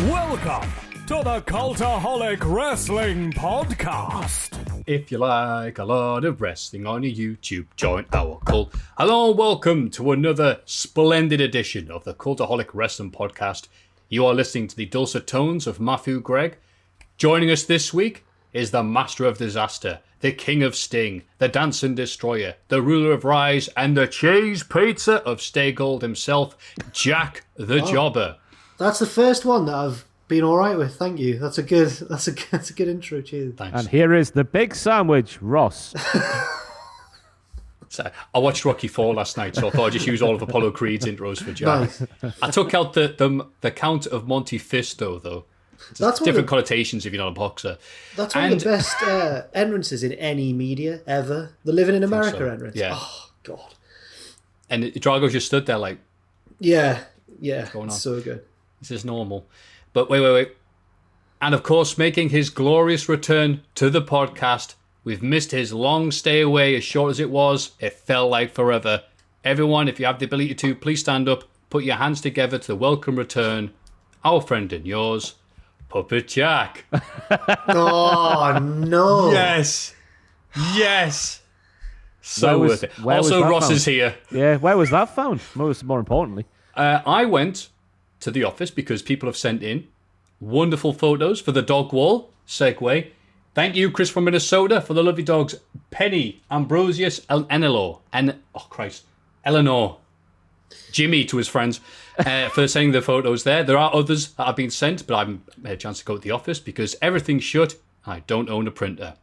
Welcome to the Cultaholic Wrestling Podcast. If you like a lot of wrestling on your YouTube, join our cult. Hello and welcome to another splendid edition of the Cultaholic Wrestling Podcast. You are listening to the dulcet tones of Maffew Greg. Joining us this week is the Master of Disaster, the King of Sting, the Dancing Destroyer, the Ruler of Rise, and the Cheese Pizza of Stay Gold himself, Jack the Jobber. That's the first one that I've been all right with. Thank you. That's a good intro. Cheers. Thanks. And here is the big sandwich, Ross. So, I watched Rocky IV last night, so I thought I'd just use all of Apollo Creed's intros for Jack. Nice. I took out the Count of Monte Fisto, though. That's different connotations if you're not a boxer. That's one of the best entrances in any media ever. The Living in America entrance. Yeah. Oh, God. And Drago just stood there like... Yeah. What's going on? So good. This is normal. But wait. And of course, making his glorious return to the podcast, we've missed his long stay away, as short as it was. It felt like forever. Everyone, if you have the ability to, please stand up, put your hands together to welcome return our friend and yours, Puppet Jack. Oh, no. Yes. So worth it. Also, Ross is here. Yeah, where was that found? More importantly. I went to the office because people have sent in wonderful photos for the dog wall. Segue. Thank you, Chris from Minnesota, for the lovely dogs Penny, Ambrosius, Eleanor, and Eleanor, Jimmy to his friends, for sending the photos there. There are others that have been sent, but I haven't had a chance to go to the office because everything's shut. I don't own a printer.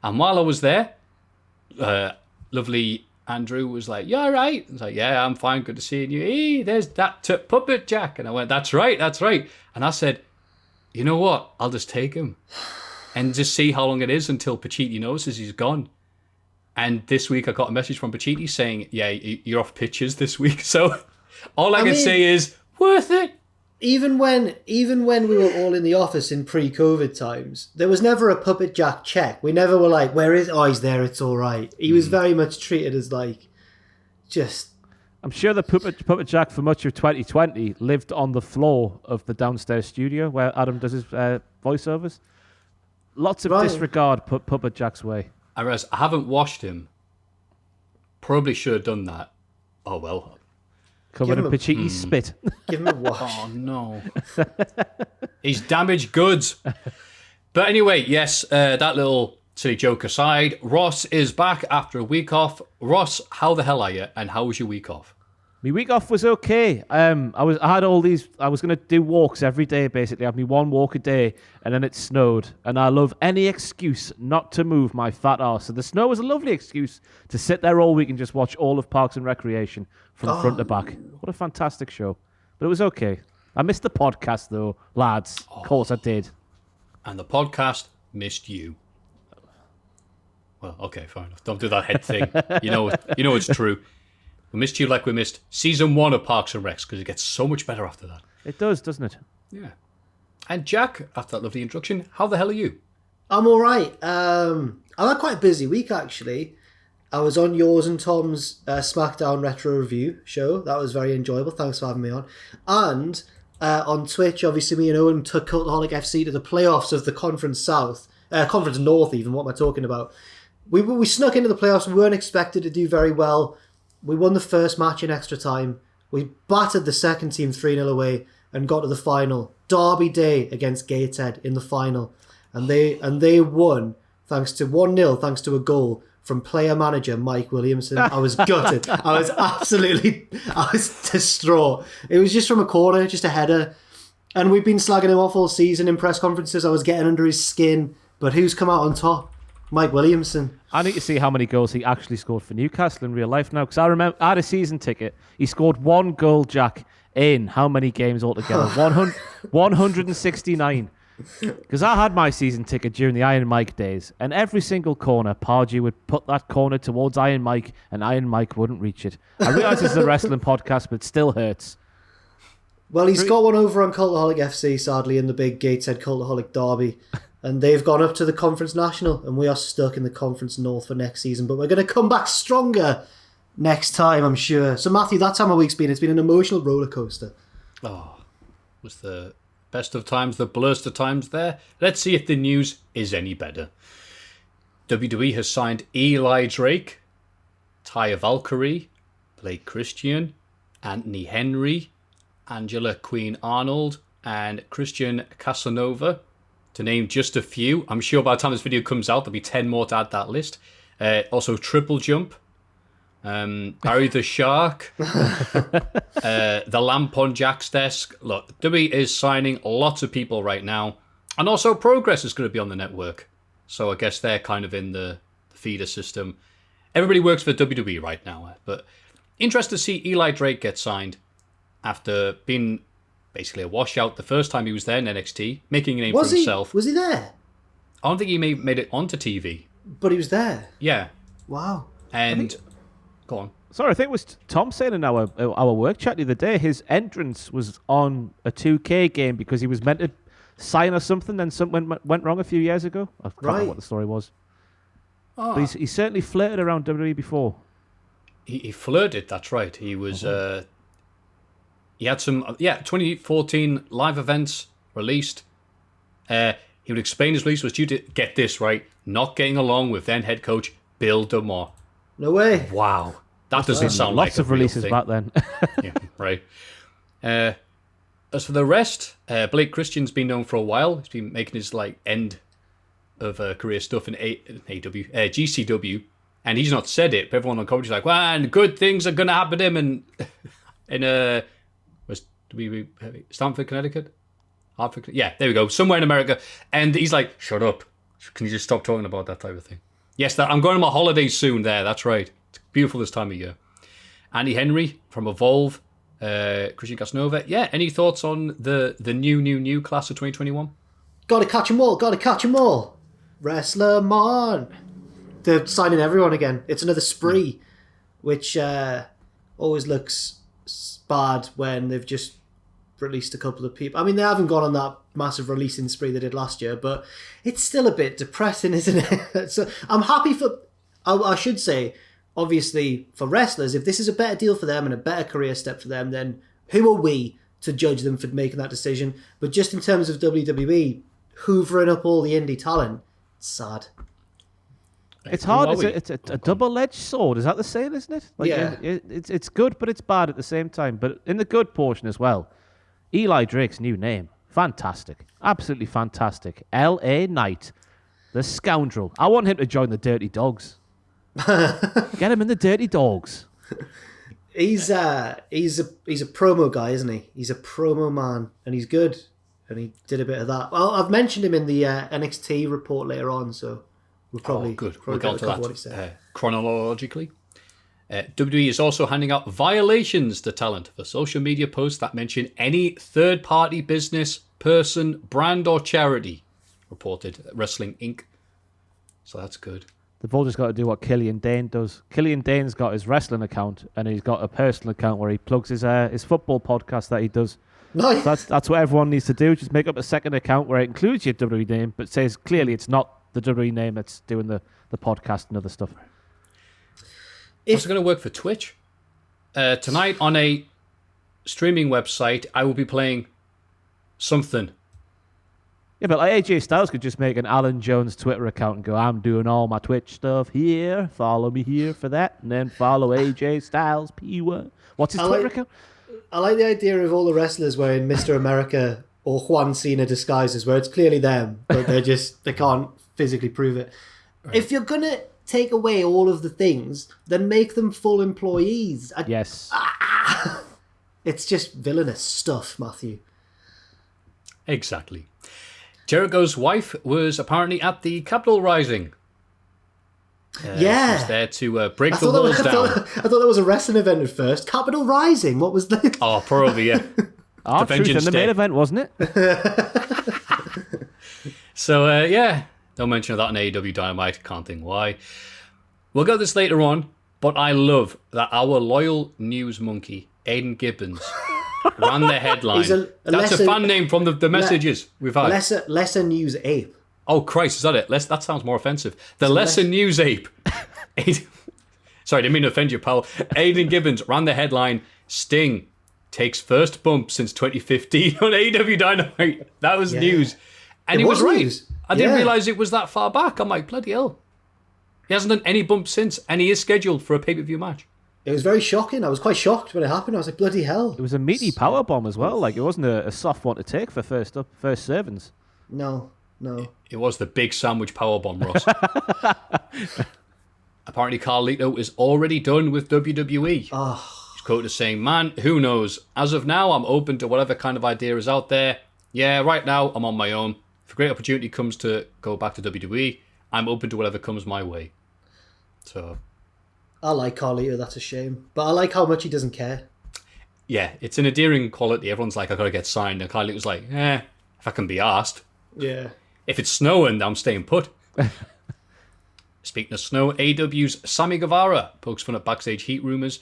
And while I was there, lovely Andrew was like, "You all right?" I was like, "Yeah, I'm fine. Good to see you." Hey, there's that Puppet Jack. And I went, That's right. And I said, you know what? I'll just take him and just see how long it is until Pacitti notices he's gone. And this week I got a message from Pacitti saying, "Yeah, you're off pitches this week." So all I can say is, worth it. Even when we were all in the office in pre-COVID times, there was never a Puppet Jack check. We never were like, "Where is? Oh, he's there. It's all right." He was very much treated as like, just. I'm sure the Puppet Jack for much of 2020 lived on the floor of the downstairs studio where Adam does his voiceovers. Lots of disregard put Puppet Jack's way. I realize I haven't washed him. Probably should have done that. Oh well. Covered in Pacitti spit. Give him a wash. Oh no. He's damaged goods. But anyway, yes, that little silly joke aside, Ross is back after a week off. Ross, how the hell are you? And how was your week off? My week off was okay. I was going to do walks every day, basically. I had me one walk a day, and then it snowed. And I love any excuse not to move my fat arse. So the snow was a lovely excuse to sit there all week and just watch all of Parks and Recreation from front to back. What a fantastic show. But it was okay. I missed the podcast, though, lads. Of course I did. And the podcast missed you. Well, okay, fine enough. Don't do that head thing. You know it's true. We missed you like we missed season 1 of Parks and Recs because it gets so much better after that. It does, doesn't it? Yeah. And Jack, after that lovely introduction, how the hell are you? I'm all right. I had quite a busy week, actually. I was on yours and Tom's SmackDown Retro Review show. That was very enjoyable. Thanks for having me on. And on Twitch, obviously, me and Owen took Cultaholic FC to the playoffs of the Conference South. Conference North, even. What am I talking about? We snuck into the playoffs. We weren't expected to do very well. We won the first match in extra time. We battered the second team 3-0 away and got to the final. Derby Day against Gateshead in the final. And they won thanks to 1-0, thanks to a goal from player manager Mike Williamson. I was gutted. I was distraught. It was just from a corner, just a header. And we've been slagging him off all season in press conferences. I was getting under his skin. But who's come out on top? Mike Williamson. I need to see how many goals he actually scored for Newcastle in real life now, because I remember I had a season ticket. He scored one goal, Jack, in how many games altogether? 169. Because I had my season ticket during the Iron Mike days, and every single corner, Pardew would put that corner towards Iron Mike, and Iron Mike wouldn't reach it. I realise this is a wrestling podcast, but it still hurts. Well, he's got one over on Cultaholic FC, sadly, in the big Gateshead Cultaholic derby. And they've gone up to the Conference National, and we are stuck in the Conference North for next season. But we're going to come back stronger next time, I'm sure. So, Matthew, that time of week's been, it's been an emotional roller coaster. Oh, was the best of times, the blurst of times there. Let's see if the news is any better. WWE has signed Eli Drake, Taya Valkyrie, Blake Christian, Anthony Henry, Angela Queen Arnold, and Christian Casanova, to name just a few. I'm sure by the time this video comes out, there'll be 10 more to add that list. Also, Triple Jump, Barry the Shark, the Lamp on Jack's desk. Look, WWE is signing lots of people right now. And also, Progress is going to be on the network. So I guess they're kind of in the feeder system. Everybody works for WWE right now. But interested to see Eli Drake get signed after being basically a washout the first time he was there in NXT, making a name for himself. Was he there? I don't think he made it onto TV. But he was there. Yeah. Wow. And go on. Sorry, I think it was Tom saying in our work chat the other day, his entrance was on a 2K game because he was meant to sign or something, then something went wrong a few years ago. I can't remember what the story was. Oh. But he certainly flirted around WWE before. He flirted, that's right. He was... he had some 2014 live events released. He would explain his release was due to, get this right, not getting along with then head coach Bill DeMar. No way. Wow. That doesn't sound like lots of releases back then. Yeah, right. As for the rest, Blake Christian's been known for a while. He's been making his end of career stuff in AEW, GCW, and he's not said it, but everyone on coverage is like, well, and good things are going to happen to him in Stamford, Connecticut? Hartford? Yeah, there we go. Somewhere in America. And he's like, shut up. Can you just stop talking about that type of thing? Yes, I'm going on my holidays soon there. That's right. It's beautiful this time of year. Andy Henry from Evolve. Christian Casanova. Yeah, any thoughts on the new class of 2021? Gotta catch them all. Wrestler man. They're signing everyone again. It's another spree, which always looks bad when they've just released a couple of people. I mean, they haven't gone on that massive releasing spree they did last year, but it's still a bit depressing, isn't it? So I'm happy for, I should say, obviously for wrestlers, if this is a better deal for them and a better career step for them, then who are we to judge them for making that decision? But just in terms of WWE hoovering up all the indie talent, it's sad. It's hard. It's a double-edged sword. Is that the saying, isn't it? Yeah. It's good, but it's bad at the same time. But in the good portion as well, Eli Drake's new name, fantastic, absolutely fantastic. L.A. Knight, the scoundrel. I want him to join the Dirty Dogs. Get him in the Dirty Dogs. He's a promo guy, isn't he? He's a promo man, and he's good. And he did a bit of that. Well, I've mentioned him in the NXT report later on, so we'll probably we'll get to what he said. that chronologically. WWE is also handing out violations to talent for social media posts that mention any third-party business, person, brand, or charity, reported Wrestling Inc. So that's good. They've all just got to do what Killian Dane does. Killian Dane's got his wrestling account, and he's got a personal account where he plugs his football podcast that he does. Nice. So that's what everyone needs to do. Just make up a second account where it includes your WWE name, but says clearly it's not the WWE name that's doing the podcast and other stuff. It's going to work for Twitch. Tonight on a streaming website, I will be playing something. Yeah, but AJ Styles could just make an Alan Jones Twitter account and go, I'm doing all my Twitch stuff here. Follow me here for that. And then follow AJ Styles P1. What's his Twitter account? I like the idea of all the wrestlers wearing Mr. America or Juan Cena disguises where it's clearly them, but they can't physically prove it. Right. If you're going to take away all of the things, then make them full employees. Yes. It's just villainous stuff, Maffew. Exactly. Jericho's wife was apparently at the Capitol Rising. She was there to break the walls down. I thought that was a wrestling event at first. Capitol Rising, what was that? Oh, probably, yeah. The Vengeance in the main event, wasn't it? So, don't mention that on AEW Dynamite. Can't think why. We'll go this later on, but I love that our loyal news monkey, Aidan Gibbons, ran the headline. That's a fan name from the messages we've had. Lesser news ape. Oh, Christ, is that it? That sounds more offensive. The lesser news ape. Sorry, didn't mean to offend you, pal. Aidan Gibbons ran the headline, Sting takes first bump since 2015 on AEW Dynamite. That was news. And he was right. News. I didn't realise it was that far back. I'm like, bloody hell. He hasn't done any bumps since, and he is scheduled for a pay-per-view match. It was very shocking. I was quite shocked when it happened. I was like, bloody hell. It was a meaty power bomb as well. Like, it wasn't a soft one to take for first servings. No. It was the big sandwich powerbomb, Ross. Apparently, Carlito is already done with WWE. Oh. He's quoted as saying, "Man, who knows? As of now, I'm open to whatever kind of idea is out there. Yeah, right now, I'm on my own. If a great opportunity comes to go back to WWE, I'm open to whatever comes my way." So, I like Carlito, that's a shame. But I like how much he doesn't care. yeah, it's an endearing quality. Everyone's like, I gotta get signed. And Carlito's like, if I can be asked. Yeah. If it's snowing, I'm staying put. Speaking of snow, AEW's Sammy Guevara pokes fun at backstage heat rumours.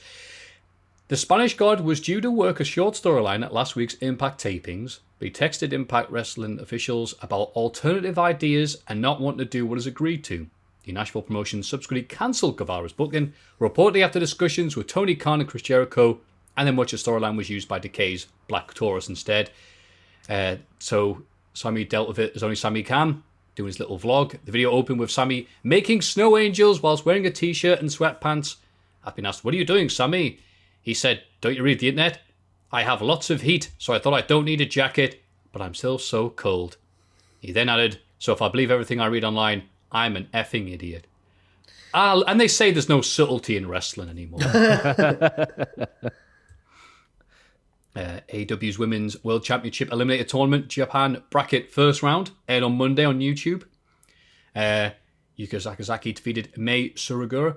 The Spanish God was due to work a short storyline at last week's Impact tapings, but he texted Impact Wrestling officials about alternative ideas and not wanting to do what is agreed to. The Nashville promotion subsequently cancelled Guevara's booking, reportedly after discussions with Tony Khan and Chris Jericho, and then much of the storyline was used by Decay's Black Taurus instead. So Sammy dealt with it as only Sammy can, doing his little vlog. The video opened with Sammy making snow angels whilst wearing a t-shirt and sweatpants. I've been asked, "What are you doing, Sammy?" He said, "Don't you read the internet? I have lots of heat, so I thought I don't need a jacket, but I'm still so cold." He then added, "So if I believe everything I read online, I'm an effing idiot." And they say there's no subtlety in wrestling anymore. AEW's Women's World Championship Eliminator Tournament Japan Bracket First Round aired on Monday on YouTube. Yuka Sakazaki defeated Mei Suragura.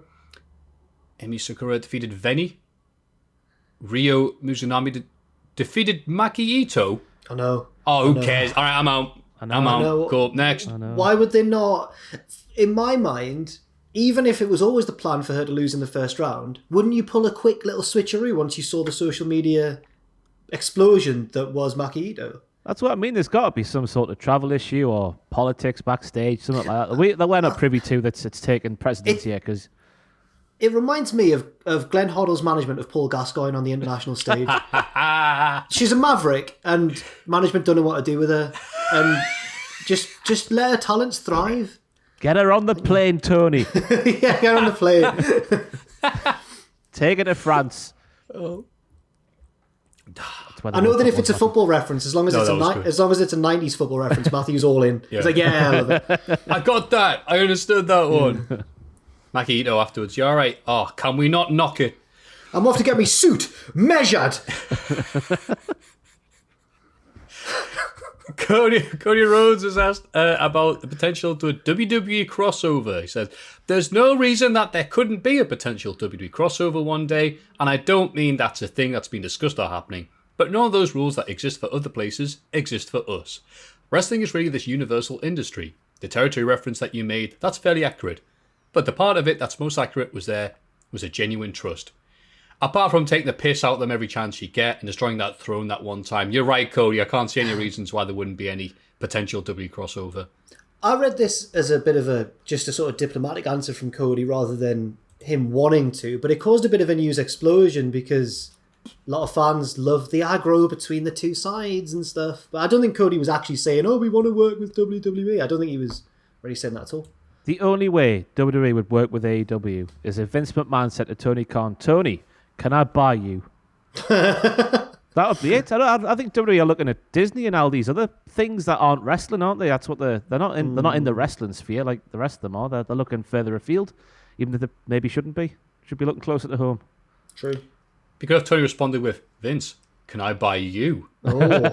Emi Sakura defeated Veni. Ryo Mizunami defeated Maki Ito. I know. Oh, who cares? All right, I'm out. I'm out. Go up next. Why would they not? In my mind, even if it was always the plan for her to lose in the first round, wouldn't you pull a quick little switcheroo once you saw the social media explosion that was Maki Ito? That's what I mean. There's got to be some sort of travel issue or politics backstage, something like that. That we're not privy to. It's taken precedence here because it reminds me of Glenn Hoddle's management of Paul Gascoigne on the international stage. She's a maverick, and management don't know what to do with her, and just let her talents thrive. Get her on the plane, Tony. Yeah, get her on the plane. Take her to France. Oh. I know that if it's a football reference, as long as it's a 90s football reference, Matthew's all in. Yeah. He's like, yeah, I love it. I got that. I understood that one. Maki Ito afterwards, "You all right? Oh, can we not knock it? I'm off to get me suit measured." Cody Rhodes was asked about the potential to a WWE crossover. He says, "There's no reason that there couldn't be a potential WWE crossover one day, and I don't mean that's a thing that's been discussed or happening, but none of those rules that exist for other places exist for us. Wrestling is really this universal industry. The territory reference that you made, that's fairly accurate. But the part of it that's most accurate was a genuine trust. Apart from taking the piss out of them every chance you get and destroying that throne that one time, you're right, Cody. I can't see any reasons why there wouldn't be any potential WWE crossover." I read this as a bit of just a sort of diplomatic answer from Cody rather than him wanting to, but it caused a bit of a news explosion because a lot of fans love the aggro between the two sides and stuff. But I don't think Cody was actually saying, "Oh, we want to work with WWE." I don't think he was really saying that at all. The only way WWE would work with AEW is if Vince McMahon said to Tony Khan, "Tony, can I buy you?" That would be it. I think WWE are looking at Disney and all these other things that aren't wrestling, aren't they? That's what they're not in. They're not in the wrestling sphere like the rest of them are. They're looking further afield, even if they maybe shouldn't be. Should be looking closer to home. True. Because Tony responded with, "Vince, can I buy you?" Oh.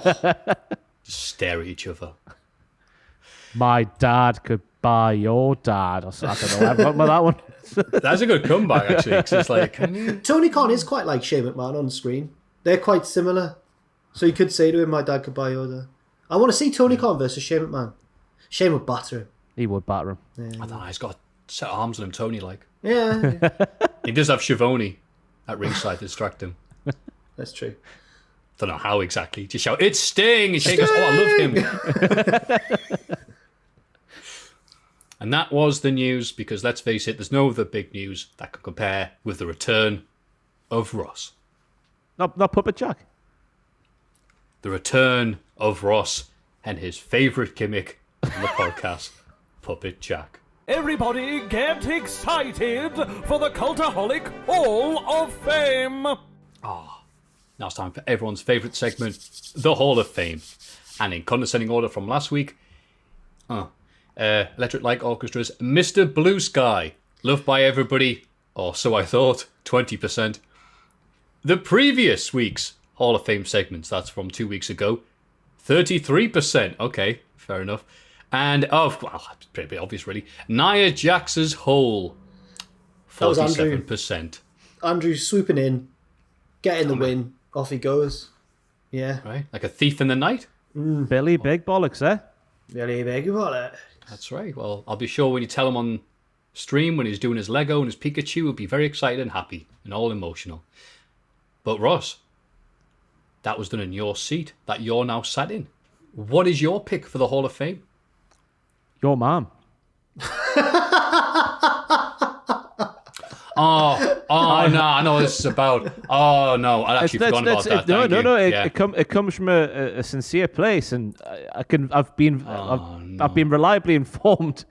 Just stare at each other. My dad could buy your dad. Or I don't know. I've got that one. That's a good comeback, actually. Because it's like, can you? Tony Khan is quite like Shane McMahon on screen. They're quite similar. So you could say to him, "My dad could buy your dad." I want to see Tony Khan versus Shane McMahon. Shane would batter him. He would batter him. Yeah. I don't know. He's got a set of arms on him, Tony, like. Yeah. He does have Schiavone at ringside to distract him. That's true. Don't know how exactly. Just shout, "It's Sting!" And Shane goes, "Oh, I love him." And that was the news, because let's face it, there's no other big news that can compare with the return of Ross. Not Puppet Jack. the return of Ross and his favourite gimmick on the podcast, Puppet Jack. Everybody get excited for the Cultaholic Hall of Fame! Now it's time for everyone's favourite segment, the Hall of Fame. And in condescending order from last week, Electric Light Orchestra's Mr. Blue Sky, loved by everybody, or so I thought, 20%. The previous week's Hall of Fame segments, that's from 2 weeks ago, 33%. Okay, fair enough. And, it's pretty obvious really, Nia Jax's Hole, 47%. Andrew swooping in, getting the win, off he goes. Yeah. Right, like a thief in the night. Billy Big Bollocks, eh? Really big about it. That's right. Well, I'll be sure when you tell him on stream when he's doing his Lego and his Pikachu, he'll be very excited and happy and all emotional. But Ross, that was done in your seat that you're now sat in. What is your pick for the Hall of Fame? Your mom. No, I know what this is about. Oh no, I actually forgot about that. No. It comes from a sincere place, and I've been reliably informed.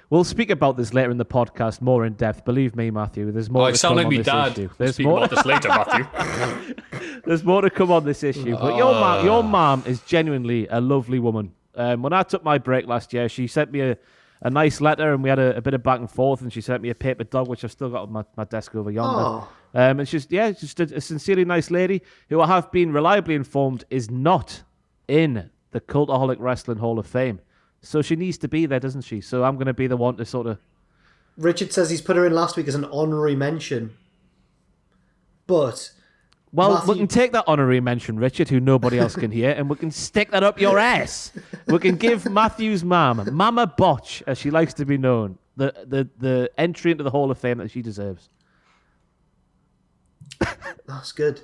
We'll speak about this later in the podcast more in depth. Believe me, Maffew. There's more. I sound like me dad. There's more about this later, Maffew. There's more to come on this issue. But your mom is genuinely a lovely woman. When I took my break last year, she sent me a nice letter, and we had a bit of back and forth, and she sent me a paper dog, which I've still got on my desk over yonder. And she's just a sincerely nice lady who I have been reliably informed is not in the Cultaholic Wrestling Hall of Fame. So she needs to be there, doesn't she? So I'm going to be the one to sort of... Richard says he's put her in last week as an honorary mention. But... Well, we can take that honorary mention, Richard, who nobody else can hear, and we can stick that up your ass. We can give Maffew's mum, Mama Botch, as she likes to be known, the entry into the Hall of Fame that she deserves. That's good.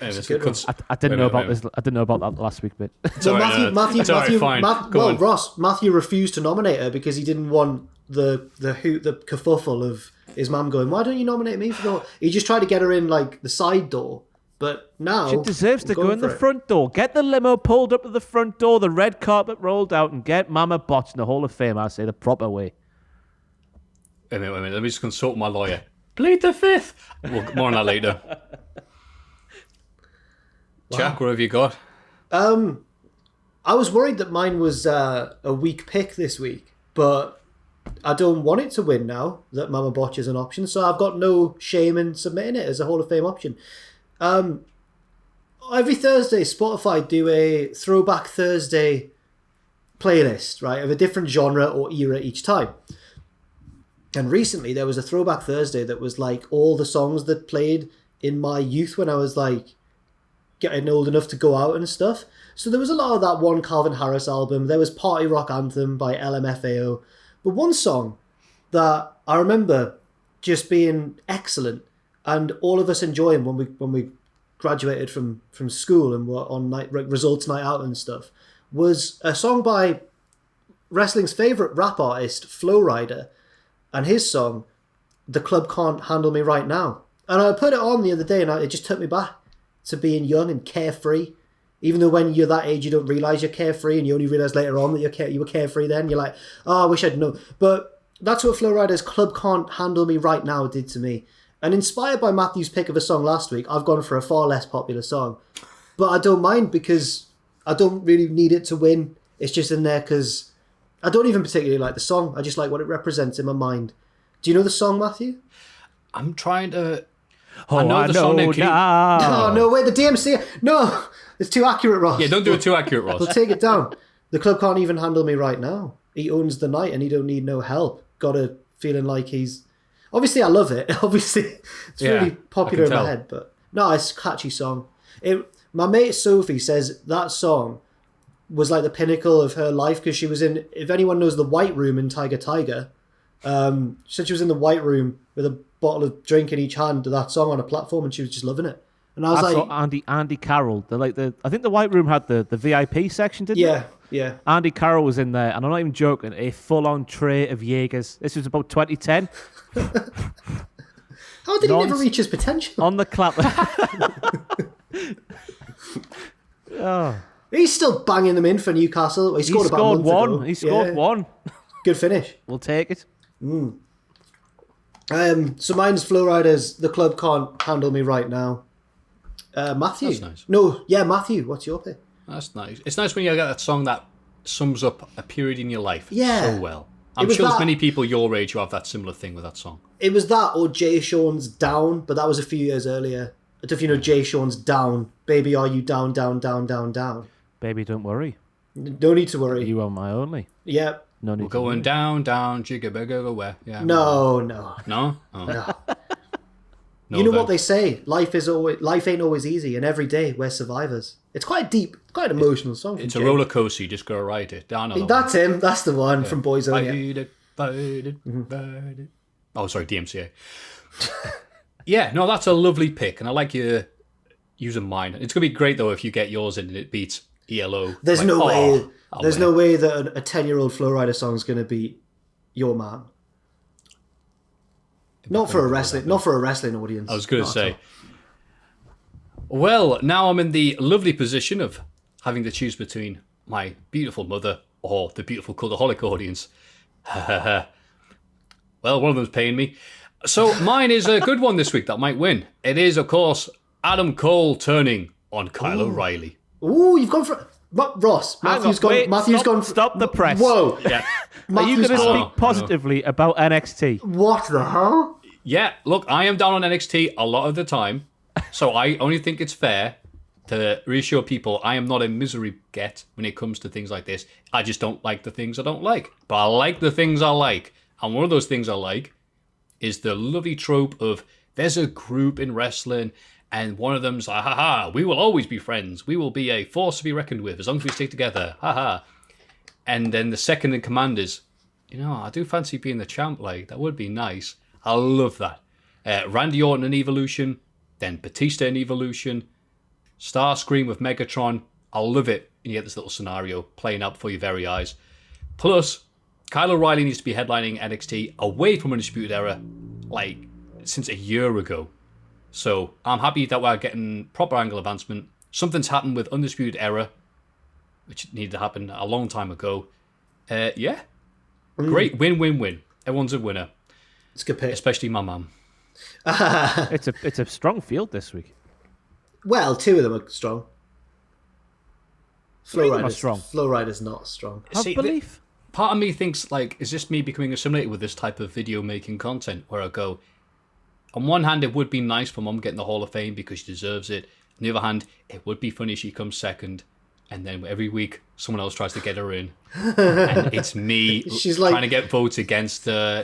I didn't know about this. I didn't know about that last week, but Maffew refused to nominate her because he didn't want the kerfuffle of his mum going, "Why don't you nominate me for the?" He just tried to get her in like the side door, but now she deserves to go in the front door. Get the limo pulled up to the front door, the red carpet rolled out, and get Mama Botch in the Hall of Fame. I say the proper way. Wait a minute. Let me just consult my lawyer. Plead the fifth. More on that later. Jack, what have you got? I was worried that mine was a weak pick this week, but I don't want it to win now that Mama Botch is an option, so I've got no shame in submitting it as a Hall of Fame option. Every Thursday, Spotify do a Throwback Thursday playlist, right, of a different genre or era each time. And recently there was a Throwback Thursday that was like all the songs that played in my youth when I was like getting old enough to go out and stuff. So there was a lot of that one Calvin Harris album. There was Party Rock Anthem by LMFAO. But one song that I remember just being excellent and all of us enjoying when we graduated from school and were on results night out and stuff was a song by wrestling's favourite rap artist, Flow Rider, and his song, The Club Can't Handle Me Right Now. And I put it on the other day and it just took me back to being young and carefree. Even though when you're that age, you don't realise you're carefree and you only realise later on that you were carefree then. You're like, oh, I wish I'd known. But that's what Flow Rider's Club Can't Handle Me Right Now did to me. And inspired by Matthew's pick of a song last week, I've gone for a far less popular song. But I don't mind because I don't really need it to win. It's just in there because I don't even particularly like the song. I just like what it represents in my mind. Do you know the song, Maffew? I'm trying to... I know the song name. Oh, no, wait, the DMC. No, it's too accurate, Ross. Yeah, don't do it too accurate, Ross. We'll take it down. The club can't even handle me right now. He owns the night and he don't need no help. Got a feeling like he's... Obviously, I love it. Obviously, it's really popular in my head. But no, it's a catchy song. My mate Sophie says that song was like the pinnacle of her life because she was in... If anyone knows the White Room in Tiger, she said she was in the White Room with a bottle of drink in each hand to that song on a platform and she was just loving it. And I saw Andy Carroll. I think the White Room had the VIP section, didn't it? Yeah. Andy Carroll was in there, and I'm not even joking, a full-on tray of Jaegers. This was about 2010. How did he never reach his potential? On the clap. Oh. He's still banging them in for Newcastle. He scored about a month one. ago. He scored one. Good finish. We'll take it. So mine's Flow Riders. The club can't handle me right now. Maffew. That's nice. No, yeah, Maffew. What's your pick? That's nice. It's nice when you get that song that sums up a period in your life so well. I'm sure there's many people your age who have that similar thing with that song. It was that or Jay Sean's Down, but that was a few years earlier. I don't know if you know Jay Sean's Down. Baby, are you down, down, down, down, down? Baby, don't worry. No need to worry. You are my only. Yeah. No need We're going down, down, jigga, bigga, where? Yeah. No. No? Oh. No. No, You know then. what they say? Life ain't always easy, and every day we're survivors. It's quite deep, quite an emotional song. It's a roller coaster. You just gotta ride it down. That's him. That's the one from Boyzone. Oh, sorry, DMCA. Yeah, no, that's a lovely pick, and I like you using mine. It's gonna be great though if you get yours in and it beats ELO. There's no way. There's no way that a 10-year-old Flowrider song is gonna beat Your Man. Not for a wrestling audience. I was gonna say. Well, now I'm in the lovely position of having to choose between my beautiful mother or the beautiful Cultaholic audience. Well, one of them's paying me. So mine is a good one this week that might win. It is, of course, Adam Cole turning on Kyle O'Reilly. Ooh, you've gone for Ross. Matthew's gone. Stop the press. Whoa. Yeah. Are you going to gone. speak positively about NXT? What the hell? Yeah, look, I am down on NXT a lot of the time, so I only think it's fair to reassure people I am not a misery get when it comes to things like this. I just don't like the things I don't like. But I like the things I like. And one of those things I like is the lovely trope of there's a group in wrestling and one of them's like, ha, we will always be friends. We will be a force to be reckoned with as long as we stick together. Ha. And then the second in command is, I do fancy being the champ. Like, that would be nice. I love that. Randy Orton in Evolution, then Batista in Evolution, Starscream with Megatron. I love it. And you get this little scenario playing out before your very eyes. Plus, Kyle O'Reilly needs to be headlining NXT away from Undisputed Era, like, since a year ago. So I'm happy that we're getting proper angle advancement. Something's happened with Undisputed Era, which needed to happen a long time ago. Yeah. Great. Win. Everyone's a winner. It's a good pick. Especially my mum. It's a strong field this week. Well, two of them are strong. Flowrider's not strong. Have belief. Part of me thinks, like, is this me becoming assimilated with this type of video making content where I go, on one hand, it would be nice for Mum getting the Hall of Fame because she deserves it. On the other hand, it would be funny she comes second, and then every week someone else tries to get her in, and it's me trying to get votes against her.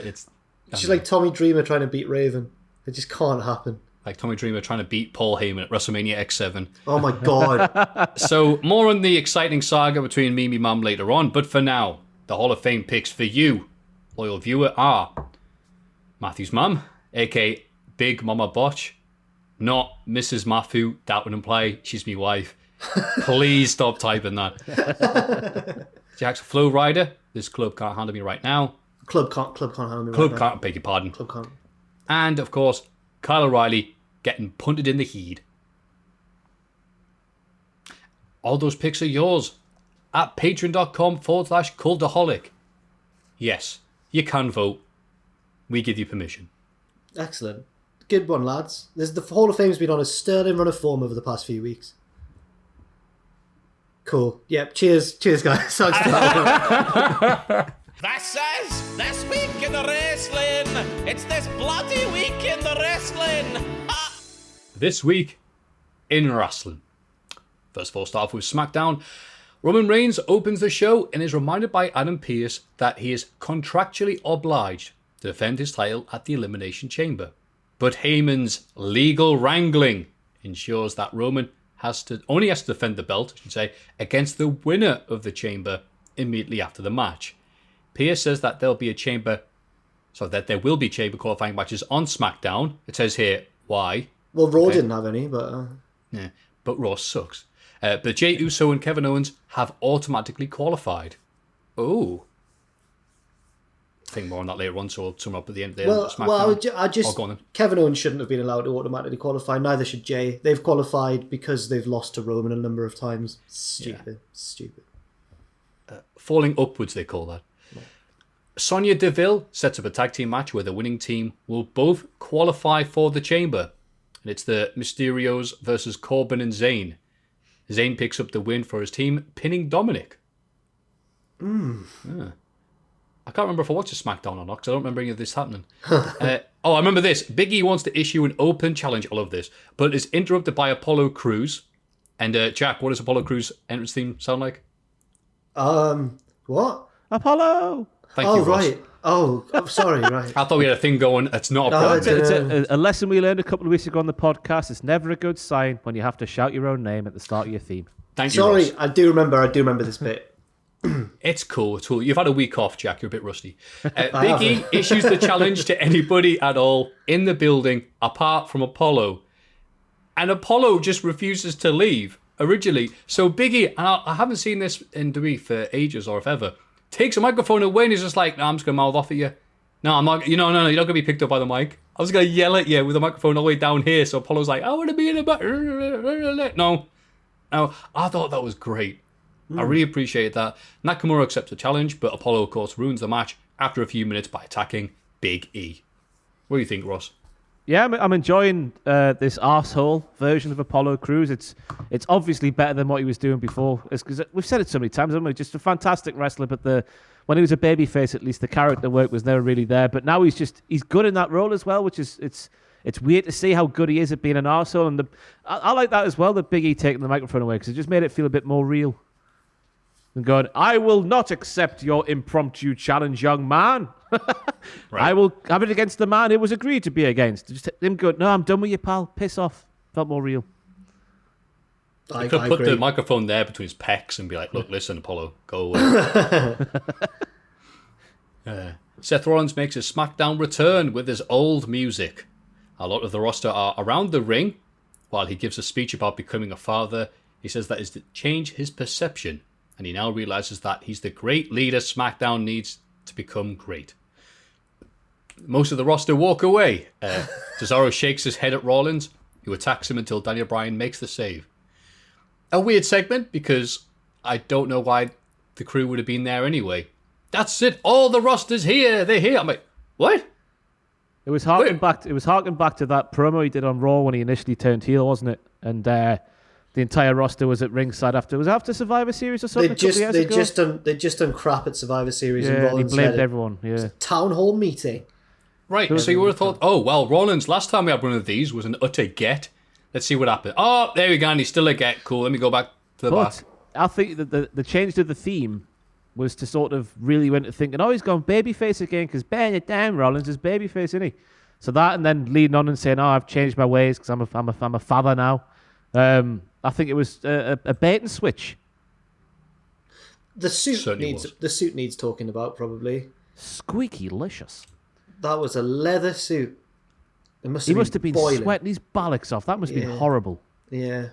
She's like Tommy Dreamer trying to beat Raven. It just can't happen. Like Tommy Dreamer trying to beat Paul Heyman at WrestleMania X7. Oh my god. So more on the exciting saga between me and my mum later on, but for now, the Hall of Fame picks for you, loyal viewer, are Matthew's mum, aka Big Mama Botch, not Mrs. Maffew. That would imply she's my wife. Please stop typing that. Jack's Flow Rider. This club can't handle me right now. Club can't handle me Club right can't, beg your pardon. Club can't. And, of course, Kyle O'Reilly getting punted in the heat. All those picks are yours at patreon.com/Cultaholic. Yes, you can vote. We give you permission. Excellent. Good one, lads. The Hall of Fame's been on a sterling run of form over the past few weeks. Cool. Yep. Cheers, guys. Thanks for that. This is This Week in the Wrestling. It's this bloody week in the wrestling. This week in wrestling. First of all, start off with SmackDown. Roman Reigns opens the show and is reminded by Adam Pearce that he is contractually obliged to defend his title at the Elimination Chamber. But Heyman's legal wrangling ensures that Roman only has to defend the belt, I should say, against the winner of the Chamber immediately after the match. Pearce says that there will be chamber qualifying matches on SmackDown. It says here why. Well, Raw didn't have any, but yeah, but Raw sucks. But Jey Uso and Kevin Owens have automatically qualified. Oh. think more on that later on, so we'll sum up at the end of the SmackDown. Well, go on then. Kevin Owens shouldn't have been allowed to automatically qualify. Neither should Jay. They've qualified because they've lost to Roman a number of times. Stupid. Falling upwards, they call that. Sonya Deville sets up a tag team match where the winning team will both qualify for the Chamber. And it's the Mysterios versus Corbin and Zayn. Zayn picks up the win for his team, pinning Dominic. Yeah. I can't remember if I watched a SmackDown or not, because I don't remember any of this happening. I remember this. Big E wants to issue an open challenge. I love this. But is interrupted by Apollo Crews. And Jack, what does Apollo Crews' entrance theme sound like? What? Apollo! Thank you, Ross. Right. Oh, I'm sorry, right. I thought we had a thing going. It's not a No, problem. it's A lesson we learned a couple of weeks ago on the podcast. It's never a good sign when you have to shout your own name at the start of your theme. Thank you, Sorry, Ross. I do remember this bit. It's cool. It's cool. You've had a week off, Jack. You're a bit rusty. Big E issues the challenge to anybody at all in the building apart from Apollo. And Apollo just refuses to leave originally. So Big E, and I haven't seen this in WWE for ages or if ever, takes a microphone away and he's just like, no, I'm just going to mouth off at you. No, I'm not. No, you're not going to be picked up by the mic. I was going to yell at you with the microphone all the way down here. So Apollo's like, I want to be in a back. No. I thought that was great. I really appreciate that. Nakamura accepts the challenge, but Apollo, of course, ruins the match after a few minutes by attacking Big E. What do you think, Ross? Yeah, I'm enjoying this arsehole version of Apollo Crews. It's obviously better than what he was doing before. Because we've said it so many times, haven't we? Just a fantastic wrestler, but when he was a babyface, at least the character work was never really there. But now he's good in that role as well, which is it's weird to see how good he is at being an arsehole. And I like that as well, that Big E taking the microphone away, because it just made it feel a bit more real. And going, I will not accept your impromptu challenge, young man. Right. I will have it against the man it was agreed to be against. Just him going, no, I'm done with you, pal. Piss off. Felt more real. I could put the microphone there between his pecs and be like, look, listen, Apollo, go away. Seth Rollins makes a SmackDown return with his old music. A lot of the roster are around the ring while he gives a speech about becoming a father. He says that is to change his perception. And he now realizes that he's the great leader SmackDown needs to become great. Most of the roster walk away. Cesaro shakes his head at Rollins, who attacks him until Daniel Bryan makes the save. A weird segment, because I don't know why the crew would have been there anyway. That's it. All the roster's here. They're here. I'm like, what? It was harking back to that promo he did on Raw when he initially turned heel, wasn't it? And the entire roster was at ringside after. Was it after Survivor Series or something? They just done crap at Survivor Series, and Rollins he blamed everyone. Yeah, town hall meeting. Right, so you would have thought, oh well, Rollins last time we had one of these was an utter get. Let's see what happened. Oh, there we go, and he's still a get. Cool. Let me go back to the back. I think that the change to the theme was to sort of really went to thinking, oh, he's gone babyface again because bearing it down, Rollins is babyface, isn't he? So that, and then leading on and saying, oh, I've changed my ways because I'm a father now. I think it was a bait and switch. The suit needs talking about, probably. Squeaky-licious. That was a leather suit. He must have been sweating his bollocks off. That must have been horrible. Yeah.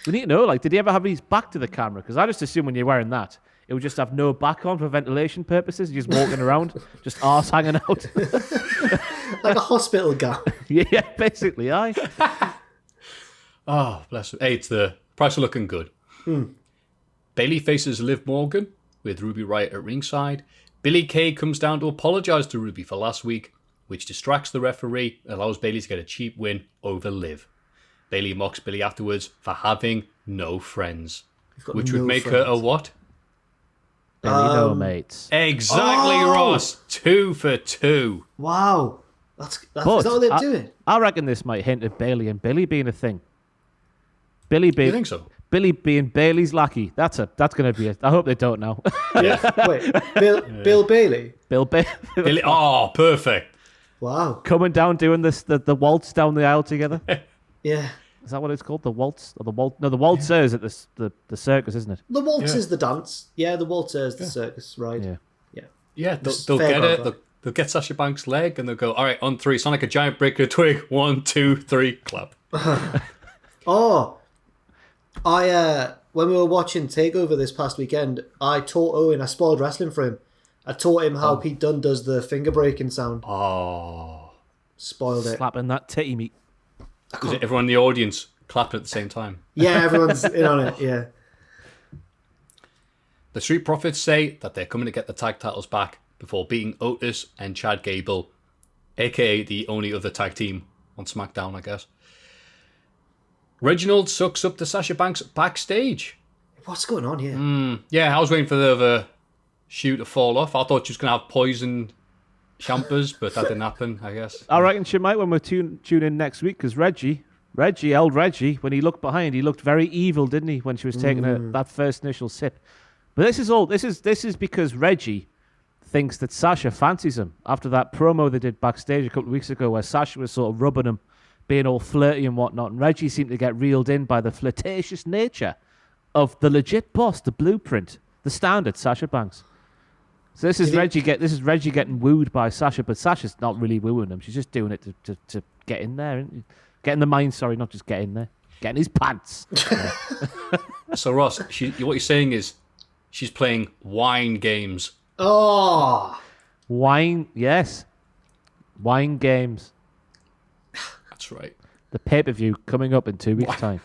We need to know, did he ever have his back to the camera? Because I just assume when you're wearing that, it would just have no back on for ventilation purposes. You're just walking around, just arse hanging out. Like a hospital gown. Yeah, basically, aye. Oh, bless him. Hey, it's the price of looking good. Bayley faces Liv Morgan with Ruby Riott at ringside. Billie Kay comes down to apologise to Ruby for last week, which distracts the referee and allows Bayley to get a cheap win over Liv. Bayley mocks Billie afterwards for having no friends, which would make her a what? Billy no mates. Exactly, Ross. 2 for 2. Wow. Is that what they're doing? I reckon this might hint at Bayley and Billy being a thing. You think so? Billy being Bayley's lackey. That's going to be it. I hope they don't now. Yeah. Wait, Bill Bailey? Bill Bailey. Billy, oh, perfect. Wow. Coming down doing the waltz down the aisle together. Yeah. Is that what it's called? The waltz? Or the waltz? No, the waltzer is at the circus, isn't it? The waltz is the dance. Yeah, the waltzer is the circus ride. Yeah, they'll get it. They'll get Sasha Banks' leg and they'll go, all right, on 3. Sound like a giant breaker twig. 1, 2, 3, clap. When we were watching TakeOver this past weekend, I taught Owen, I spoiled wrestling for him. I taught him how Pete Dunne does the finger breaking sound. Oh. Spoiled it. Slapping that titty meat. Was it everyone in the audience clapping at the same time? Yeah, everyone's in on it, yeah. The Street Profits say that they're coming to get the tag titles back before beating Otis and Chad Gable, aka the only other tag team on SmackDown, I guess. Reginald sucks up to Sasha Banks backstage. What's going on here? Yeah, I was waiting for the other shoe to fall off. I thought she was going to have poison champers, but that didn't happen, I guess. I reckon she might when we tune in next week, because Reggie, when he looked behind, he looked very evil, didn't he, when she was taking that first initial sip. But this is because Reggie thinks that Sasha fancies him after that promo they did backstage a couple of weeks ago where Sasha was sort of rubbing him, being all flirty and whatnot, and Reggie seemed to get reeled in by the flirtatious nature of the legit boss, the blueprint, the standard Sasha Banks. So this is Reggie getting wooed by Sasha, but Sasha's not really wooing him. She's just doing it to get in there, isn't she? Get in the mind, sorry, not just get in there. Get in his pants. So Ross, what you're saying is she's playing wine games. Oh! Wine, yes. Wine games. That's right. The pay-per-view coming up in 2 weeks' time.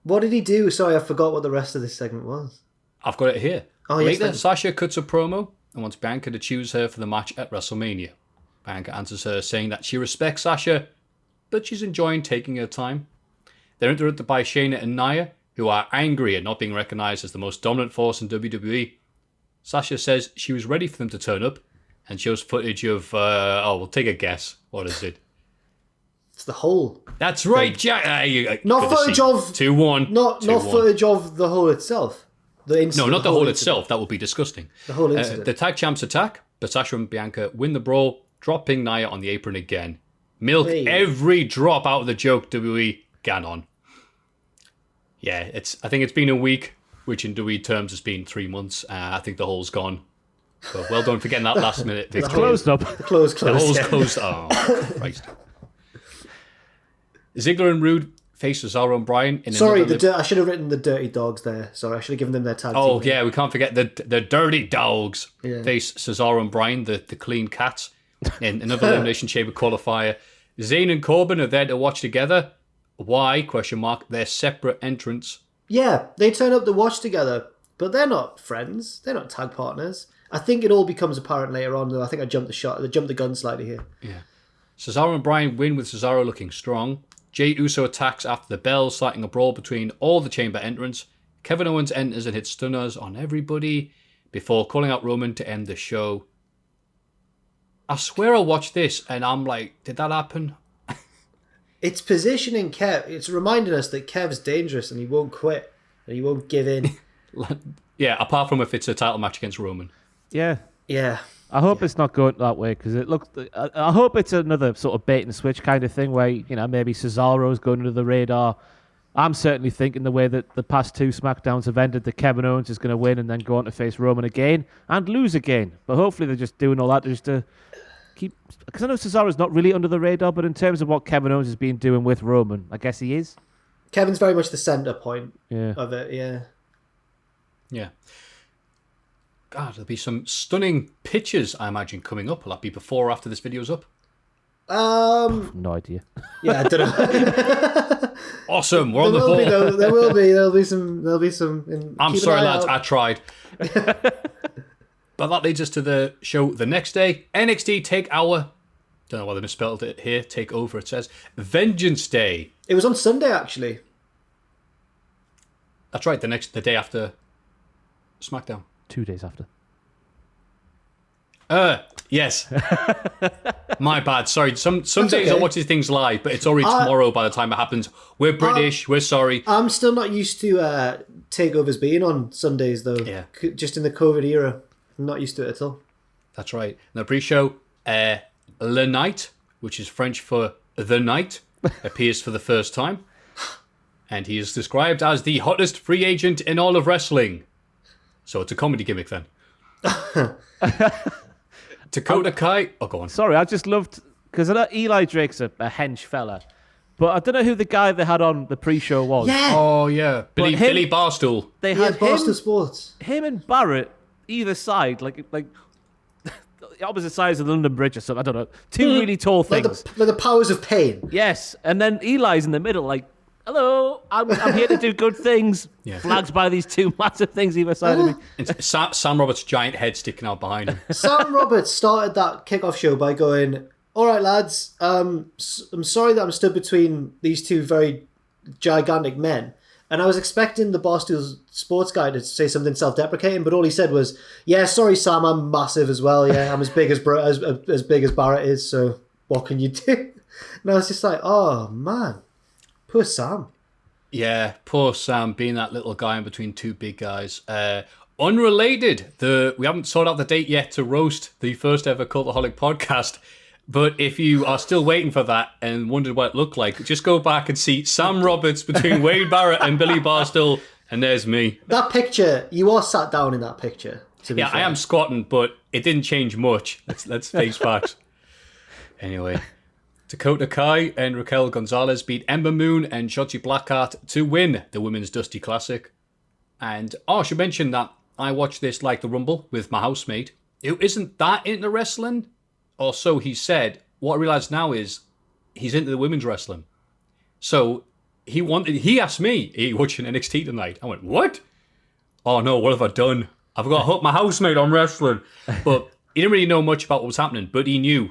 What did he do? Sorry, I forgot what the rest of this segment was. I've got it here. Oh, yes, Later, Sasha cuts a promo and wants Bianca to choose her for the match at WrestleMania. Bianca answers her saying that she respects Sasha, but she's enjoying taking her time. They're interrupted by Shayna and Nia, who are angry at not being recognised as the most dominant force in WWE. Sasha says she was ready for them to turn up and shows footage of, we'll take a guess. What is it? It's the whole. That's right, Jack. Not footage of 2-1. Not footage of the hole itself. The incident. No, not the hole itself. That would be disgusting. The whole incident. The tag champs attack, but Sasha and Bianca win the brawl, dropping Nia on the apron again. Milk every drop out of the joke WWE gan on. Yeah, I think it's been a week, which in WWE terms has been 3 months. I think the hole's gone. So well done for getting that last minute victory. It's closed up. The hole's closed. Oh, Christ. Ziggler and Rude face Cesaro and Bryan. Sorry, I should have written the Dirty Dogs there. Sorry, I should have given them their tag team. Oh, yeah, we can't forget the Dirty Dogs face Cesaro and Bryan, the clean cats, in another Elimination Chamber qualifier. Zayn and Corbin are there to watch together. Why? ? They're separate entrants. Yeah, they turn up to watch together, but they're not friends. They're not tag partners. I think it all becomes apparent later on, though. I think I jumped the gun slightly here. Yeah. Cesaro and Bryan win with Cesaro looking strong. Jey Uso attacks after the bell, starting a brawl between all the chamber entrants. Kevin Owens enters and hits stunners on everybody before calling out Roman to end the show. I swear I watched this and I'm like, did that happen? It's positioning Kev. It's reminding us that Kev's dangerous and he won't quit and he won't give in. Yeah, apart from if it's a title match against Roman. Yeah. Yeah. I hope it's not going that way because it looked. I hope it's another sort of bait and switch kind of thing where maybe Cesaro's going under the radar. I'm certainly thinking the way that the past 2 SmackDowns have ended, that Kevin Owens is going to win and then go on to face Roman again and lose again. But hopefully they're just doing all that just to keep. Because I know Cesaro's not really under the radar, but in terms of what Kevin Owens has been doing with Roman, I guess he is. Kevin's very much the centre point of it. Yeah. Yeah. God, there'll be some stunning pictures, I imagine, coming up. Will that be before or after this video's up? No idea. Yeah, I don't know. Awesome, we're on the ball. There'll be some. I'm sorry, lads, I tried. But that leads us to the show the next day. NXT TakeOver. Don't know why they misspelled it here. TakeOver, it says. Vengeance Day. It was on Sunday, actually. That's right, the day after SmackDown. 2 days after. Yes. My bad. Sorry. Some days okay. I watch these things live, but it's already tomorrow by the time it happens. We're British. We're sorry. I'm still not used to takeovers being on Sundays, though. Yeah. Just in the COVID era. I'm not used to it at all. That's right. Now, pre-show, Le Night, which is French for the night, appears for the first time. And he is described as the hottest free agent in all of wrestling. So it's a comedy gimmick then. Dakota Kai. Oh, go on. Sorry, I just loved because I know Eli Drake's a hench fella, but I don't know who the guy they had on the pre-show was. Yeah. Oh yeah, Billy Barstool. They had Boston Sports. Him and Barrett either side, like the opposite sides of the London Bridge or something. I don't know. Two really tall things. Like the powers of pain. Yes, and then Eli's in the middle, like, hello, I'm here to do good things. Yeah. Flags by these two massive things either side of me. And Sam Roberts' giant head sticking out behind him. Sam Roberts started that kickoff show by going, all right, lads, I'm sorry that I'm stood between these two very gigantic men. And I was expecting the Barstool sports guy to say something self-deprecating, but all he said was, yeah, sorry, Sam, I'm massive as well. Yeah, I'm as big as big as Barrett is, so what can you do? And I was just like, oh, man. Poor Sam. Yeah, poor Sam being that little guy in between two big guys. Unrelated, we haven't sorted out the date yet to roast the first ever Cultaholic podcast. But if you are still waiting for that and wondered what it looked like, just go back and see Sam Roberts between Wade Barrett and Billy Barstool, and there's me. That picture, you are sat down in that picture. Yeah, fair. I am squatting, but it didn't change much. Let's face facts. Anyway, Dakota Kai and Raquel Gonzalez beat Ember Moon and Shotzi Blackheart to win the Women's Dusty Classic. And I should mention that I watched this like the Rumble with my housemate, who isn't that into wrestling. Or so he said. What I realise now is he's into the women's wrestling. So he asked me, are you watching NXT tonight? I went, what? Oh no, what have I done? I've got to hook my housemate on wrestling. But he didn't really know much about what was happening, but he knew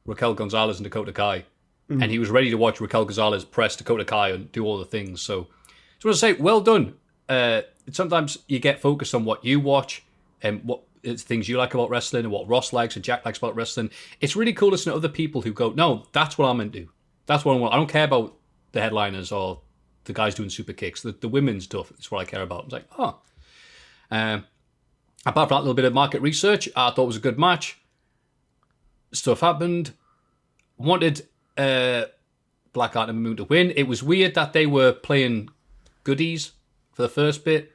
Raquel Gonzalez and Dakota Kai. And he was ready to watch Raquel Gonzalez press Dakota Kai and do all the things. So I just want to say, well done. Sometimes you get focused on what you watch and what it's things you like about wrestling and what Ross likes and Jack likes about wrestling. It's really cool listening to other people who go, no, that's what I'm into. That's what I want. I don't care about the headliners or the guys doing super kicks. The women's stuff is what I care about. I was like, oh. Apart from that little bit of market research, I thought it was a good match. Stuff happened. Wanted Blackheart and Moon to win. It was weird that they were playing goodies for the first bit,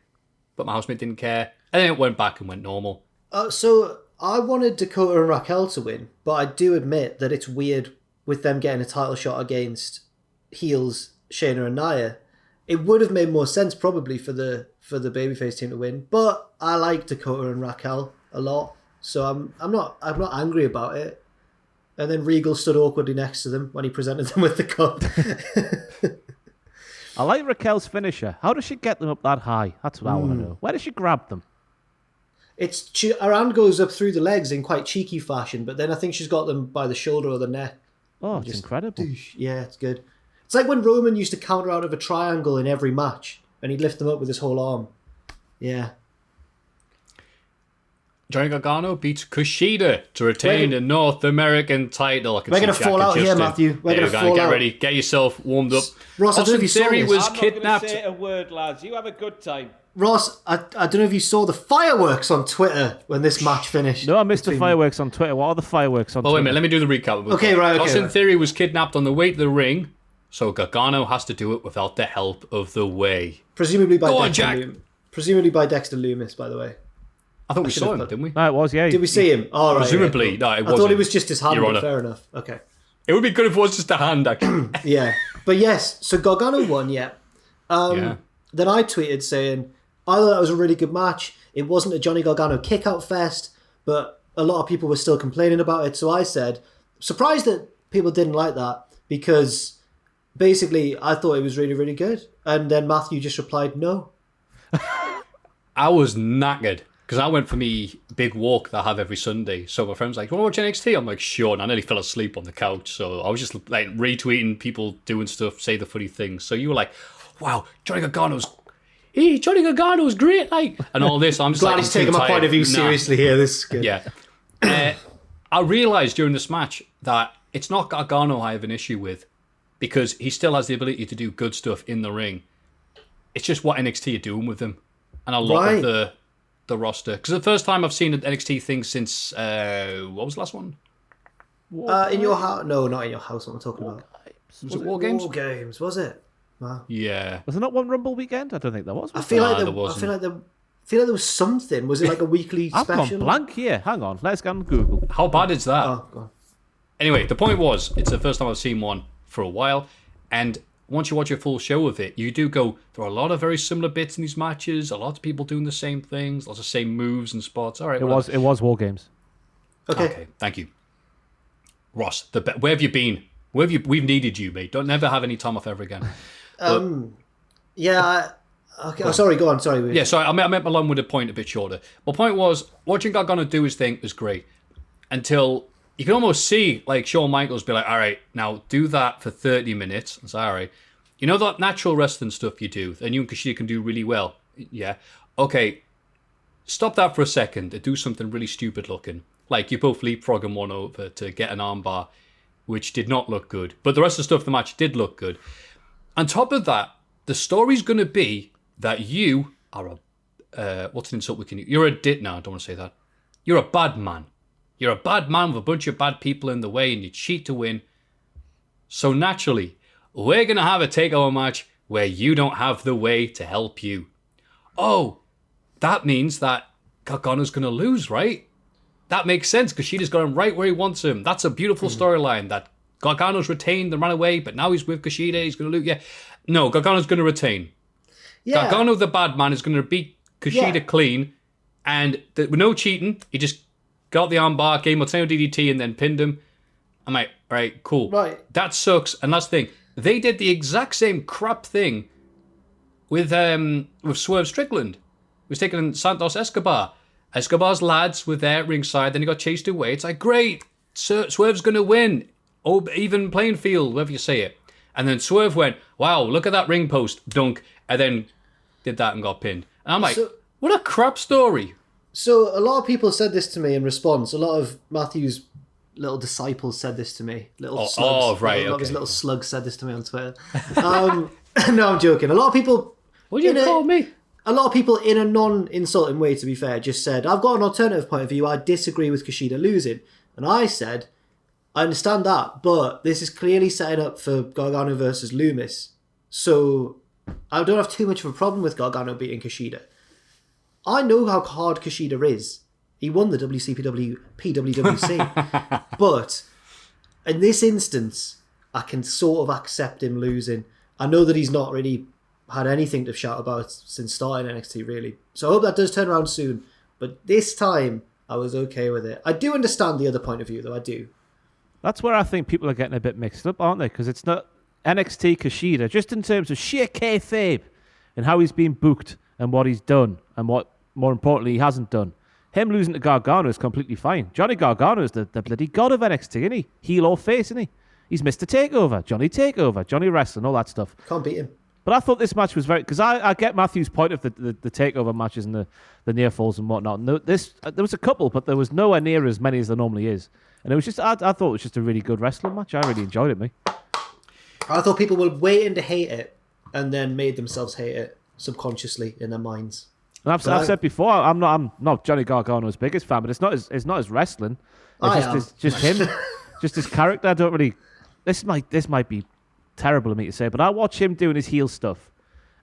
but my housemate didn't care. And then it went back and went normal. So I wanted Dakota and Raquel to win, but I do admit that it's weird with them getting a title shot against heels Shayna and Nia. It would have made more sense probably for the babyface team to win, but I like Dakota and Raquel a lot, so I'm not angry about it. And then Regal stood awkwardly next to them when he presented them with the cup. I like Raquel's finisher. How does she get them up that high? That's what I want to know. Where does she grab them? Her hand goes up through the legs in quite cheeky fashion, but then I think she's got them by the shoulder or the neck. Oh, it's incredible. Yeah, it's good. It's like when Roman used to counter out of a triangle in every match, and he'd lift them up with his whole arm. Yeah. Johnny Gargano beats Kushida to retain the North American title. We're going to fall out here, Maffew. We're going to fall out. Get ready. Get yourself warmed up. Ross, I don't know if you saw this. was I'm kidnapped. not going to say a word, lads. You have a good time. Ross, I don't know if you saw the fireworks on Twitter when this match finished. No, I missed the fireworks on Twitter. What are the fireworks on Twitter? Wait a minute, let me do the recap. Okay, right. Austin Theory was kidnapped on the way to the ring, so Gargano has to do it without the help of the Way. Presumably by Dexter Loomis, by the way. I thought we saw him, didn't we? No, it was, yeah. Did we see him? Oh, right. Presumably, no, it wasn't. I thought it was just his hand, but fair enough. Okay. It would be good if it was just a hand, actually. Yeah. But yes, so Gargano won, yeah. Yeah. Then I tweeted saying, I thought that was a really good match. It wasn't a Johnny Gargano kick-out fest, but a lot of people were still complaining about it. So I said, surprised that people didn't like that, because basically I thought it was really, really good. And then Maffew just replied, no. I was knackered, because I went for me big walk that I have every Sunday. So my friend's like, you want to watch NXT? I'm like, sure. And I nearly fell asleep on the couch. So I was just like retweeting people doing stuff, say the funny things. So you were like, wow, Johnny Gargano's great, like, and all this. I'm just glad like, he's taking my point of view seriously here. This is good. Yeah. I realised during this match that it's not Gargano I have an issue with, because he still has the ability to do good stuff in the ring. It's just what NXT are doing with him, and a lot of the roster. Because the first time I've seen an NXT thing since what was the last one? In your house? No, not in your house. What am I talking about? Was it War Games? War Games, was it? Wow. Yeah. Was there not one Rumble weekend? I don't think there was. I feel like there was something. Was it like a weekly I've special? gone blank here. Hang on. Let's go on Google. How bad is that? Oh, God. Anyway, the point was, it's the first time I've seen one for a while, and once you watch a full show of it, you do go, there are a lot of very similar bits in these matches, a lot of people doing the same things, lots of same moves and spots. All right, It was War Games. Okay. Thank you. Ross, where have you been? We've needed you, mate. Don't never have any time off ever again. Yeah. Okay. Oh, sorry. Go on. Sorry. Yeah, sorry. I meant my long-winded point a bit shorter. My point was, watching Gargano do his thing was great. Until you can almost see, like, Shawn Michaels be like, all right, now do that for 30 minutes. It's all right. You know that natural wrestling stuff you do, and you and Kushida can do really well? Yeah. Okay. Stop that for a second and do something really stupid looking. Like, you both leapfrogging one over to get an armbar, which did not look good. But the rest of the stuff in the match did look good. On top of that, the story's going to be that you are a... what's an insult we can use? You're a no, I don't want to say that. You're a bad man. You're a bad man with a bunch of bad people in the way, and you cheat to win. So naturally, we're going to have a takeover match where you don't have the way to help you. Oh, that means that Gargano's going to lose, right? That makes sense, because Kushida's got him right where he wants him. That's a beautiful storyline, that Gargano's retained and ran away, but now he's with Kushida, he's going to lose. Yeah. No, Gargano's going to retain. Yeah. Gargano, the bad man, is going to beat Kushida clean, and with no cheating, he just got the armbar, gave him a tornado DDT, and then pinned him. I'm like, all right, cool. Right. That sucks. And last thing, they did the exact same crap thing with Swerve Strickland. He was taking Santos Escobar. Escobar's lads were there ringside, then he got chased away. It's like, great, Swerve's going to win. Oh, even playing field, whatever you say it. And then Swerve went, wow, look at that ring post, dunk, and then did that and got pinned. And I'm like, what a crap story. So a lot of people said this to me in response. A lot of Matthew's little disciples said this to me. Little slugs. Oh, right, A lot of his okay. little slugs said this to me on Twitter. No, I'm joking. A lot of people... What do you call me? A lot of people, in a non-insulting way, to be fair, just said, I've got an alternative point of view. I disagree with Kushida losing. And I said, I understand that, but this is clearly setting up for Gargano versus Loomis. So I don't have too much of a problem with Gargano beating Kushida. I know how hard Kushida is. He won the WCPW PWWC. But in this instance, I can sort of accept him losing. I know that he's not really had anything to shout about since starting NXT, really. So I hope that does turn around soon. But this time, I was okay with it. I do understand the other point of view, though. I do. That's where I think people are getting a bit mixed up, aren't they? Because it's not NXT Kushida, just in terms of sheer kayfabe and how he's been booked and what he's done and what, more importantly, he hasn't done. Him losing to Gargano is completely fine. Johnny Gargano is the bloody god of NXT, isn't he? Heel or face, isn't he? He's Mr. Takeover, Johnny Takeover, Johnny Wrestling, all that stuff. Can't beat him. But I thought this match was very... Because I get Matthew's point of the takeover matches and the near falls and whatnot. And there was a couple, but there was nowhere near as many as there normally is. And it was just... I thought it was just a really good wrestling match. I really enjoyed it, me. I thought people were waiting to hate it and then made themselves hate it subconsciously in their minds. And I've said before, I'm not Johnny Gargano's biggest fan, but it's not his wrestling. It's just him, just his character. I don't really. This might be terrible of me to say, but I watch him doing his heel stuff,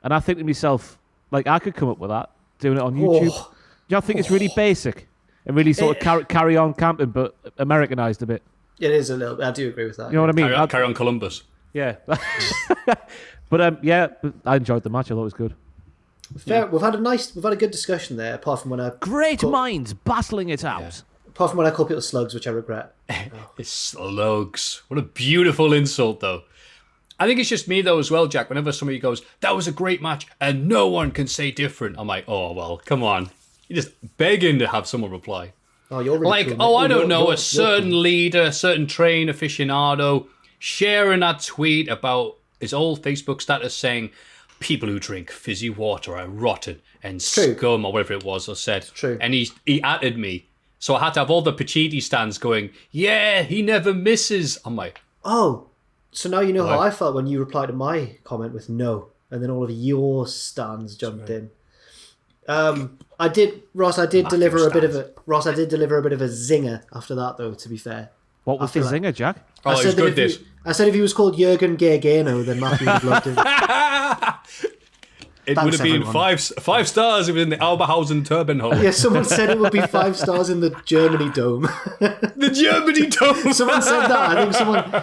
and I think to myself, like, I could come up with that doing it on YouTube. Do you think it's really basic and really sort of carry on camping, but Americanized a bit? It is a little bit. I do agree with that. You know what I mean? Carry on Columbus. Yeah. But I enjoyed the match. I thought it was good. Fair. We've had a good discussion there. Apart from when I Great minds battling it out. Yeah. Apart from when I call people slugs, which I regret. It's slugs. What a beautiful insult, though. I think it's just me, though, as well, Jack. Whenever somebody goes, that was a great match, and no one can say different, I'm like, oh, well, come on. You're just begging to have someone reply. Oh, you're really like, cool, I don't know, you're a certain leader, a certain train aficionado sharing that tweet about his old Facebook status saying, people who drink fizzy water are rotten and scum, or whatever it was I said. True. And he added me. So I had to have all the Pachidi stands going, yeah, he never misses. I'm like... Oh, so now you know how I felt when you replied to my comment with no, and then all of your stands jumped in. I did deliver a bit of a zinger after that, though, to be fair. What was the zinger, Jack? Oh, it was good, I said if he was called Jürgen Gargano, then Maffew would have loved him. It would have been five stars if it was in the Alberhausen Turbine Hall. Yeah, someone said it would be 5 stars in the Germany Dome. The Germany Dome! Someone said that.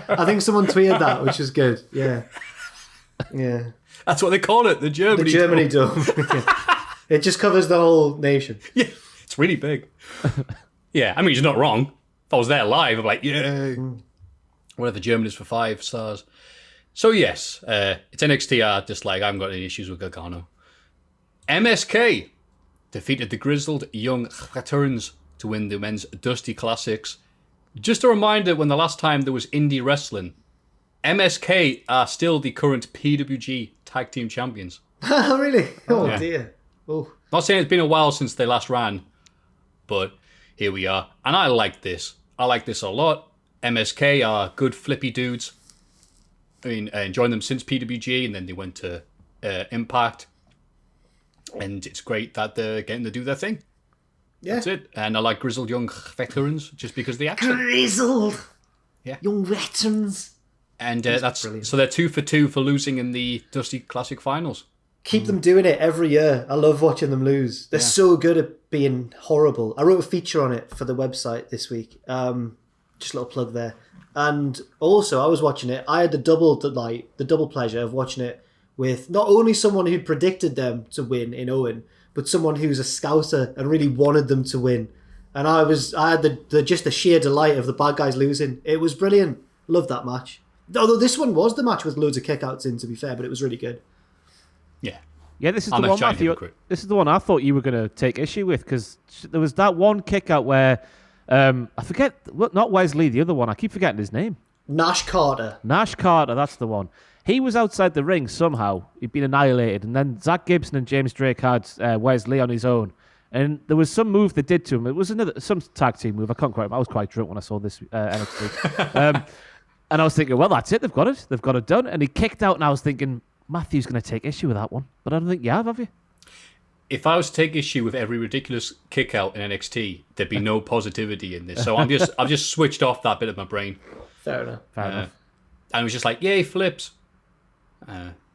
I think someone tweeted that, which is good. Yeah. Yeah. That's what they call it, the Germany The Germany Dome. It just covers the whole nation. Yeah, it's really big. Yeah, I mean, he's not wrong. If I was there live, I'm like, yeah. Whatever German is for 5 stars. So yes, it's NXT I dislike. I haven't got any issues with Gargano. MSK defeated the grizzled young veterans to win the men's Dusty Classics. Just a reminder, when the last time there was indie wrestling, MSK are still the current PWG Tag Team Champions. Really? Oh, Yeah. dear. Oh. Not saying it's been a while since they last ran, but here we are. And I like this. I like this a lot. MSK are good flippy dudes. I mean, I enjoyed them since PWG, and then they went to Impact. And it's great that they're getting to do their thing. Yeah. That's it. And I like grizzled young veterans just because of the accent. Grizzled. Yeah. Young veterans. And that's brilliant. so they're 2 for 2 for losing in the Dusty Classic finals. Keep them doing it every year. I love watching them lose. They're so good at being horrible. I wrote a feature on it for the website this week. Just a little plug there. And also, I was watching it. I had the double pleasure of watching it with not only someone who predicted them to win in Owen, but someone who's a scouser and really wanted them to win. And I had the sheer delight of the bad guys losing. It was brilliant. Loved that match. Although this one was the match with loads of kickouts in, to be fair, but it was really good. Yeah. Yeah, this is I'm the a one, giant Matthew. hypocrite. This is the one I thought you were going to take issue with, because there was that one kick out where I forget, not Wesley, the other one. I keep forgetting his name. Nash Carter. Nash Carter, that's the one. He was outside the ring somehow. He'd been annihilated, and then Zach Gibson and James Drake had Wesley on his own. And there was some move they did to him. It was some tag team move. I can't quite remember. I was quite drunk when I saw this NXT. And I was thinking, well, that's it. They've got it. They've got it done. And he kicked out, and I was thinking, Matthew's going to take issue with that one. But I don't think you have you? If I was to take issue with every ridiculous kick out in NXT, there'd be no positivity in this. So I've just switced off that bit of my brain. Fair enough. And it was just like, yay, flips.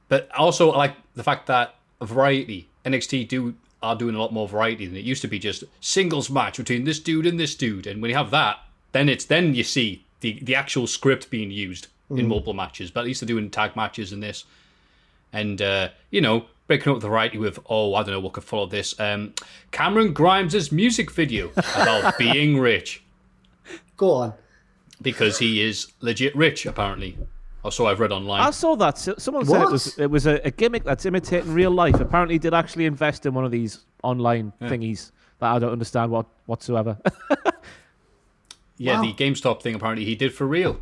But also, I like the fact that variety, NXT are doing a lot more variety than it used to be just singles match between this dude and this dude. And when you have that, then you see the actual script being used in multiple matches. But at least they're doing tag matches in this. And, breaking up the variety with, I don't know what could follow this. Cameron Grimes' music video about being rich. Go on. Because he is legit rich, apparently. Or so I've read online. I saw that. Someone said it was a gimmick that's imitating real life. Apparently, he did actually invest in one of these online thingies that I don't understand whatsoever. Yeah, the GameStop thing, apparently, he did for real.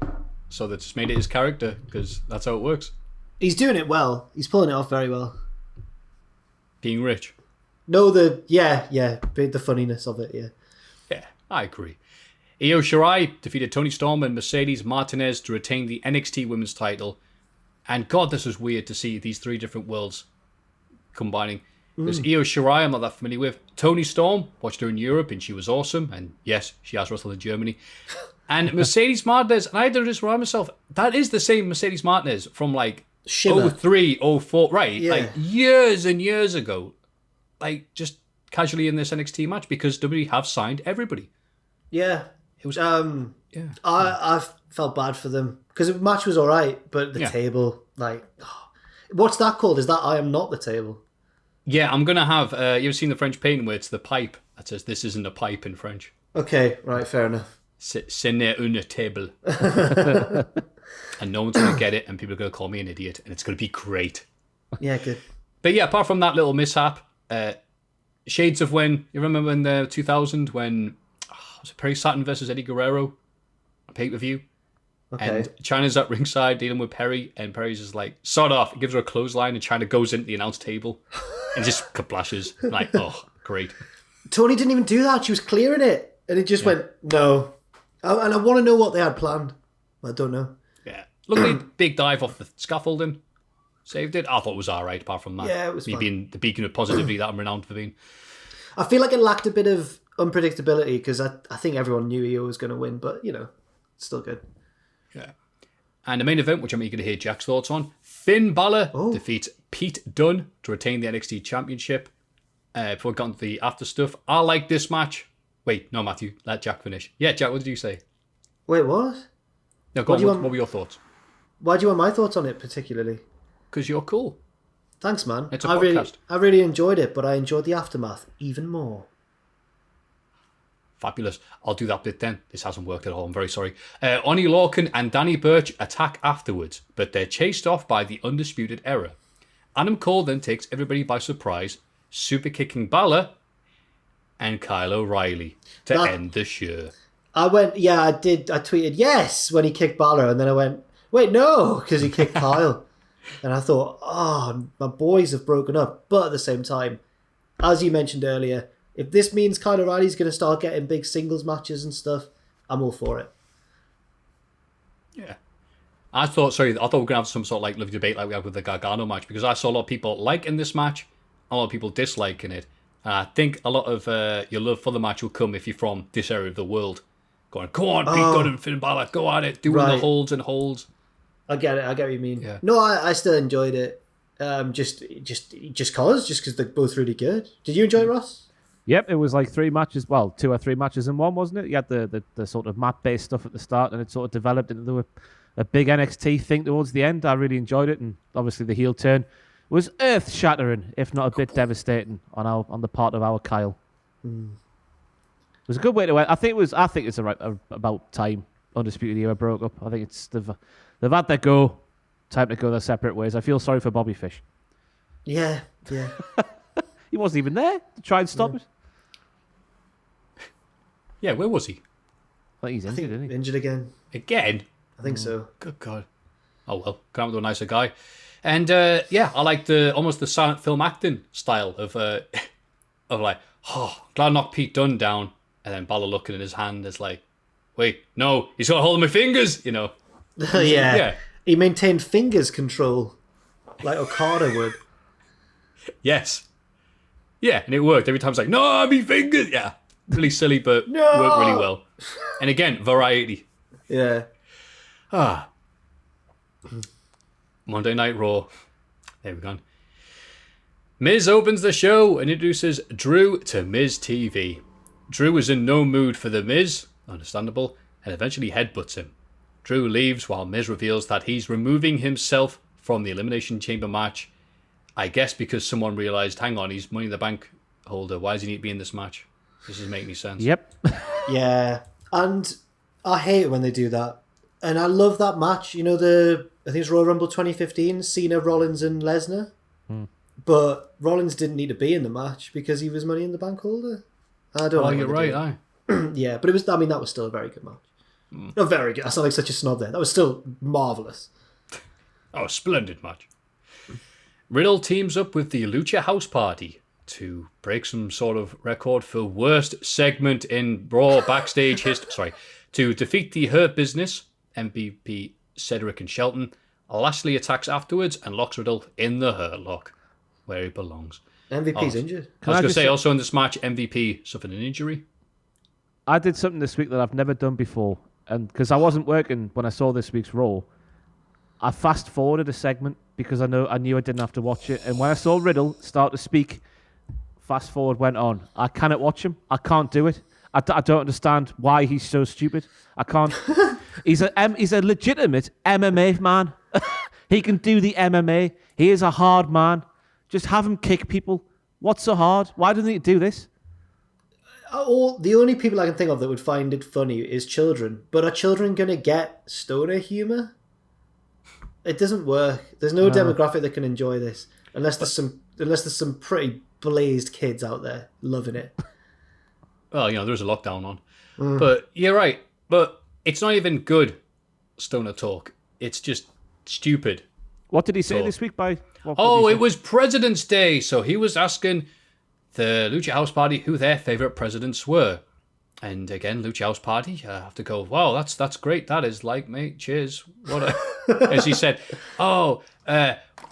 So they just made it his character, because that's how it works. He's doing it well. He's pulling it off very well. Being rich. No, the funniness of it, yeah. Yeah, I agree. Io Shirai defeated Toni Storm and Mercedes Martinez to retain the NXT Women's title. And God, this was weird to see these 3 different worlds combining. There's Io Shirai, I'm not that familiar with. Toni Storm, watched her in Europe, and she was awesome. And yes, she has wrestled in Germany. And Mercedes Martinez, and I had to just remind myself, that is the same Mercedes Martinez from like Shimmer. 03, 04, right? Yeah. Like years and years ago. Like just casually in this NXT match, because WWE have signed everybody. Yeah. It was I felt bad for them because the match was all right, but the table, what's that called? Is that I Am Not the Table? Yeah, I'm gonna have. You ever seen the French painting where it's the pipe that says "This isn't a pipe" in French? Okay, right, fair enough. Ce n'est une table, and no one's gonna get it, and people are gonna call me an idiot, and it's gonna be great. Yeah, good. But yeah, apart from that little mishap, shades of when you remember in the 2000 when was it Perry Saturn versus Eddie Guerrero, a pay-per-view? Okay. And Chyna's at ringside dealing with Perry, and Perry's just like, sod off. He gives her a clothesline, and Chyna goes into the announce table and just kablashes. Like, oh, great. Tony didn't even do that. She was clearing it, and it just went, no. And I want to know what they had planned. I don't know. Yeah. Luckily, big dive off the scaffolding. Saved it. I thought it was all right, apart from that. Yeah, it was me fine. being the beacon of positivity that I'm renowned for being. I feel like it lacked a bit of unpredictability because I think everyone knew Io was going to win, but, it's still good. Yeah. And the main event, which I'm eager to hear Jack's thoughts on, Finn Balor defeats Pete Dunne to retain the NXT Championship. Before we got into the after stuff, I like this match. Wait, no, Matthew, let Jack finish. Yeah, Jack, what did you say? Wait, what? No, go on, what were your thoughts? Why do you want my thoughts on it particularly? because you're cool. Thanks, man. It's a podcast. I really enjoyed it, but I enjoyed the aftermath even more. Fabulous. I'll do that bit then. This hasn't worked at all. I'm very sorry. Oni Lorcan and Danny Burch attack afterwards, but they're chased off by the Undisputed Era. Adam Cole then takes everybody by surprise, super kicking Balor and Kyle O'Reilly to end the show. I tweeted yes when he kicked Balor, and then I went, wait, no, because he kicked Kyle. And I thought, my boys have broken up. But at the same time, as you mentioned earlier, if this means Kyle O'Reilly's going to start getting big singles matches and stuff, I'm all for it. Yeah. I thought we were going to have some sort of like lively debate like we had with the Gargano match, because I saw a lot of people liking this match, a lot of people disliking it. And I think a lot of your love for the match will come if you're from this area of the world. Going, come on, Pete Dunne and Finn Balor, go at it, doing the holds and holds. I get it. I get what you mean. Yeah. No, I still enjoyed it. Just because they're both really good. Did you enjoy it, Ross? Yep, it was like 3 matches. Well, 2 or 3 matches in one, wasn't it? You had the sort of map-based stuff at the start, and it sort of developed into a big NXT thing towards the end. I really enjoyed it, and obviously the heel turn was earth-shattering, if not a bit devastating on the part of our Kyle. It was a good way to end. I think it's about time Undisputed Era broke up. I think they've had their go. Time to go their separate ways. I feel sorry for Bobby Fish. Yeah. He wasn't even there to try and stop it. Yeah, where was he? I think he's injured, isn't he? Injured again. Again? I think so. Good God. Oh well, come out to a nicer guy. And I like almost the silent film acting style of like, glad I knocked Pete Dunne down, and then Balor looking at his hand is like, wait, no, he's got a hold of my fingers, you know. Yeah. He maintained fingers control like Okada would. Yes. Yeah, and it worked. Every time it's like, no, me fingers. Yeah. Really silly, but worked really well. And again, variety. Yeah. Monday Night Raw. There we go. Miz opens the show and introduces Drew to Miz TV. Drew is in no mood for the Miz, understandable, and eventually headbutts him. Drew leaves while Miz reveals that he's removing himself from the Elimination Chamber match. I guess because someone realised, hang on, he's Money in the Bank holder. Why does he need to be in this match? This doesn't make any sense. Yep. Yeah. And I hate it when they do that. And I love that match. You know, I think it's Royal Rumble 2015, Cena, Rollins and Lesnar. But Rollins didn't need to be in the match because he was Money in the Bank holder. I don't know. You're right, aye. Yeah, but that was still a very good match. Not very good. I sound like such a snob there. That was still marvellous. Oh, splendid match. Riddle teams up with the Lucha House Party to break some sort of record for worst segment in Raw backstage history. Sorry. To defeat the Hurt Business, MVP Cedric and Shelton. Lashley attacks afterwards and locks Riddle in the Hurt Lock, where he belongs. MVP's injured. I was going to say, also in this match, MVP suffered an injury. I did something this week that I've never done before, and because I wasn't working when I saw this week's Raw, I fast forwarded a segment because I knew I didn't have to watch it. And when I saw Riddle start to speak, fast forward went on. I cannot watch him. I can't do it. I don't understand why he's so stupid. I can't. He's a legitimate MMA man. He can do the MMA. He is a hard man. Just have him kick people. What's so hard? Why doesn't he do this? The only people I can think of that would find it funny is children. But are children going to get stoner humour? It doesn't work. There's no demographic that can enjoy this unless there's some pretty blazed kids out there loving it. Well, there's a lockdown on. But you're right. But it's not even good stoner talk. It's just stupid. What did he say this week? It was President's Day. So he was asking the Lucha House Party who their favourite presidents were. And again, Lucha House Party, I have to go, wow, that's great. That is like, mate, cheers. As he said,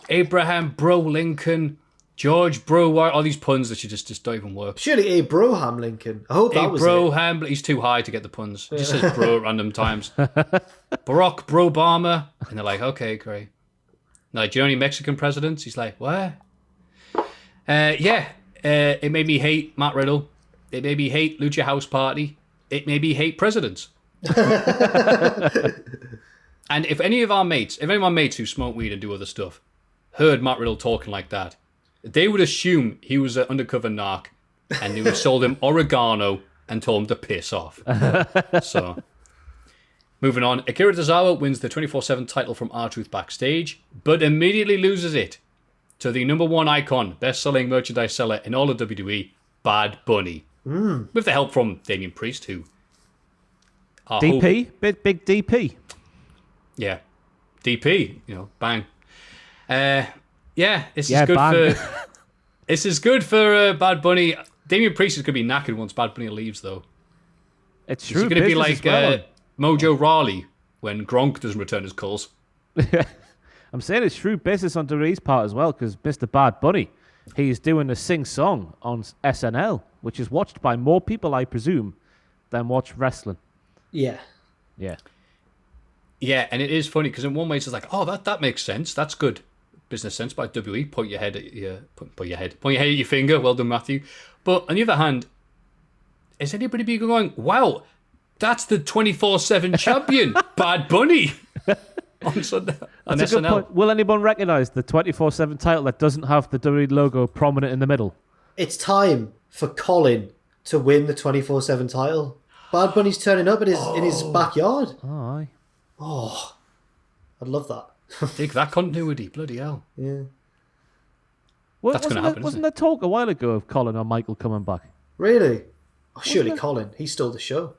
Abraham Bro Lincoln, George Bro, all these puns that you just don't even work. Surely Abraham Lincoln. I hope that was Broham, he's too high to get the puns. He just says bro at random times. Barack Bro Obama. And they're like, okay, great. Like, do you know any Mexican presidents? He's like, what? It made me hate Matt Riddle. It made me hate Lucha House Party. It made me hate presidents. And if any of my mates who smoke weed and do other stuff heard Matt Riddle talking like that, they would assume he was an undercover narc and they would have sold him oregano and told him to piss off. So, moving on. Akira Tozawa wins the 24/7 title from R-Truth backstage, but immediately loses it to the number one icon, best-selling merchandise seller in all of WWE, Bad Bunny. With the help from Damian Priest, who... DP? Big DP. Yeah. DP, bang. This is good for Bad Bunny. Damian Priest is going to be knackered once Bad Bunny leaves, though. It's true. He's going to be like Mojo Rawley when Gronk doesn't return his calls. I'm saying it's shrewd business on WWE's part as well, because Mr. Bad Bunny, he's doing a sing-song on SNL, which is watched by more people, I presume, than watch wrestling. Yeah. Yeah. Yeah, and it is funny, because in one way it's like, oh, that makes sense. That's good business sense by WWE. Point your head at your finger. Well done, Maffew. But on the other hand, is anybody be going, wow, that's the 24/7 champion, Bad Bunny, on Sunday on That's a good SNL? point. Will anyone recognise the 24/7 title that doesn't have the WWE logo prominent in the middle? It's time for Colin to win the 24/7 title. Bad Bunny's turning up in his backyard. Oh, aye. Oh, I'd love that. Dig that continuity, bloody hell. Yeah. Well, That's going to happen, wasn't there talk a while ago of Colin or Michael coming back? Really? Oh, surely Colin. He stole the show.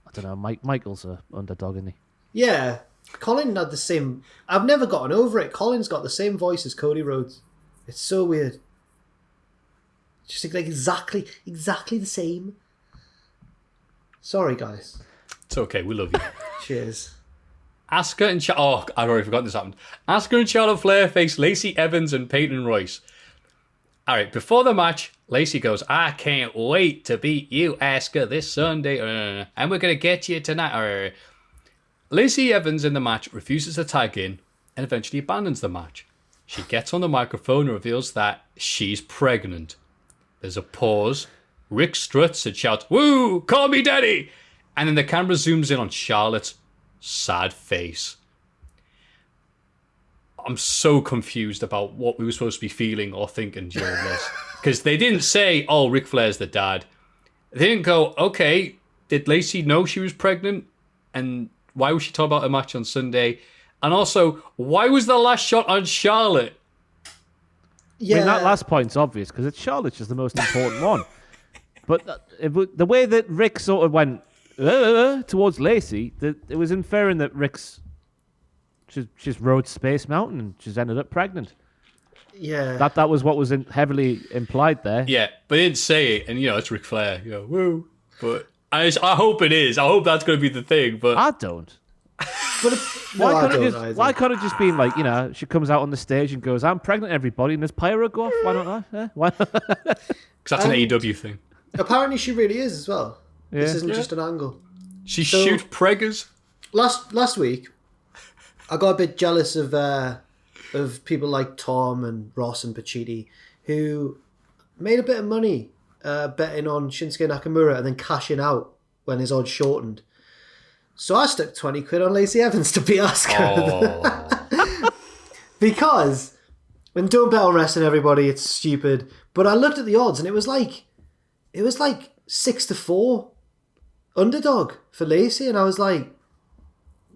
I don't know. Michael's a underdog, isn't he? Yeah. Colin had the same... I've never gotten over it. Colin's got the same voice as Cody Rhodes. It's so weird. Just like exactly the same. Sorry, guys. It's okay, we love you. Cheers. Asuka and I'd already forgotten this happened. Asuka and Charlotte Flair face Lacey Evans and Peyton Royce. All right, before the match, Lacey goes, I can't wait to beat you, Asuka, this Sunday, and we're going to get you tonight. Lacey Evans in the match refuses to tag in and eventually abandons the match. She gets on the microphone and reveals that she's pregnant. There's a pause. Rick struts and shouts, woo, call me daddy. And then the camera zooms in on Charlotte's sad face. I'm so confused about what we were supposed to be feeling or thinking during this. Because they didn't say, oh, Ric Flair's the dad. They didn't go, okay, did Lacey know she was pregnant? And why was she talking about a match on Sunday? And also, why was the last shot on Charlotte? Yeah. I mean, that last point's obvious, because it's Charlotte's just the most important one. But the way that Rick sort of went towards Lacey, it was inferring that she's rode Space Mountain and she's ended up pregnant. Yeah. That was what was heavily implied there. Yeah, but they didn't say it, and it's Ric Flair, woo. But I hope it is. I hope that's going to be the thing. But I don't. But why can't it just be like, she comes out on the stage and goes, I'm pregnant, everybody, and there's pyro go off? Why not that? Why not? Because that's an AEW thing. Apparently she really is as well. Yeah. This isn't just an angle. She shoot preggers. Last week, I got a bit jealous of people like Tom and Ross and Pacitti who made a bit of money betting on Shinsuke Nakamura and then cashing out when his odds shortened. So I stuck 20 quid on Lacey Evans to beat Asuka. Because when don't bet on wrestling, everybody, it's stupid. But I looked at the odds and it was like 6-4 underdog for Lacey, and I was like,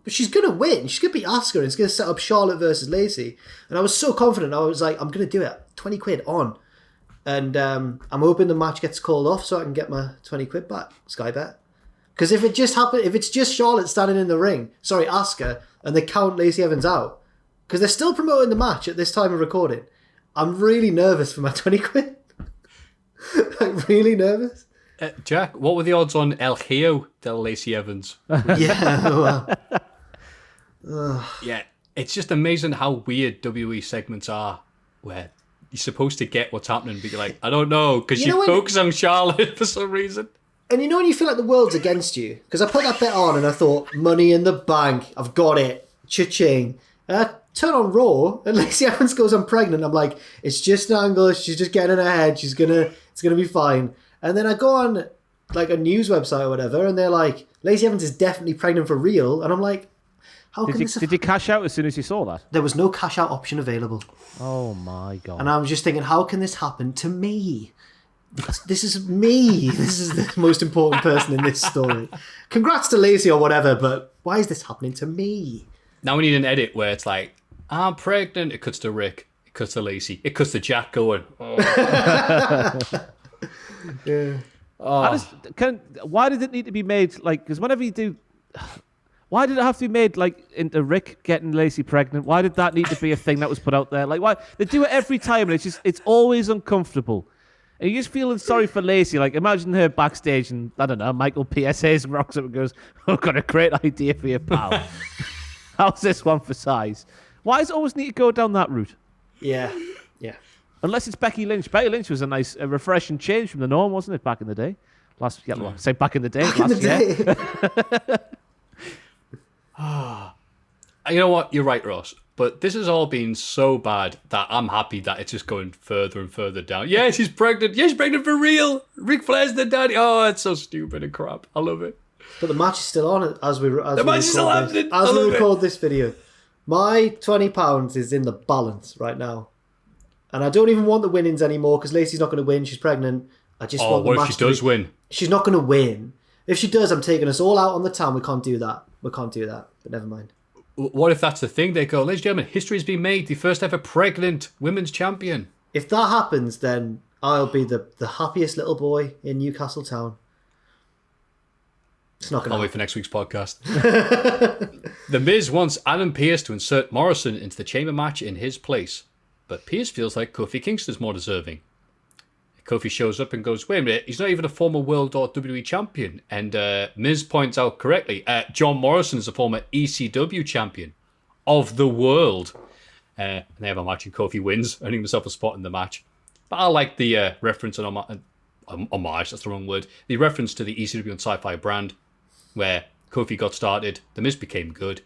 but she's gonna win. She's gonna beat Asuka, and it's gonna set up Charlotte versus Lacey. And I was so confident. I was like, I'm gonna do it. 20 quid on, and I'm hoping the match gets called off so I can get my 20 quid back. Sky bet. Because if it's just Charlotte standing in the ring, Asuka, and they count Lacey Evans out, because they're still promoting the match at this time of recording, I'm really nervous for my 20 quid. Like, really nervous. Jack, what were the odds on El Hijo del Lacey Evans? Yeah, Yeah, it's just amazing how weird WWE segments are, where you're supposed to get what's happening, but you're like, I don't know, because you focus on Charlotte for some reason. And when you feel like the world's against you, because I put that bet on and I thought, money in the bank, I've got it, cha-ching. And I turn on Raw and Lacey Evans goes, I'm pregnant. I'm like, it's just an angle, she's just getting in her head, it's gonna be fine. And then I go on like a news website or whatever, and they're like, Lacey Evans is definitely pregnant for real. And I'm like, How can this? Did you cash out as soon as you saw that? There was no cash out option available. Oh my god! And I was just thinking, how can this happen to me? This is me. This is the most important person in this story. Congrats to Lacey or whatever, but why is this happening to me? Now we need an edit where it's like, I'm pregnant. It cuts to Rick. It cuts to Lacey. It cuts to Jack going, oh. Yeah. Oh. Why did it need to be made like? Because whenever you do, why did it have to be made like into Rick getting Lacey pregnant? Why did that need to be a thing that was put out there? Like, why they do it every time, and it's always uncomfortable. And you're just feeling sorry for Lacey. Like, imagine her backstage and, I don't know, Michael PSA's and rocks up and goes, I've got a great idea for you, pal. How's this one for size? Why does it always need to go down that route? Yeah. Unless it's Becky Lynch. Becky Lynch was a refreshing change from the norm, wasn't it, back in the day? Say back in the day. Back in the day. You know what? You're right, Ross. But this has all been so bad that I'm happy that it's just going further and further down. Yeah, she's pregnant. Yeah, she's pregnant for real. Ric Flair's the daddy. Oh, it's so stupid and crap. I love it. But the match is still on as we record This video. My £20 is in the balance right now. And I don't even want the winnings anymore because Lacey's not going to win. She's pregnant. I just want the match. What if she does win? She's not going to win. If she does, I'm taking us all out on the town. We can't do that. But never mind. What if that's the thing? They go, ladies and gentlemen, history has been made. The first ever pregnant women's champion. If that happens, then I'll be the happiest little boy in Newcastle town. It's not going to I'll wait for next week's podcast. The Miz wants Adam Pearce to insert Morrison into the chamber match in his place. But Pearce feels like Kofi Kingston's more deserving. Kofi shows up and goes, wait a minute, he's not even a former World or WWE champion. And Miz points out correctly, John Morrison is a former ECW champion of the world. And they have a match and Kofi wins, earning himself a spot in the match. But I like the reference and homage, that's the wrong word. The reference to the ECW and Sci-Fi brand, where Kofi got started, The Miz became good,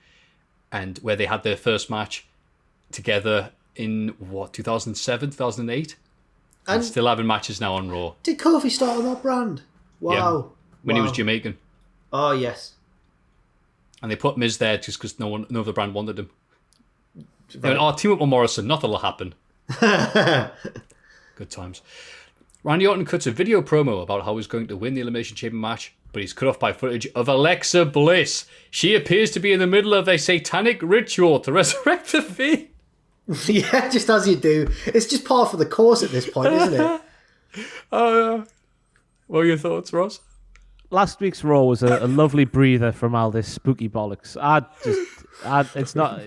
and where they had their first match together in, 2007, 2008? And still having matches now on Raw. Did Kofi start on that brand? Wow. Yeah, when he was Jamaican. Oh, yes. And they put Miz there just because no other brand wanted him. They went, team up with Morrison, nothing will happen. Good times. Randy Orton cuts a video promo about how he's going to win the Elimination Chamber match, but he's cut off by footage of Alexa Bliss. She appears to be in the middle of a satanic ritual to resurrect the Fiend. Yeah, just as you do. It's just par for the course at this point, isn't it? What are your thoughts, Ross? Last week's Raw was a lovely breather from all this spooky bollocks. It's not...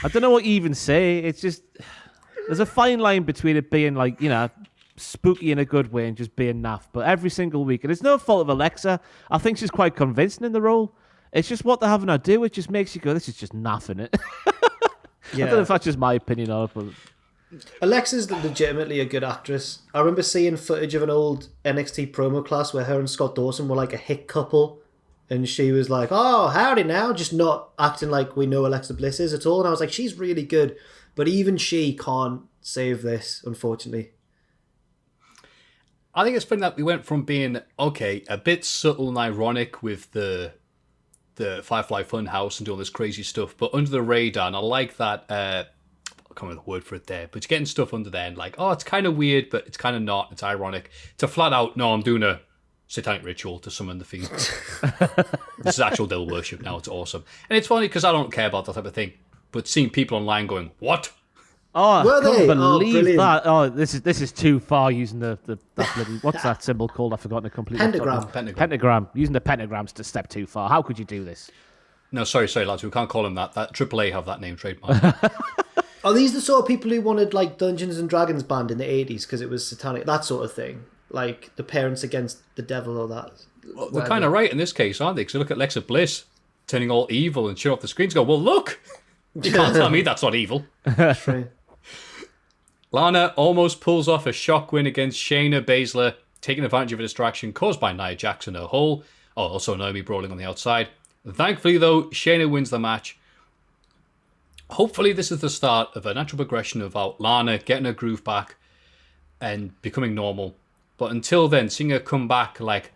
I don't know what you even say. It's just... There's a fine line between it being like, spooky in a good way and just being naff. But every single week, and it's no fault of Alexa. I think she's quite convincing in the role. It's just what they're having her do. It just makes you go, this is just naff, innit? Yeah. I don't know if that's just my opinion on it, but... Alexa's legitimately a good actress. I remember seeing footage of an old NXT promo class where her and Scott Dawson were like a hit couple, and she was like, oh, howdy now, just not acting like we know Alexa Bliss is at all. And I was like, she's really good, but even she can't save this, unfortunately. I think it's funny that we went from being, a bit subtle and ironic with the Firefly Funhouse and doing this crazy stuff, but under the radar, and I like that, I can't remember the word for it there, but it's getting stuff under there and like, it's kind of weird, but it's kind of not, it's ironic. To flat out, no, I'm doing a satanic ritual to summon the Fiend. This is actual devil worship now, it's awesome. And it's funny because I don't care about that type of thing, but seeing people online going, what? Oh, I can't believe that. Oh, this is too far using that bloody, what's that symbol called? I've forgotten it completely. Pentagram. Using the pentagrams to step too far. How could you do this? No, sorry, lads. We can't call them that. That AAA have that name trademark. Are these the sort of people who wanted like Dungeons and Dragons banned in the 80s because it was satanic? That sort of thing. Like the parents against the devil or that. Well, they're kind of right in this case, aren't they? Because look at Alexa Bliss turning all evil and shut off the screens. Go, well, look. You can't tell me that's not evil. That's right. Lana almost pulls off a shock win against Shayna Baszler, taking advantage of a distraction caused by Nia Jax in her hole. Oh, also Naomi brawling on the outside. Thankfully, though, Shayna wins the match. Hopefully, this is the start of a natural progression of Lana getting her groove back and becoming normal. But until then, seeing her come back like,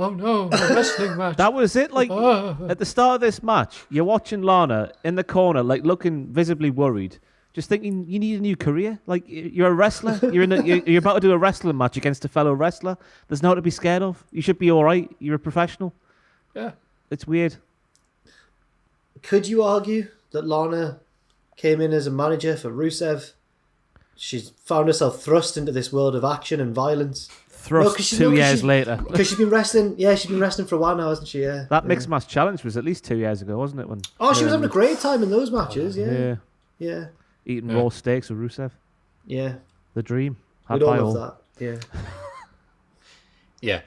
Oh no, a wrestling match. That was it. Like at the start of this match, you're watching Lana in the corner, like looking visibly worried, just thinking you need a new career. Like you're a wrestler. You're about to do a wrestling match against a fellow wrestler. There's nothing to be scared of. You should be all right. You're a professional. Yeah, it's weird. Could you argue that Lana came in as a manager for Rusev? She's found herself thrust into this world of action and violence. Thrust 2 years later. Because she's been wrestling. Yeah, she's been wrestling for a while now, hasn't she? Yeah. That mixed match challenge was at least 2 years ago, wasn't it? She was having a great time in those matches. Yeah. Eating raw steaks with Rusev. Yeah. The dream. We'd all love that. Yeah. Yeah.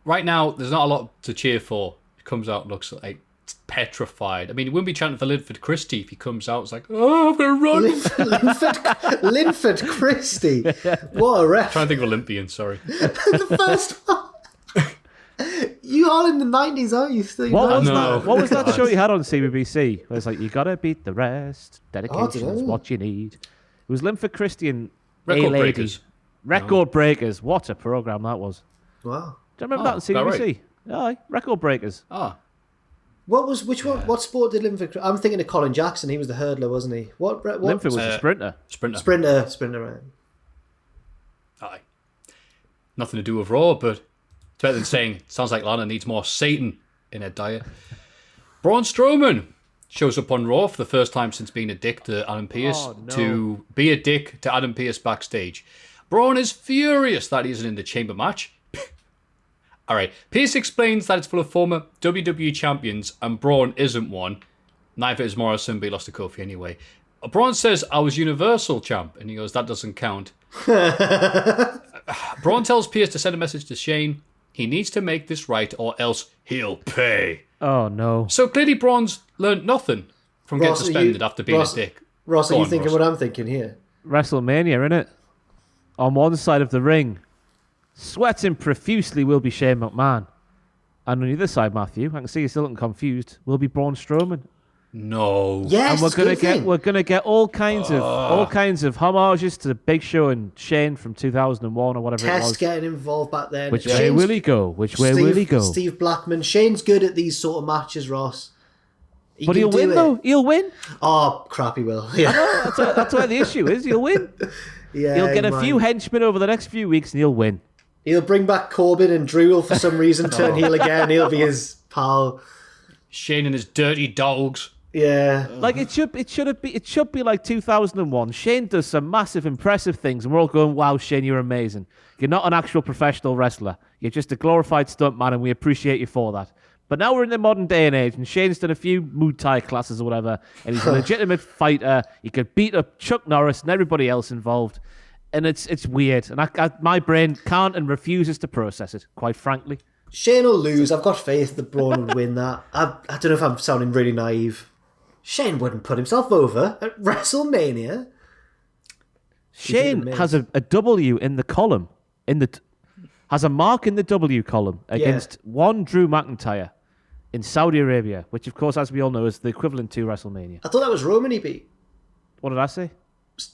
Right now, there's not a lot to cheer for. It comes out and looks like petrified. I mean, he wouldn't be chanting for Linford Christie if he comes out. It's like, oh, I'm going to run. Linford Christie. What a ref. I'm trying to think of Olympian, sorry. The first one. You are in the 90s, aren't you? Still, what was that show you had on CBBC? Where it's like, you got to beat the rest. Dedication is what you need. It was Linford Christie and Record A-Lady. Breakers. Record Breakers. What a program that was. Wow. Do you remember that on CBBC? Right? Aye, Record Breakers. Which one? What sport did Linford? I'm thinking of Colin Jackson. He was the hurdler, wasn't he? What Linford was a sprinter. Sprinter, right. Aye. Nothing to do with Raw, but it's better than saying, sounds like Lana needs more Satan in her diet. Braun Strowman shows up on Raw for the first time since being a dick to Adam Pearce to be a dick to Adam Pearce backstage. Braun is furious that he isn't in the chamber match. All right, Pearce explains that it's full of former WWE champions and Braun isn't one. Neither is Morrison, but he lost to Kofi anyway. Braun says, I was Universal champ, and he goes, that doesn't count. Braun tells Pearce to send a message to Shane. He needs to make this right or else he'll pay. Oh, no. So clearly Braun's learned nothing from getting suspended after being a dick. Ross, are you thinking what I'm thinking here? WrestleMania, innit? On one side of the ring, sweating profusely will be Shane McMahon. And on the other side, Maffew, I can see you're still looking confused, will be Braun Strowman. No. Yes, and we're gonna get all kinds of homages to the Big Show and Shane from 2001 or whatever it was. Test getting involved back then. Which way will he go? Which way will he go? Steve Blackman. Shane's good at these sort of matches, Ross. But he'll win though. He'll win. Oh crap, he will. Yeah. That's where the issue is. He'll win. Yeah. He'll get a few henchmen over the next few weeks and he'll win. He'll bring back Corbin and Drew will for some reason turn heel again. He'll be his pal. Shane and his dirty dogs. Yeah. Like it should be like 2001. Shane does some massive impressive things and we're all going, wow, Shane, you're amazing. You're not an actual professional wrestler. You're just a glorified stuntman and we appreciate you for that. But now we're in the modern day and age and Shane's done a few Muay Thai classes or whatever and he's a legitimate fighter. He could beat up Chuck Norris and everybody else involved. And it's weird. And my brain can't and refuses to process it, quite frankly. Shane will lose. I've got faith that Braun would win that. I don't know if I'm sounding really naive. Shane wouldn't put himself over at WrestleMania. Shane has a W in the column, has a mark in the W column against one Drew McIntyre in Saudi Arabia, which of course, as we all know, is the equivalent to WrestleMania. I thought that was Roman he beat. What did I say?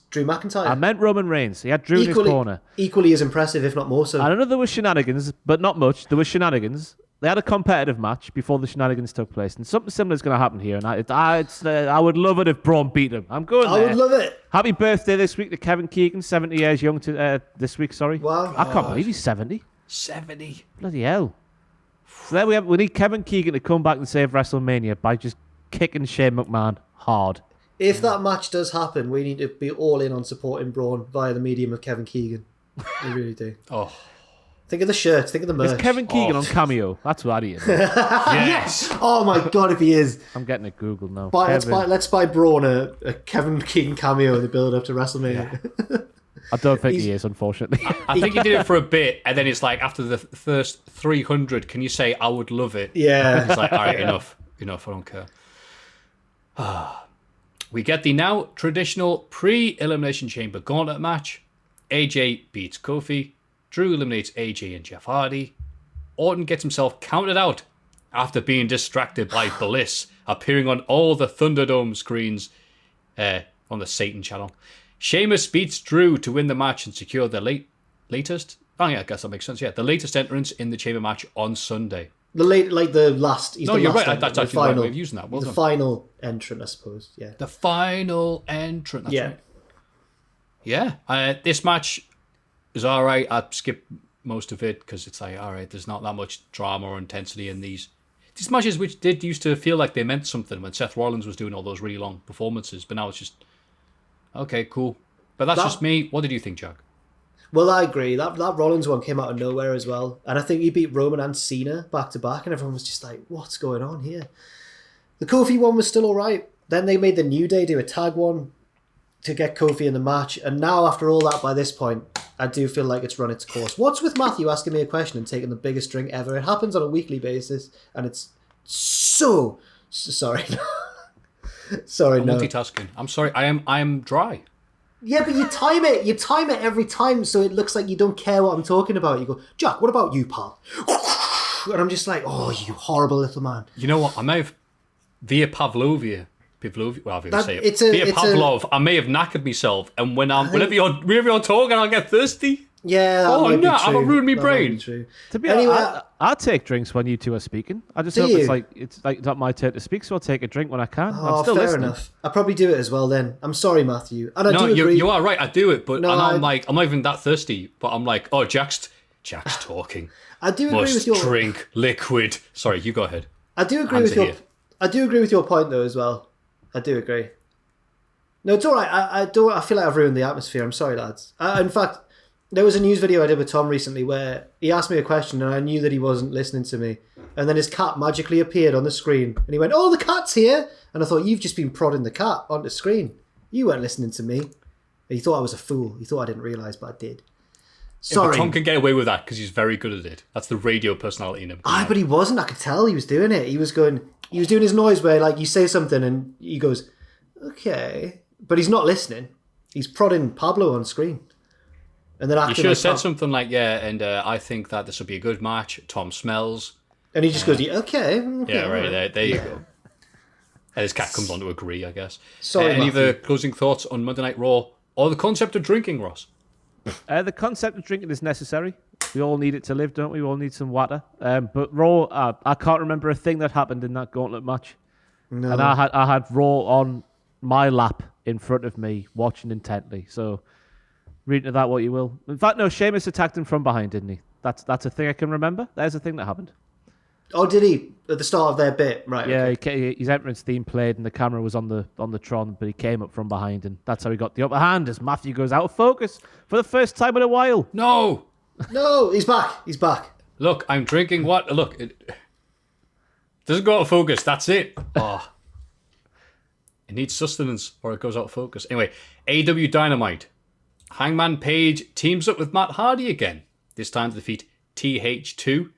Drew McIntyre. I meant Roman Reigns. He had Drew in his corner. Equally as impressive, if not more so. I know there was shenanigans, but not much. There was shenanigans. They had a competitive match before the shenanigans took place, and something similar is going to happen here. And I would love it if Braun beat him. I'm going there. I would love it. Happy birthday this week to Kevin Keegan, 70 years young this week. Sorry. Wow. I can't believe he's 70. 70. Bloody hell. So there we need Kevin Keegan to come back and save WrestleMania by just kicking Shane McMahon hard. If that match does happen, we need to be all in on supporting Braun via the medium of Kevin Keegan. We really do. Oh. Think of the shirts, think of the merch. Is Kevin Keegan on Cameo? That's what he is. Yes. Oh my god, if he is. I'm getting it Googled now. Let's buy Braun a Kevin Keegan cameo in the build up to WrestleMania. Yeah. I don't think he is, unfortunately. I think he did it for a bit, and then it's like, after the first 300, can you say, I would love it? Yeah. He's like, all right, enough, I don't care. We get the now traditional pre-Elimination Chamber gauntlet match. AJ beats Kofi. Drew eliminates AJ and Jeff Hardy. Orton gets himself counted out after being distracted by Bliss appearing on all the Thunderdome screens on the Satan channel. Sheamus beats Drew to win the match and secure the latest Oh yeah, I guess that makes sense. Yeah, the latest entrance in the Chamber match on Sunday. The last. He's No, the you're last right. That's entrant, actually the right way of using that. Well the done. final entrant, I suppose. Yeah. The final entrant. That's right. Yeah. This match is all right. I skipped most of it because it's like, all right, there's not that much drama or intensity in these matches, which did used to feel like they meant something when Seth Rollins was doing all those really long performances. But now it's just, okay, cool. But that's just me. What did you think, Jack? Well, I agree. That Rollins one came out of nowhere as well. And I think he beat Roman and Cena back to back, and everyone was just like, what's going on here? The Kofi one was still all right. Then they made the New Day do a tag one to get Kofi in the match. And now, after all that, by this point, I do feel like it's run its course. What's with Maffew asking me a question and taking the biggest drink ever? It happens on a weekly basis, and it's so sorry. Sorry, I'm no. multitasking. I'm sorry. I am dry. Yeah, but you time it. You time it every time, so it looks like you don't care what I'm talking about. You go, Jack, what about you, pal? And I'm just like, oh, you horrible little man. You know what? I may have via Pavlov. Well, I say it. Via Pavlov, I may have knackered myself, and whenever you're talking, I'll get thirsty. Yeah. Oh no! I've ruined my brain. To be honest, I take drinks when you two are speaking. I just hope it's not my turn to speak, so I'll take a drink when I can. Oh, I'm still fair listening. enough. I probably do it as well then. I'm sorry, Maffew. And I No, do agree. you are right. I do it, but No, I'm not even that thirsty. But I'm like, oh, Jack's talking. I do agree with your drink liquid. Sorry, you go ahead. I do agree with your. I do agree with your point though as well. I do agree. No, it's all right. I feel like I've ruined the atmosphere. I'm sorry, lads. In fact, there was a news video I did with Tom recently where he asked me a question and I knew that he wasn't listening to me. And then his cat magically appeared on the screen and he went, "Oh, the cat's here!" And I thought, you've just been prodding the cat on the screen. You weren't listening to me. He thought I was a fool. He thought I didn't realise, but I did. Sorry. Yeah, Tom can get away with that because he's very good at it. That's the radio personality in him. But he wasn't. I could tell he was doing it. He was doing his noise where like you say something and he goes, okay. But he's not listening. He's prodding Pablo on screen. And then after you should have said something like, I think that this will be a good match. Tom smells. And he just goes, okay. Yeah, right. There you go. And his cat comes on to agree, I guess. Sorry, any Maffew. other closing thoughts on Monday Night Raw or the concept of drinking, Ross? The concept of drinking is necessary. We all need it to live, don't we? We all need some water. But Raw, I can't remember a thing that happened in that gauntlet match. No. And I had Raw on my lap in front of me, watching intently. So read into that what you will. In fact, no, Sheamus attacked him from behind, didn't he? That's a thing I can remember. There's a thing that happened. Oh, did he? At the start of their bit? Right. Yeah, okay. his entrance theme played and the camera was on the Tron, but he came up from behind and that's how he got the upper hand as Maffew goes out of focus for the first time in a while. No, he's back. He's back. Look, I'm drinking what? Look, it doesn't go out of focus. That's it. Oh. It needs sustenance or it goes out of focus. Anyway, AEW Dynamite. Hangman Page teams up with Matt Hardy again, this time to defeat TH2.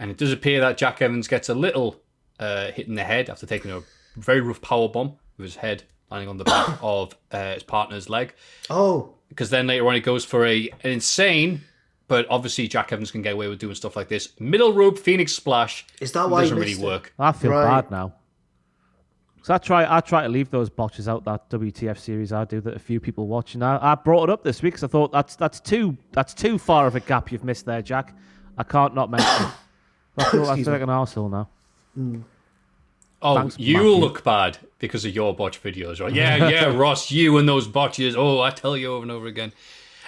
And it does appear that Jack Evans gets a little hit in the head after taking a very rough powerbomb with his head landing on the back of his partner's leg. Oh. Because then later on it goes for an insane, but obviously Jack Evans can get away with doing stuff like this. Middle rope Phoenix Splash. Is that why doesn't you really missed it? work. I feel bad now. So I try to leave those botches out, that WTF series I do that a few people watch. And I brought it up this week because I thought that's too far of a gap you've missed there, Jack. I can't not mention it. I feel like an arsehole now. Oh, Thanks, you'll Maffew. look bad because of your botch videos, right? Yeah, Ross, you and those botches. Oh, I tell you over and over again.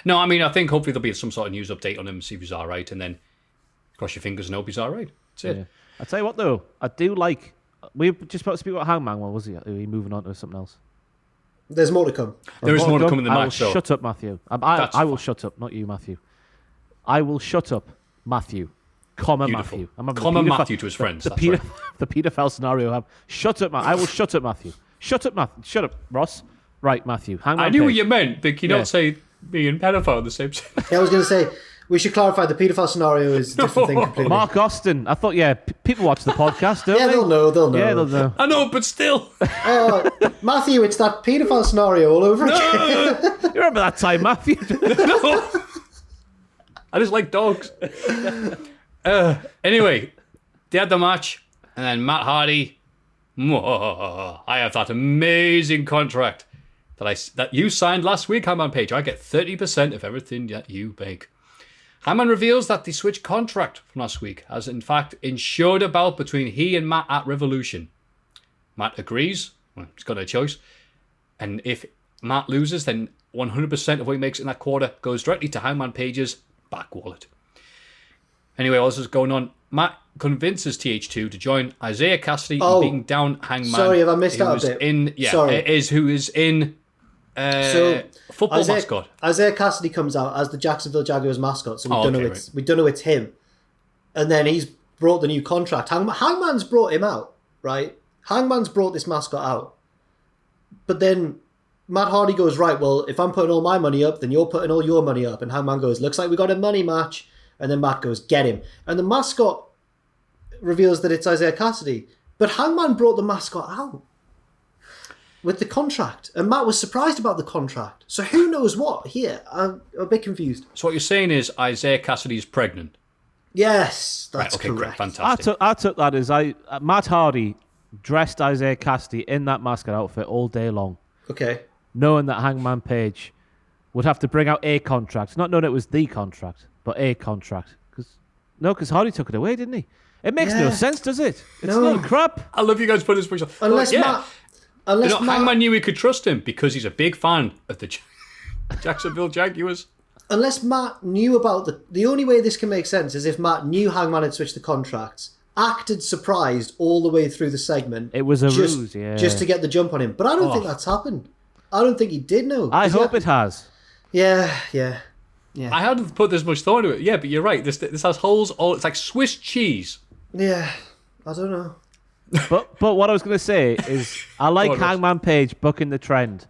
No, I mean, I think hopefully there'll be some sort of news update on him, see if he's all right, and then cross your fingers and hope he's all right. That's it. Yeah. I tell you what, though, I do like... We were just about to speak about Hangman, what was he? Are we moving on to something else? There's more to come. There is more to come in the I will match, so... shut up, Maffew. I will shut up, not you, Maffew. I will shut up, Maffew. Comma Beautiful. Maffew. I'm having Comma the Maffew to his friends. That's the right. the paedophile scenario. Shut up, I will shut up, Maffew. Shut up, Maffew. Shut up, Ross. Right, Maffew. Hangman I knew what Page. you meant, but you don't say me and pedophile in the same sentence. Yeah, I was going to say, we should clarify the paedophile scenario is a different thing completely. Mark Austin. I thought, people watch the podcast, don't Yeah, they? they'll know. Yeah, they'll know. I know, but still. Maffew, it's that paedophile scenario all over again. You remember that time, Maffew? No. I just like dogs. Anyway, they had the match, and then Matt Hardy. I have that amazing contract that you signed last week, Hangman Page. I get 30% of everything that you make. Hangman reveals that the switch contract from last week has in fact ensured a bout between he and Matt at Revolution. Matt agrees. Well, he's got no choice. And if Matt loses, then 100% of what he makes in that quarter goes directly to Hangman Page's back wallet. Anyway, all this is going on. Matt convinces TH2 to join Isaiah Cassidy in beating down Hangman. Sorry if I missed out a bit. Sorry. Who is in football mascot. Isaiah Cassidy comes out as the Jacksonville Jaguars mascot, so we don't know it's him. And then he's brought the new contract. Hangman's brought him out, right? Hangman's brought this mascot out. But then Matt Hardy goes, right, well, if I'm putting all my money up, then you're putting all your money up. And Hangman goes, looks like we got a money match. And then Matt goes, get him. And the mascot reveals that it's Isaiah Cassidy. But Hangman brought the mascot out with the contract. And Matt was surprised about the contract. So who knows what here? I'm a bit confused. So what you're saying is Isaiah Cassidy is pregnant? Yes, that's correct. Great, fantastic. I took that as Matt Hardy dressed Isaiah Cassidy in that mascot outfit all day long. Okay. Knowing that Hangman Page would have to bring out a contract. Not knowing it was the contract, but a contract. Because Hardy took it away, didn't he? It makes no sense, does it? It's not crap. I love you guys putting this picture. Hangman knew he could trust him because he's a big fan of the Jacksonville Jaguars. Unless Matt knew about the only way this can make sense is if Matt knew Hangman had switched the contracts, acted surprised all the way through the segment. It was a ruse, just to get the jump on him. But I don't think that's happened. I don't think he did know. I hope it has. Yeah. I hadn't put this much thought into it. Yeah, but you're right. This has holes. It's like Swiss cheese. Yeah, I don't know. But what I was going to say is I like Hangman Page bucking the trend.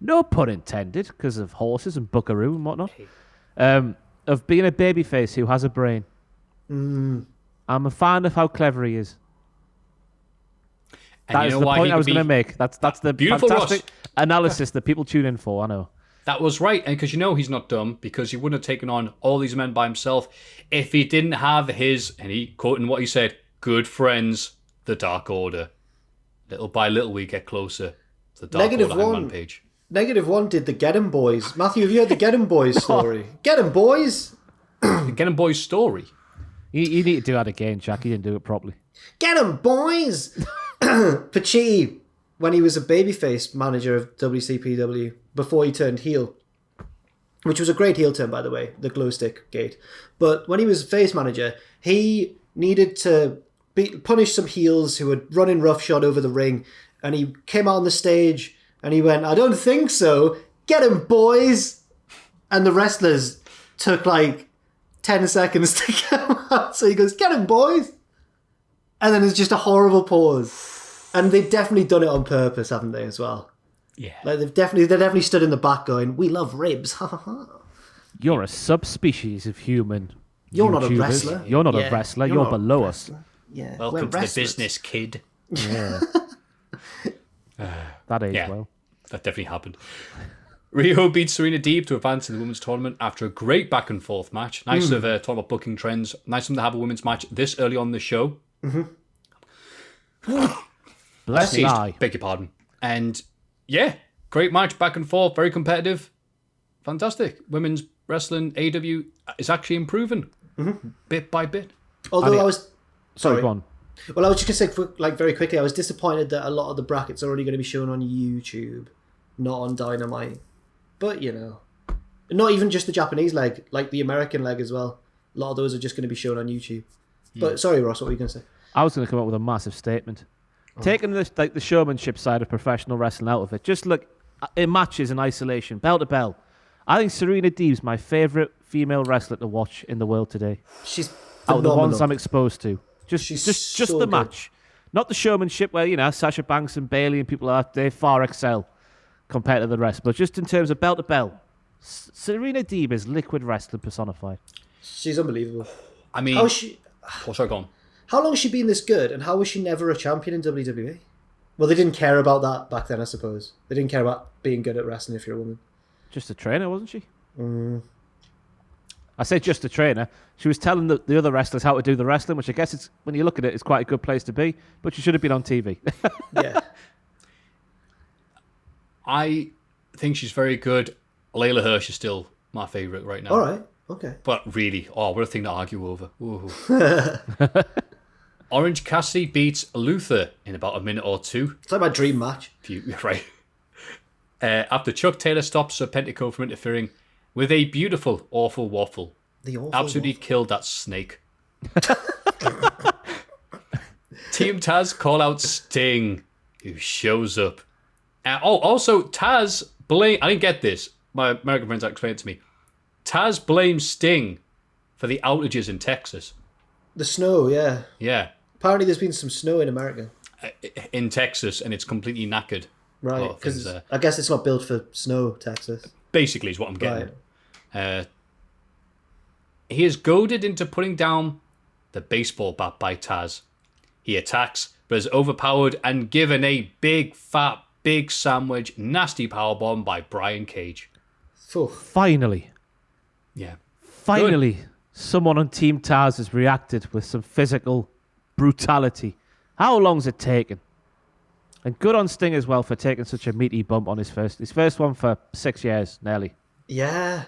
No pun intended, because of horses and buckaroo and whatnot. Of being a babyface who has a brain. I'm a fan of how clever he is. And that is the point I was going to make. That's the fantastic analysis that people tune in for, I know. That was right, and because he's not dumb, because he wouldn't have taken on all these men by himself if he didn't have his, and he quoting what he said, good friends, the Dark Order. Little by little we get closer to the Dark Order Hangman Page. -1 did the Get 'em Boys. Maffew, have you heard the Get 'em Boys story? Get 'em Boys! The Get 'em Boys story? You need to do that again, Jack. You didn't do it properly. Get 'em Boys! Pachi, when he was a babyface manager of WCPW, before he turned heel, which was a great heel turn, by the way, the glow stick gate. But when he was face manager, he needed to punish some heels who had run in roughshod over the ring, and he came out on the stage and he went, I don't think so, get him, boys! And the wrestlers took like 10 seconds to get him out, so he goes, get him, boys! And then there's just a horrible pause. And they've definitely done it on purpose, haven't they, as well? Yeah. Like they definitely stood in the back going, we love ribs. Ha ha ha. You're a subspecies of human. You're YouTubers. not a wrestler. You're not a wrestler. You're below us. Yeah. Welcome to the business, kid. Yeah. That aged well. That definitely happened. Rio beats Serena Deeb to advance in the women's tournament after a great back and forth match. Nice of talking about booking trends. Nice of them to have a women's match this early on the show. Bless you. Beg your pardon. And yeah, great match, back and forth, very competitive. Fantastic. Women's wrestling, AEW is actually improving bit by bit. Although I was... Sorry, go on. Well, I was just going to say, very quickly, I was disappointed that a lot of the brackets are only going to be shown on YouTube, not on Dynamite. But, not even just the Japanese leg, like the American leg as well. A lot of those are just going to be shown on YouTube. But sorry, Ross, what were you going to say? I was going to come up with a massive statement. Taking the showmanship side of professional wrestling out of it, just look in matches in isolation, bell to bell. I think Serena Deeb's my favourite female wrestler to watch in the world today. She's out of the phenomenal. ones I'm exposed to. Just so the good. match, not the showmanship where Sasha Banks and Bayley and people like that, they far excel compared to the rest. But just in terms of bell to bell, Serena Deeb is liquid wrestling personified. She's unbelievable. I mean, sorry, go on. How long has she been this good, and how was she never a champion in WWE? Well, they didn't care about that back then, I suppose. They didn't care about being good at wrestling if you're a woman. Just a trainer, wasn't she? I say just a trainer. She was telling the other wrestlers how to do the wrestling, which I guess it's when you look at it, it's quite a good place to be. But she should have been on TV. Yeah. I think she's very good. Layla Hirsch is still my favourite right now. All right. Okay. But really, what a thing to argue over. Ooh. Orange Cassidy beats Luther in about a minute or two. It's like my dream match. Right. After Chuck Taylor stops Serpentico from interfering with a beautiful, awful waffle. The awful Absolutely waffle. killed that snake. Team Taz call out Sting, who shows up. Also, Taz blame. I didn't get this. My American friends explained it to me. Taz blames Sting for the outages in Texas. The snow, yeah. Yeah. Apparently there's been some snow in America. In Texas, and it's completely knackered. Right, because I guess it's not built for snow, Texas. Basically is what I'm getting. Right. He is goaded into putting down the baseball bat by Taz. He attacks, but is overpowered and given a big, fat, big sandwich, nasty powerbomb by Brian Cage. Finally. Yeah. Finally, someone on Team Taz has reacted with some physical brutality. How long's it taken? And good on Sting as well for taking such a meaty bump on his first one for 6 years, nearly. Yeah.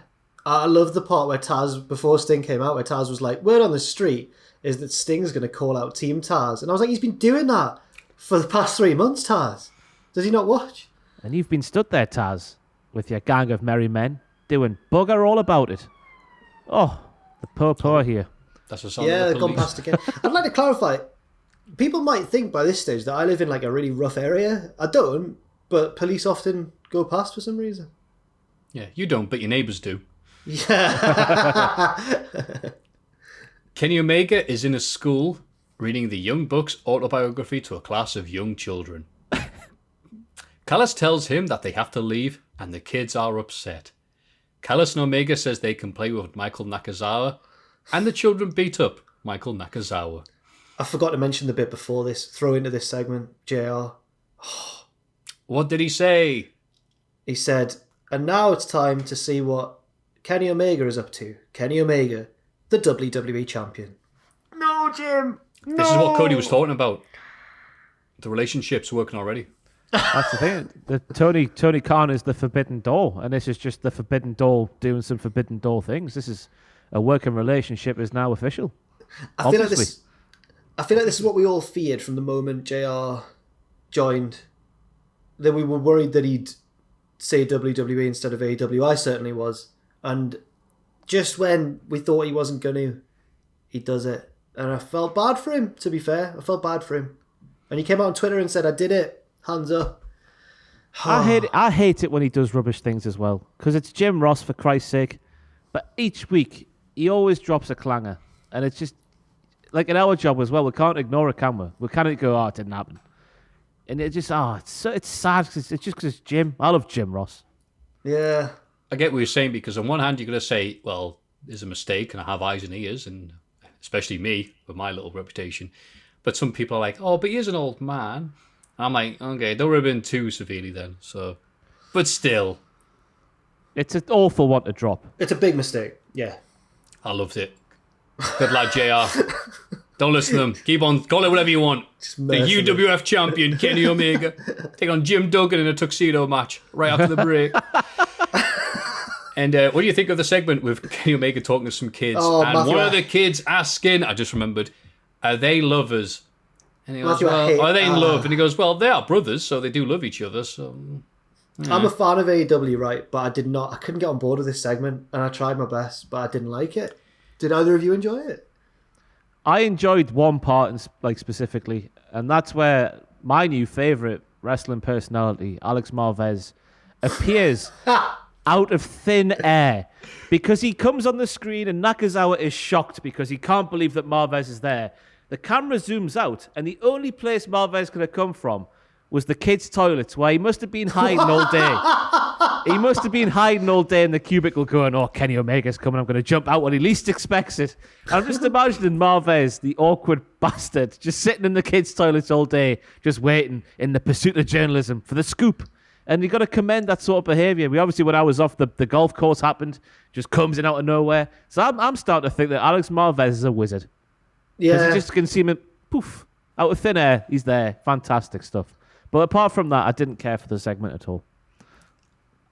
I love the part where Taz, before Sting came out, where Taz was like, word on the street is that Sting's going to call out Team Taz. And I was like, he's been doing that for the past 3 months, Taz. Does he not watch? And you've been stood there, Taz, with your gang of merry men, doing bugger all about it. Oh, the poor here. That's a song. Yeah, of the they've gone police. past again. I'd like to clarify. People might think by this stage that I live in like a really rough area. I don't, but police often go past for some reason. Yeah, you don't, but your neighbours do. Yeah. Kenny Omega is in a school reading the Young Bucks autobiography to a class of young children. Callis tells him that they have to leave, and the kids are upset. Callis and Omega says they can play with Michael Nakazawa, and the children beat up Michael Nakazawa. I forgot to mention the bit before this. Throw into this segment, JR. What did he say? He said, and now it's time to see what Kenny Omega is up to. Kenny Omega, the WWE champion. No, Jim. No. This is what Cody was talking about. The relationship's working already. That's the thing. Tony Khan is the forbidden door, and this is just the forbidden door doing some forbidden door things. This is a working relationship is now official. I feel like this is what we all feared from the moment JR joined. That we were worried that he'd say WWE instead of AEW. I certainly was. And just when we thought he wasn't going to, he does it. And I felt bad for him, to be fair. I felt bad for him. And he came out on Twitter and said, I did it. Hands up. I hate it when he does rubbish things as well, because it's Jim Ross, for Christ's sake. But each week, he always drops a clanger. And it's just, like in our job as well, we can't ignore it, can we? We can't go, it didn't happen. And it just, it's sad, cause it's just because it's Jim. I love Jim Ross. Yeah. I get what you're saying, because on one hand, you're going to say, well, there's a mistake, and I have eyes and ears, and especially me, with my little reputation. But some people are like, but he is an old man. And I'm like, okay, don't rub in too severely then. So, but still. It's an awful one to drop. It's a big mistake. Yeah. I loved it. Good lad, JR. Don't listen to them. Keep on. Call it whatever you want. The UWF champion, Kenny Omega. Take on Jim Duggan in a tuxedo match right after the break. And what do you think of the segment with Kenny Omega talking to some kids? And Maffew, one of the kids asking, I just remembered, are they lovers? And he goes, Maffew, are they in love? And he goes, well, they are brothers, so they do love each other. So I'm a fan of AEW, right? But I couldn't get on board with this segment, and I tried my best, but I didn't like it. Did either of you enjoy it? I enjoyed one part, specifically, and that's where my new favourite wrestling personality, Alex Marvez, appears out of thin air, because he comes on the screen and Nakazawa is shocked because he can't believe that Marvez is there. The camera zooms out, and the only place Marvez could have come from was the kids' toilets, where he must have been hiding all day. He must have been hiding all day in the cubicle going, Kenny Omega's coming, I'm going to jump out when he least expects it. I'm just imagining Marvez, the awkward bastard, just sitting in the kids' toilets all day, just waiting in the pursuit of journalism for the scoop. And you got to commend that sort of behaviour. We obviously, when I was off, the golf course happened, just comes in out of nowhere. So I'm starting to think that Alex Marvez is a wizard. Yeah. Because you just can see him, poof, out of thin air, he's there. Fantastic stuff. But apart from that, I didn't care for the segment at all.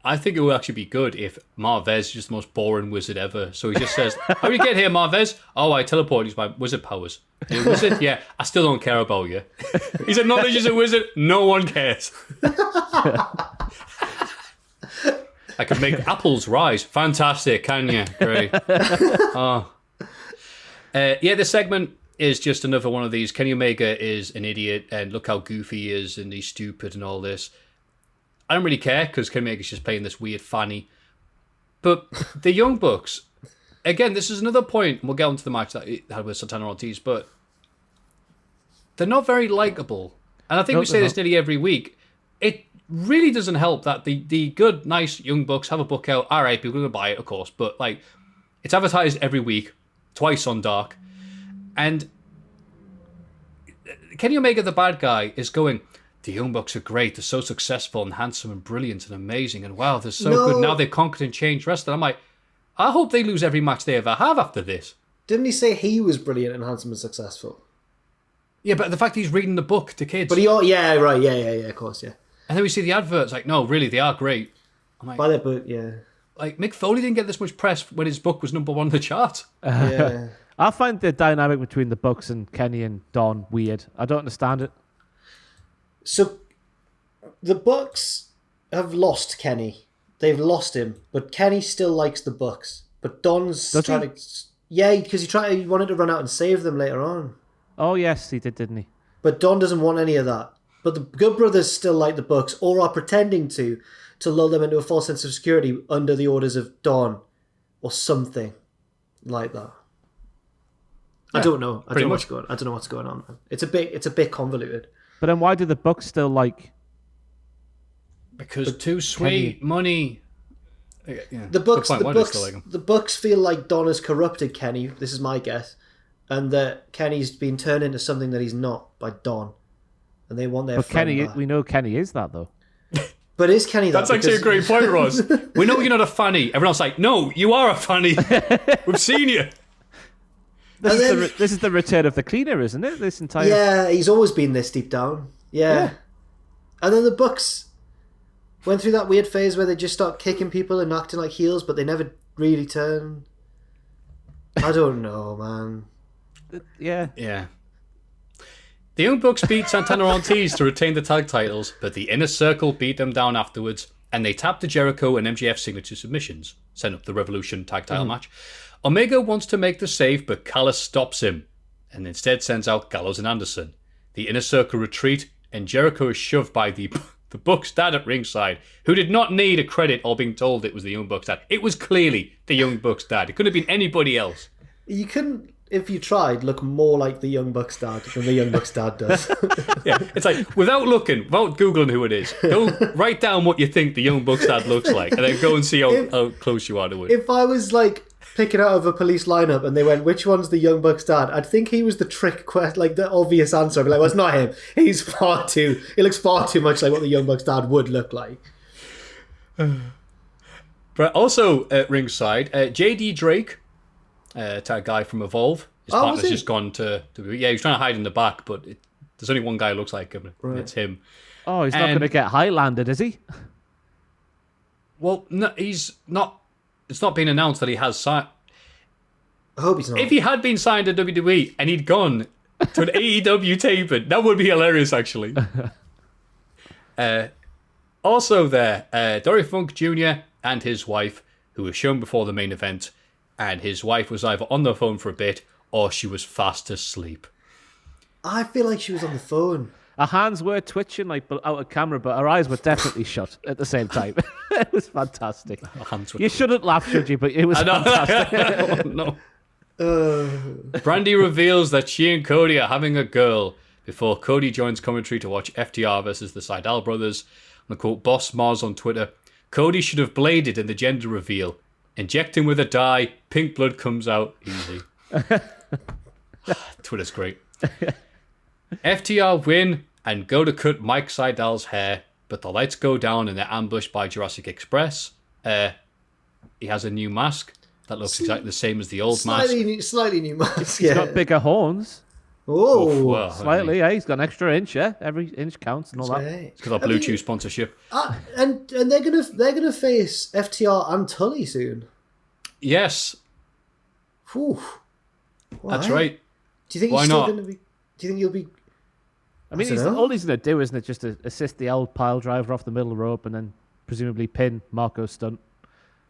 I think it would actually be good if Marvez is just the most boring wizard ever. So he just says, how did you get here, Marvez? Oh, I teleported. He's my wizard powers. You're a wizard? Yeah, I still don't care about you. He's acknowledged as a wizard. No one cares. I can make apples rise. Fantastic, can you? Great. Oh. This segment is just another one of these. Kenny Omega is an idiot, and look how goofy he is, and he's stupid and all this. I don't really care, because Kenny Omega's just playing this weird fanny. But the Young Bucks, again, this is another point, and we'll get onto the match that he had with Santana Ortiz, but they're not very likable. And I think we say this nearly every week. It really doesn't help that the good, nice Young Bucks have a book out. All right, people are going to buy it, of course, but like, it's advertised every week, twice on Dark. And Kenny Omega, the bad guy, is going, the Young Bucks are great. They're so successful and handsome and brilliant and amazing. And wow, they're so good. Now they've conquered and changed wrestling. I'm like, I hope they lose every match they ever have after this. Didn't he say he was brilliant and handsome and successful? Yeah, but the fact he's reading the book to kids. But of course, yeah. And then we see the adverts, like, no, really, they are great. I'm like, by the book, yeah. Like, Mick Foley didn't get this much press when his book was number one on the chart. Yeah. I find the dynamic between the Bucks and Kenny and Don weird. I don't understand it. So, the Bucks have lost Kenny. They've lost him, but Kenny still likes the Bucks. But Don's trying to... Yeah, because he wanted to run out and save them later on. Oh, yes, he did, didn't he? But Don doesn't want any of that. But the Good Brothers still like the Bucks, or are pretending to lull them into a false sense of security under the orders of Don, or something like that. Yeah, I don't know. I don't know what's going on. It's a bit convoluted. But then why do the Bucks still like? Because too sweet, money. Yeah. The Bucks feel like Don has corrupted Kenny. This is my guess, and that Kenny's been turned into something that he's not by Don, and they want their. But friend Kenny, back. we know Kenny is that though. But is Kenny that? That's actually a great point, Ross. We know you're not a fanny. Everyone's like, no, you are a fanny. We've seen you. This is the return of the cleaner, isn't it? This entire. Yeah, he's always been this deep down. Yeah. And then the Bucks went through that weird phase where they just start kicking people and acting like heels, but they never really turn. I don't know, man. Yeah. The Young Bucks beat Santana Ortiz to retain the tag titles, but the Inner Circle beat them down afterwards, and they tapped the Jericho and MJF signature submissions, set up the Revolution tag title match. Omega wants to make the save, but Callis stops him, and instead sends out Gallows and Anderson. The Inner Circle retreat, and Jericho is shoved by the Bucks dad at ringside, who did not need a credit or being told it was the Young Bucks dad. It was clearly the Young Bucks dad. It couldn't have been anybody else. You couldn't, if you tried, look more like the Young Bucks dad than the Young Bucks dad does. Yeah, it's like, without Googling who it is, go write down what you think the Young Bucks dad looks like, and then go and see how close you are to it. If I was like picking out of a police lineup and they went, which one's the Young Bucks dad? I'd think he was the trick question, like the obvious answer. I'd be like, well, it's not him. He looks far too much like what the Young Bucks dad would look like. But also at ringside, JD Drake, tag guy from Evolve, his partner's just gone to he's trying to hide in the back, but there's only one guy who looks like him. Right. It's him. Oh, he's not going to get Highlanded, is he? Well, no, he's not. It's not been announced that he has signed. I hope he's not. If he had been signed to WWE and he'd gone to an AEW taping, that would be hilarious, actually. Also there, Dory Funk Jr. and his wife, who was shown before the main event, and his wife was either on the phone for a bit or she was fast asleep. I feel like she was on the phone. Her hands were twitching like out of camera, but her eyes were definitely shut at the same time. It was fantastic. You shouldn't laugh, should you? But it was fantastic. No. Brandy reveals that she and Cody are having a girl before Cody joins commentary to watch FTR versus the Seidel brothers. And the quote, Boss Mars on Twitter, Cody should have bladed in the gender reveal. Inject him with a dye, pink blood comes out easy. Twitter's great. FTR win and go to cut Mike Seidel's hair, but the lights go down and they're ambushed by Jurassic Express. He has a new mask that looks exactly the same as the old mask. Slightly new mask. He's got bigger horns. Oh, Oof, well, Slightly, yeah. He's got an extra inch, yeah. Every inch counts and all that. right. It's because of Blue Chew sponsorship. And they're gonna face FTR and Tully soon. Yes, Whew. that's Why? right. Do you think Why he's still not? gonna be? Do you think you'll be? I mean, dunno. all he's going to do, isn't it, just to assist the old pile driver off the middle rope and then presumably pin Marco's stunt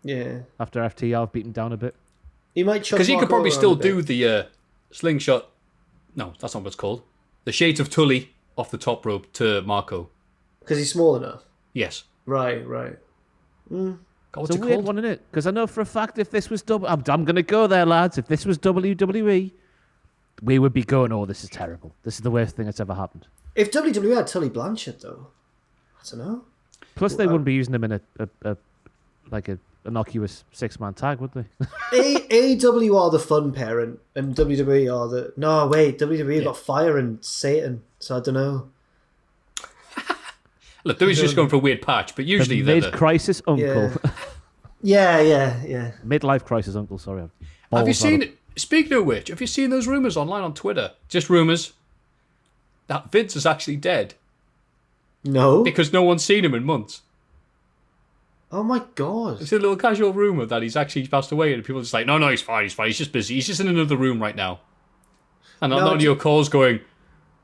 Yeah, after FTR have beaten down a bit. he might. Because he could probably still do the slingshot. No, that's not what it's called. The Shades of Tully off the top rope to Marco. because he's small enough. Yes. Right. God, what's It's a it weird called? one, isn't it? Because I know for a fact if this was I'm going to go there, lads. If this was WWE, we would be going, oh, this is terrible. This is the worst thing that's ever happened. If WWE had Tully Blanchard, though, I don't know. Plus, they wouldn't be using him in a innocuous 6-man tag, would they? AEW are the fun parent, and WWE are the... No, wait, WWE got Fire and Satan, so I don't know. Look, there is just going for a weird patch, but usually they're the... Mid-crisis uncle. Yeah. Midlife crisis uncle, sorry. Have you seen... Speaking of which, have you seen those rumours online on Twitter? Just rumours. That Vince is actually dead. No? Because no one's seen him in months. Oh my god. It's a little casual rumour that he's actually passed away, and people are just like, no, he's fine, he's just busy. He's just in another room right now. And on none of your calls going,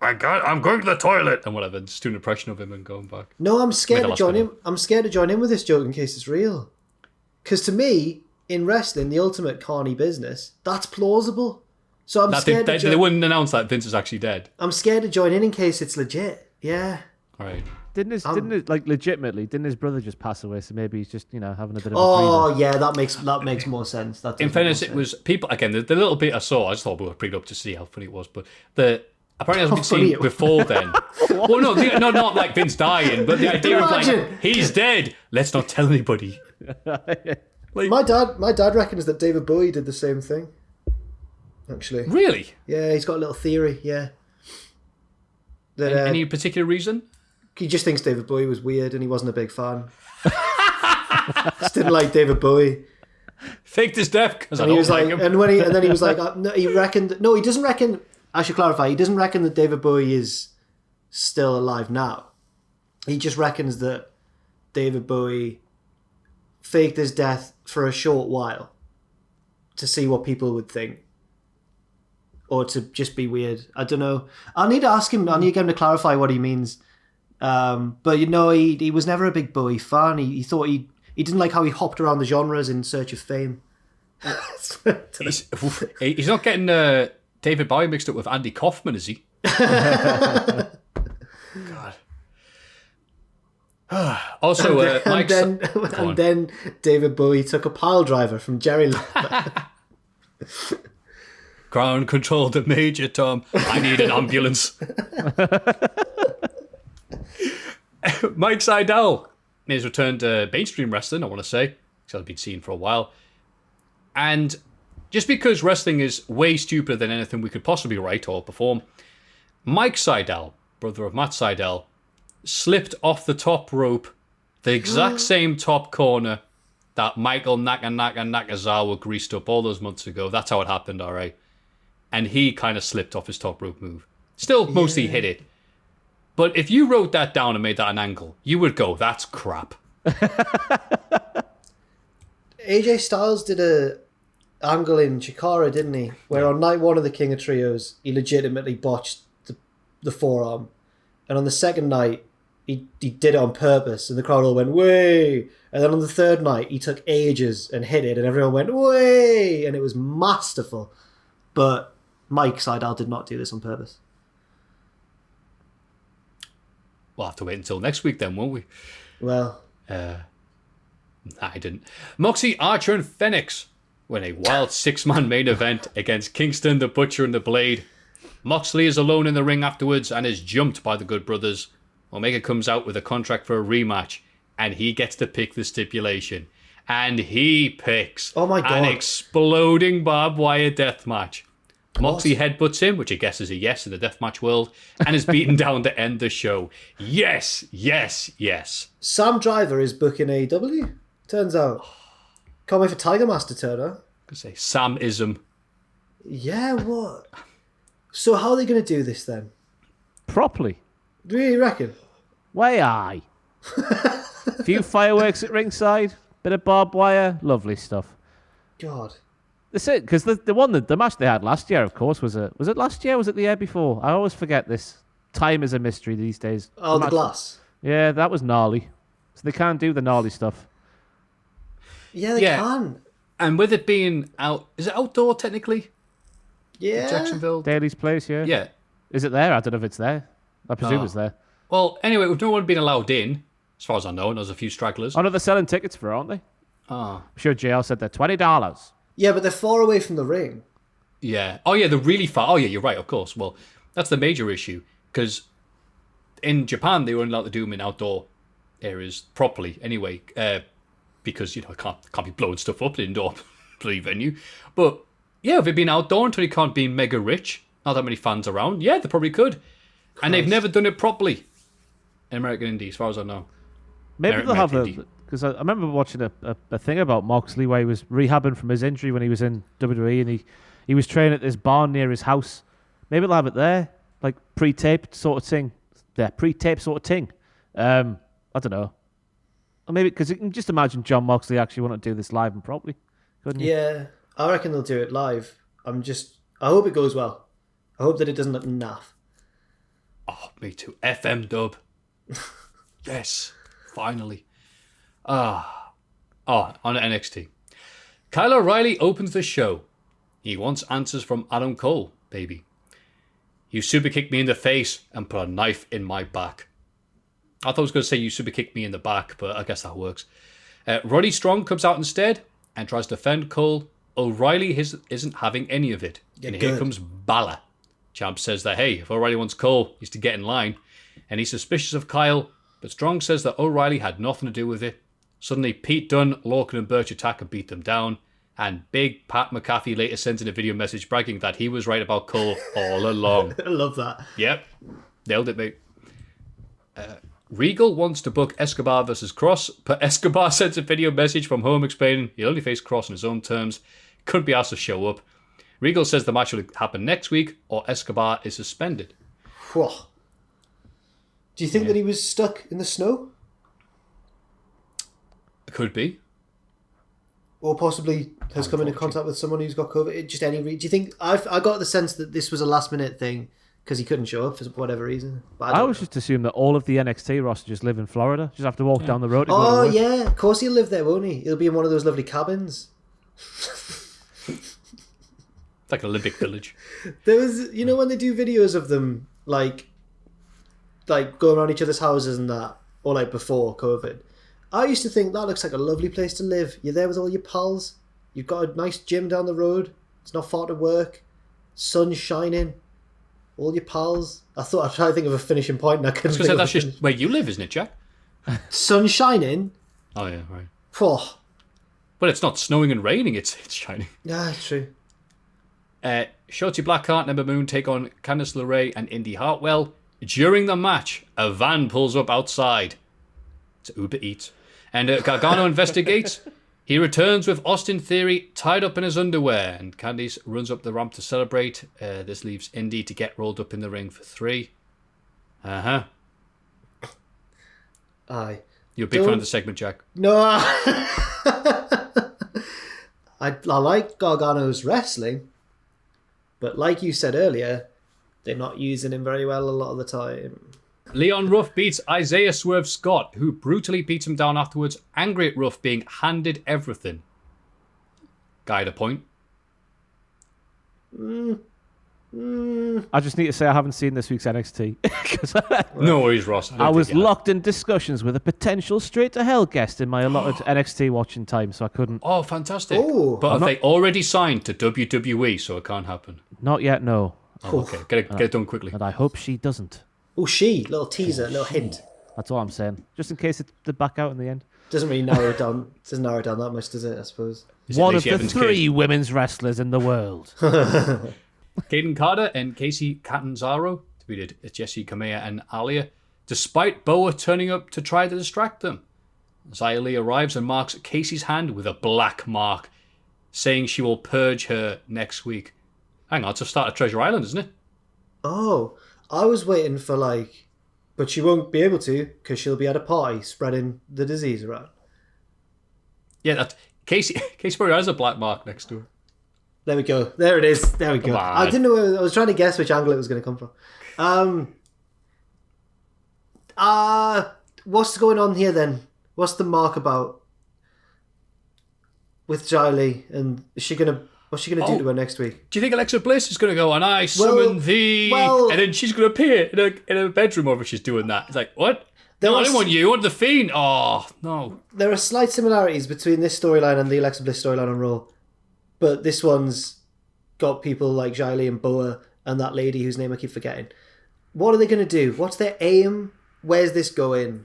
my God, I'm going to the toilet, and whatever, just doing an impression of him and going back. No, I'm scared Made the to last join video. him. I'm scared to join in with this joke in case it's real. Because to me, in wrestling, the ultimate carny business, that's plausible. So I'm scared to They wouldn't announce that Vince is actually dead. I'm scared to join in case it's legit. Yeah. All right. Didn't his brother just pass away? So maybe he's just, having a bit of a Oh breather. yeah, that makes more sense. That In does fairness, make it more was people, again, the little bit I saw, I just thought we were bring it up to see how funny it was, but apparently it hasn't been funny seen it was. before then. Well, no, not like Vince dying, but the idea of like, Imagine. he's dead, let's not tell anybody. My dad reckons that David Bowie did the same thing. Actually, Really? yeah, he's got a little theory. Yeah, that Any particular reason? he just thinks David Bowie was weird and he wasn't a big fan. Just didn't like David Bowie. Faked his death because I And he don't was like like, him. and then he was like, no, he reckoned. No, he doesn't reckon. I should clarify. He doesn't reckon that David Bowie is still alive now. He just reckons that David Bowie faked his death for a short while to see what people would think, or to just be weird. I don't know. I need to ask him. I need to get him to clarify what he means. But he was never a big Bowie fan. He thought he didn't like how he hopped around the genres in search of fame. He's not getting David Bowie mixed up with Andy Kaufman, is he? God. Also, Mike's... and then David Bowie took a pile driver from Jerry Lawler. Ground control to Major Tom. I need an ambulance. Mike Seidel made his return to mainstream wrestling, I want to say, because I've been seen for a while. And just because wrestling is way stupider than anything we could possibly write or perform, Mike Seidel, brother of Matt Seidel, slipped off the top rope, the exact same top corner that Michael Nakazawa greased up all those months ago. That's how it happened, all right. And he kind of slipped off his top rope move. Still mostly hit it. But if you wrote that down and made that an angle, you would go, that's crap. AJ Styles did a angle in Chikara, didn't he? Where on night one of the King of Trios, he legitimately botched the forearm. And on the second night, he did it on purpose, and the crowd all went, way! And then on the third night, he took ages and hit it, and everyone went, way! And it was masterful. But Mike Seidel did not do this on purpose. We'll have to wait until next week then, won't we? Well, I didn't. Moxie, Archer, and Phoenix win a wild 6-man main event against Kingston, the Butcher, and the Blade. Moxley is alone in the ring afterwards and is jumped by the Good Brothers. Omega comes out with a contract for a rematch, and he gets to pick the stipulation. And he picks Oh my God. an exploding barbed wire death match. Moxley headbutts him, which I guess is a yes in the deathmatch world, and is beaten down to end the show. Yes, yes, yes. Sam Driver is booking AEW, turns out. Can't wait for Tiger Master to turn up. I could say Sam-ism. Yeah, what? So how are they going to do this then? Properly. Do you reckon? Way aye. Few fireworks at ringside, bit of barbed wire, lovely stuff. God. That's it, because the match they had last year, of course, was it last year or was it the year before? I always forget this. Time is a mystery these days. Oh, the glass. Yeah, that was gnarly. So they can't do the gnarly stuff. Yeah, they can. And with it being out, is it outdoor technically? Yeah. Jacksonville? Daly's place, yeah. Yeah. Is it there? I don't know if it's there. I presume it's there. Well, anyway, with no one being allowed in, as far as I know, and there's a few stragglers. Oh, no, they're selling tickets for it, aren't they? Oh. I'm sure JL said they're $20. Yeah, but they're far away from the ring. Yeah. Oh, yeah, they're really far. Oh, yeah, you're right, of course. Well, that's the major issue, because in Japan, they were allowed to do them in outdoor areas properly anyway, because, you know, can't be blowing stuff up in an indoor bloody venue. But, yeah, if it'd been outdoor until you can't be mega rich, not that many fans around, yeah, they probably could. And they've never done it properly in American Indie, as far as I know. Maybe they'll have because I remember watching a thing about Moxley where he was rehabbing from his injury when he was in WWE, and he was training at this barn near his house. Maybe they'll have it there, like pre-taped sort of thing. Yeah, pre-taped sort of thing. I don't know. Or maybe because you can just imagine John Moxley actually want to do this live and properly, couldn't you? Yeah, I reckon they'll do it live. I hope it goes well. I hope that it doesn't look naff. Oh, me too. FM dub. Yes, finally. On NXT. Kyle O'Reilly opens the show. He wants answers from Adam Cole, baby. You super kicked me in the face and put a knife in my back. I thought I was going to say you super kicked me in the back, but I guess that works. Roddy Strong comes out instead and tries to defend Cole. O'Reilly isn't having any of it. And here comes Balor. Champ says that, hey, if O'Reilly wants Cole, he's to get in line. And he's suspicious of Kyle, but Strong says that O'Reilly had nothing to do with it. Suddenly, Pete Dunne, Lorcan and Birch attack and beat them down. And Big Pat McAfee later sends in a video message bragging that he was right about Cole all along. I love that. Yep. Nailed it, mate. Regal wants to book Escobar versus Cross, but Escobar sends a video message from home explaining he'll only face Cross on his own terms. Couldn't be asked to show up. Regal says the match will happen next week or Escobar is suspended. Whew. Do you think that he was stuck in the snow? Could be. Or possibly has come into contact with someone who's got COVID? Just any do you think... I got the sense that this was a last-minute thing because he couldn't show up for whatever reason. But I always just assume that all of the NXT roster just live in Florida. Just have to walk down the road to go to work. Yeah. Of course he'll live there, won't he? He'll be in one of those lovely cabins. Like an Olympic Village. There was, you know, when they do videos of them, like going around each other's houses and that, or like before COVID, I used to think that looks like a lovely place to live. You're there with all your pals. You've got a nice gym down the road. It's not far to work. Sun's shining. All your pals. I thought I'd try to think of a finishing point and I couldn't. Because that's just where you live, isn't it, Jack? Sun shining? Oh, yeah, right. Oh. But it's not snowing and raining, it's shining. Yeah, it's true. Shotzi Blackheart and Ember Moon take on Candice LeRae and Indy Hartwell. During the match, a van pulls up outside. It's Uber Eats. And Gargano investigates. He returns with Austin Theory tied up in his underwear. And Candice runs up the ramp to celebrate. This leaves Indy to get rolled up in the ring for 3. Uh-huh. Aye. You're a big fan of the segment, Jack. No. I like Gargano's wrestling. But like you said earlier, they're not using him very well a lot of the time. Leon Ruff beats Isaiah Swerve Scott, who brutally beats him down afterwards, angry at Ruff being handed everything. Guy had a point. I just need to say I haven't seen this week's NXT. No worries, Ross. I was locked in discussions with a potential straight to hell guest in my allotted NXT watching time, so I couldn't. Oh, fantastic. Oh, but have they already signed to WWE, so it can't happen? Not yet, no. Oh, okay. Get it done quickly. And I hope she doesn't. Oh, little teaser, little hint. That's all I'm saying. Just in case they back out in the end. Doesn't really narrow it down. Doesn't narrow it down that much, does it? I suppose. One of the 3 women's wrestlers in the world. Kaden Carter and Casey Catanzaro defeated Jessie Kamea and Alia, despite Boa turning up to try to distract them. Xia Li arrives and marks Casey's hand with a black mark, saying she will purge her next week. Hang on, it's a start of Treasure Island, isn't it? Oh, I was waiting for like, but she won't be able to because she'll be at a party spreading the disease around. Yeah, that Casey probably has a black mark next to her. There we go. There it is. There we go. Come on. I didn't know. I was trying to guess which angle it was going to come from. What's going on here then? What's the mark about with Xia, and what's she gonna do to her next week? Do you think Alexa Bliss is going to go, and I summon thee, and then she's going to appear in a bedroom over she's doing that? It's like, what? No, I didn't want you. I want the Fiend. Oh, no. There are slight similarities between this storyline and the Alexa Bliss storyline on Raw, but this one's got people like Xia and Boa and that lady whose name I keep forgetting. What are they going to do? What's their aim? Where's this going?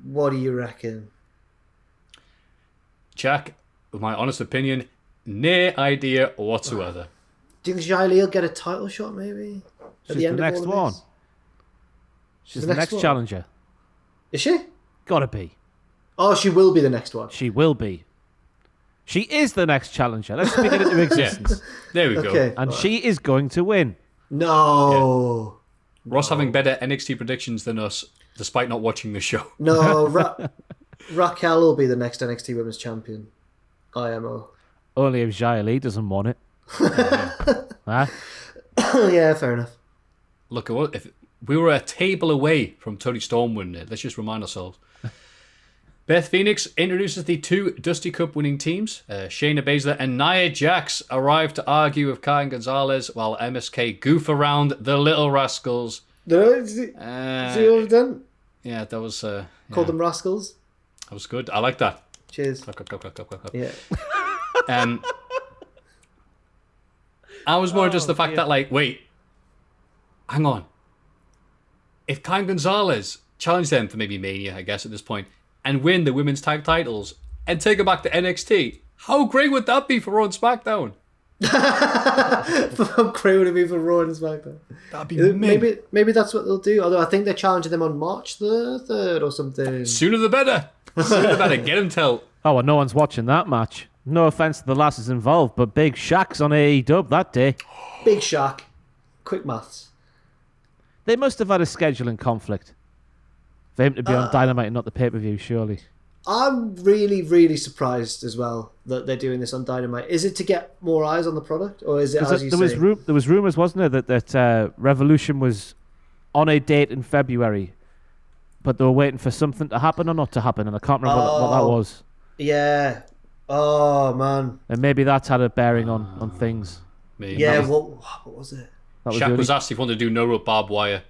What do you reckon? Jack, with my honest opinion, no idea whatsoever. Do you think Xia will get a title shot maybe? She's the next one. She's the next challenger. Is she? Gotta be. Oh, she will be the next one. She will be. She is the next challenger. Let's speak it into existence. There we go. And she is going to win. No. Ross having better NXT predictions than us, despite not watching the show. No, Raquel will be the next NXT Women's Champion. IMO. Only if Xia Li doesn't want it. Huh? Yeah, fair enough. Look, if we were a table away from Tony Storm winning it, let's just remind ourselves. Beth Phoenix introduces the two Dusty Cup winning teams. Shayna Baszler and Nia Jax arrive to argue with Karen Gonzalez while MSK goof around the Little Rascals. See what I've done? Yeah, that was... Called them Rascals. That was good. I like that. Cheers. Clap. Yeah. I was more just the fact that, like, wait, hang on. If Karen Gonzalez challenged them for maybe Mania, I guess, at this point, and win the women's tag titles and take it back to NXT, how great would that be for Raw and SmackDown? How great would it be for Raw and SmackDown? That'd be maybe that's what they'll do. Although I think they're challenging them on March the 3rd or something. Sooner the better. Sooner the better. Get them till. Oh, well, no one's watching that match. No offense to the lasses involved, but Big Shaq's on AEW that day. Big Shaq. Quick maths. They must have had a scheduling conflict for him to be on Dynamite and not the pay-per-view, surely. I'm really, really surprised as well that they're doing this on Dynamite. Is it to get more eyes on the product, or is it as you say? There was rumours, wasn't there, that Revolution was on a date in February, but they were waiting for something to happen or not to happen, and I can't remember what that was. Yeah. Oh, man. And maybe that's had a bearing on things. Maybe. Yeah, what was it? Shaq was asked if he wanted to do no rope barbed wire.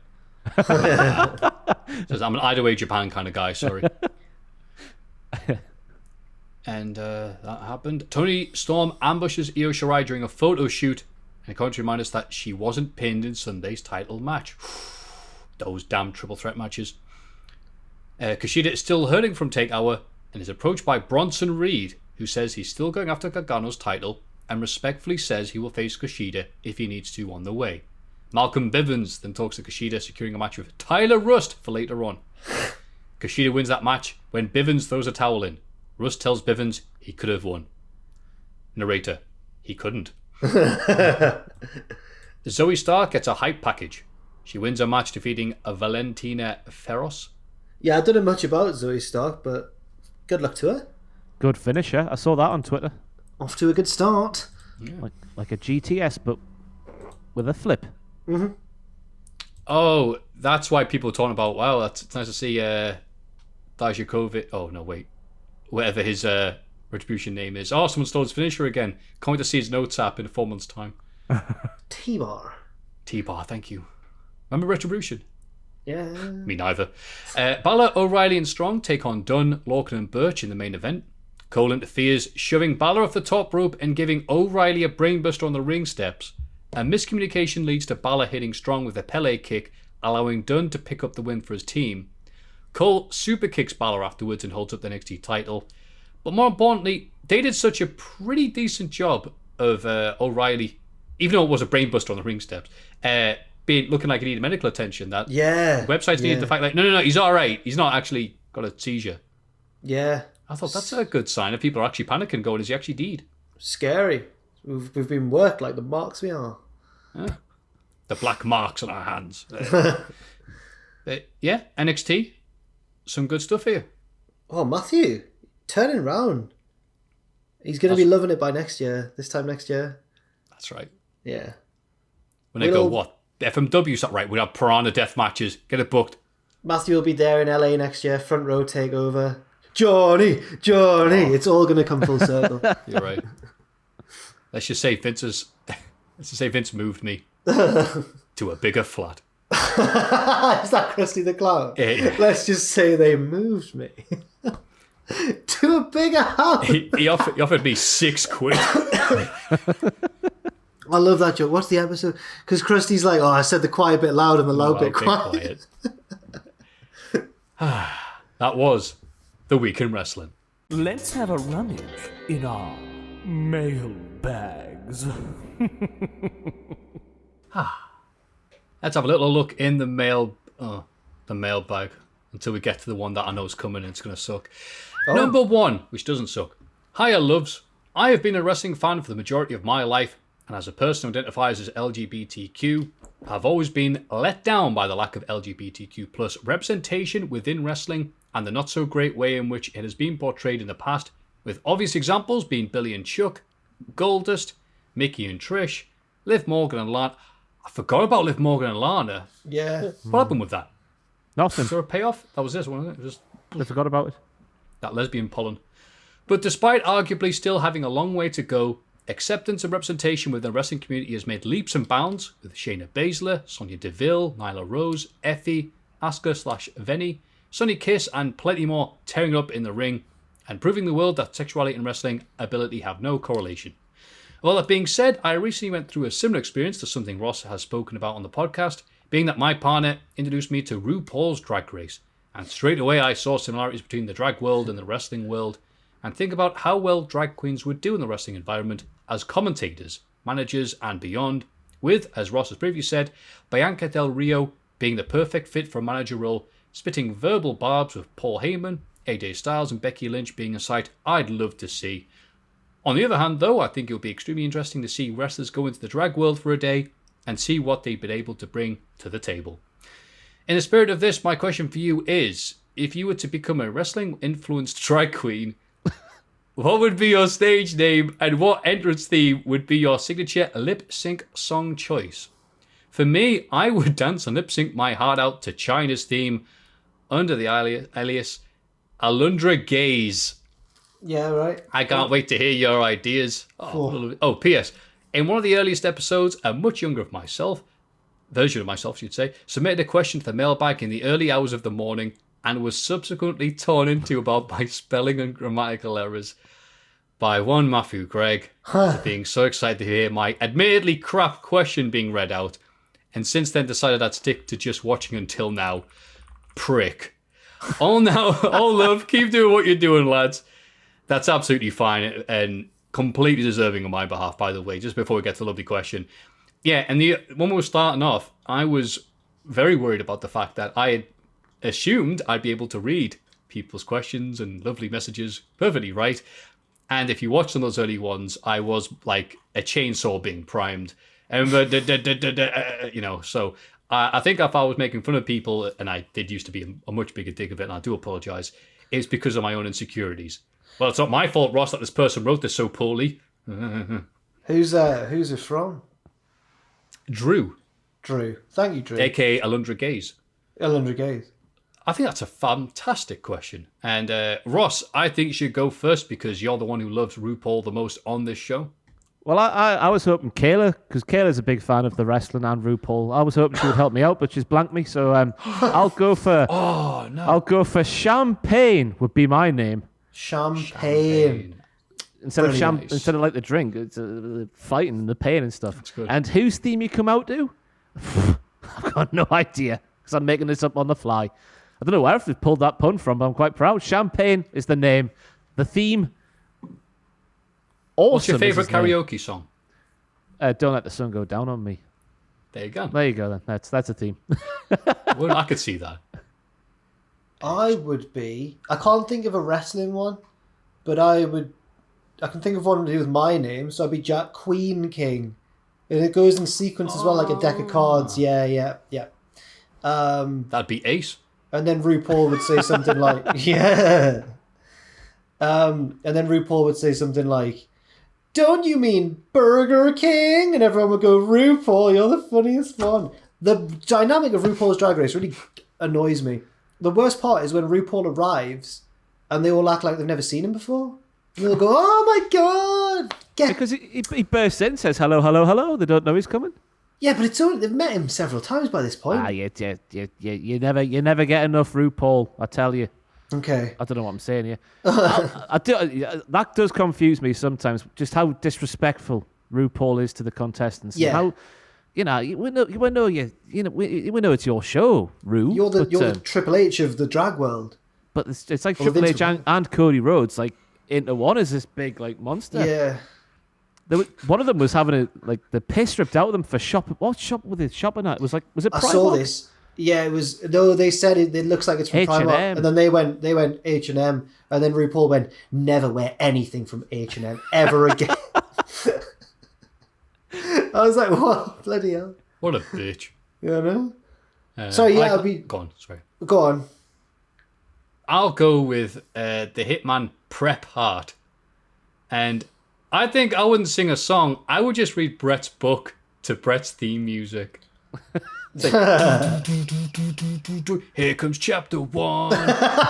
Says, I'm an Idaway Japan kind of guy, sorry. And that happened. Tony Storm ambushes Io Shirai during a photo shoot, and according to remind us that she wasn't pinned in Sunday's title match. Those damn triple threat matches. Kushida is still hurting from Takeover and is approached by Bronson Reed, who says he's still going after Gargano's title and respectfully says he will face Kushida if he needs to on the way. Malcolm Bivens then talks to Kushida, securing a match with Tyler Rust for later on. Kushida wins that match when Bivens throws a towel in. Rust tells Bivens he could have won. Narrator, he couldn't. Zoe Stark gets a hype package. She wins a match defeating Valentina Ferros. Yeah, I don't know much about Zoe Stark, but good luck to her. Good finisher. I saw that on Twitter. Off to a good start. Yeah. Like a GTS, but with a flip. Mm-hmm. Oh, that's why people are talking about, wow, it's nice to see Dijakovic. Oh, no, wait. Whatever his Retribution name is. Oh, someone stole his finisher again. Can't wait to see his notes app in 4 months' time. T-Bar. T-Bar, thank you. Remember Retribution? Yeah. Me neither. Balor, O'Reilly and Strong take on Dunn, Lorcan and Birch in the main event. Cole interferes, shoving Balor off the top rope and giving O'Reilly a brainbuster on the ring steps. A miscommunication leads to Balor hitting Strong with a Pele kick, allowing Dunn to pick up the win for his team. Cole super kicks Balor afterwards and holds up the NXT title. But more importantly, they did such a pretty decent job of O'Reilly, even though it was a brainbuster on the ring steps, looking like he needed medical attention. That websites needed the fact that no, he's all right. He's not actually got a seizure. Yeah. I thought that's a good sign if people are actually panicking, going, is he actually dead? Scary. We've been worked like the marks we are. Yeah. the black marks on our hands. Yeah, NXT, some good stuff here. Oh, Maffew, turning round. He's going to be loving it by next year. This time next year. That's right. Yeah. When they go, what? FMW's not right. We have Piranha death matches. Get it booked. Maffew will be there in LA next year. Front row takeover. Johnny. It's all going to come full circle. You're right. Let's just say Vince moved me to a bigger flat. Is that Krusty the Clown? Yeah. Let's just say they moved me to a bigger house. He offered me £6. I love that joke. What's the episode? Because Krusty's like, I said the quiet bit loud and the loud bit quiet. That was the week in wrestling. Let's have a rummage in our mailbags. Let's have a little look in the mailbag until we get to the one that I know is coming and it's going to suck. Number 1, which doesn't suck. Hiya, loves. I have been a wrestling fan for the majority of my life, and as a person who identifies as LGBTQ, I've always been let down by the lack of LGBTQ plus representation within wrestling and the not so great way in which it has been portrayed in the past, with obvious examples being Billy and Chuck, Goldust, Mickey and Trish, Liv Morgan and Lana. I forgot about Liv Morgan and Lana. Yeah. What happened with that? Nothing. Is there a payoff? That was this one, wasn't it? Just I forgot about it. that lesbian pollen. But despite arguably still having a long way to go, acceptance and representation within the wrestling community has made leaps and bounds, with Shayna Baszler, Sonya Deville, Nyla Rose, Effie, Asuka/Venny, Sonny Kiss, and plenty more tearing up in the ring and proving the world that sexuality and wrestling ability have no correlation. All that being said, I recently went through a similar experience to something Ross has spoken about on the podcast, being that my partner introduced me to RuPaul's Drag Race, and straight away I saw similarities between the drag world and the wrestling world, and think about how well drag queens would do in the wrestling environment as commentators, managers, and beyond, with, as Ross has previously said, Bianca Del Rio being the perfect fit for a manager role, spitting verbal barbs with Paul Heyman, AJ Styles, and Becky Lynch being a sight I'd love to see. On the other hand, though, I think it would be extremely interesting to see wrestlers go into the drag world for a day and see what they've been able to bring to the table. In the spirit of this, my question for you is, if you were to become a wrestling-influenced drag queen, what would be your stage name and what entrance theme would be your signature lip-sync song choice? For me, I would dance and lip-sync my heart out to Chyna's theme under the alias Alundra Gaze. Yeah, right. I can't wait to hear your ideas. Oh, P.S. In one of the earliest episodes, a much younger version of myself, should say, submitted a question to the mailbag in the early hours of the morning and was subsequently torn into about by spelling and grammatical errors by one Maffew Greg, for being so excited to hear my admittedly crap question being read out, and since then decided I'd stick to just watching until now. Prick. All love, keep doing what you're doing, lads. That's absolutely fine and completely deserving on my behalf, by the way, just before we get to the lovely question. Yeah, and when we were starting off, I was very worried about the fact that I had assumed I'd be able to read people's questions and lovely messages perfectly right. And if you watch some of those early ones, I was like a chainsaw being primed. And, so I think if I was making fun of people, and I did used to be a much bigger dig of it, and I do apologise, it's because of my own insecurities. Well, it's not my fault, Ross, that this person wrote this so poorly. Who's it from? Drew. Thank you, Drew. A.K.A. Alundra Gaze. Alundra Gaze. I think that's a fantastic question. And Ross, I think you should go first because you're the one who loves RuPaul the most on this show. Well, I was hoping Kayla, because Kayla's a big fan of the wrestling and RuPaul. I was hoping she would help me out, but she's blanked me. So I'll go for. Oh no! I'll go for Champagne. Would be my name. Champagne. Instead Very of nice. instead of like the drink, it's fighting and the pain and stuff. That's good. And whose theme you come out to? I've got no idea because I'm making this up on the fly. I don't know where I've pulled that pun from, but I'm quite proud. Champagne is the name. The theme. Awesome. What's your favourite is his name. karaoke song? Don't Let the Sun Go Down on Me. There you go. There you go then. That's a theme. Well, I could see that. I can't think of a wrestling one, but I can think of one to do with my name, so I'd be Jack Queen King. And it goes in sequence as well, like a deck of cards. Yeah. That'd be Ace. And then RuPaul would say something like, yeah. And then RuPaul would say something like, don't you mean Burger King? And everyone would go, RuPaul, you're the funniest one. The dynamic of RuPaul's Drag Race really annoys me. The worst part is when RuPaul arrives and they all act like they've never seen him before. And they'll go, oh my God. Because he bursts in, says hello, hello, hello. They don't know he's coming. Yeah, but it's only, they've met him several times by this point. You never get enough RuPaul, I tell you. Okay. I don't know what I'm saying here. That does confuse me sometimes, just how disrespectful RuPaul is to the contestants. Yeah. How, we know it's your show, Ru. You're the Triple H of the drag world. But it's like Triple H and Cody Rhodes, like, into one is this big, like, monster. Yeah. One of them was having the piss ripped out of them for shopping. What shop were they shopping at? Was it Primark? I saw this. Yeah, it was. No, they said it looks like it's from H&M. Primark, and then they went H&M, and then RuPaul went, never wear anything from H&M ever again. I was like, what? Bloody hell! What a bitch. You know. Sorry, yeah, Go on. Sorry. Go on. I'll go with the Hitman Prep Heart, and I think I wouldn't sing a song. I would just read Brett's book to Brett's theme music. It's like, here comes chapter 1,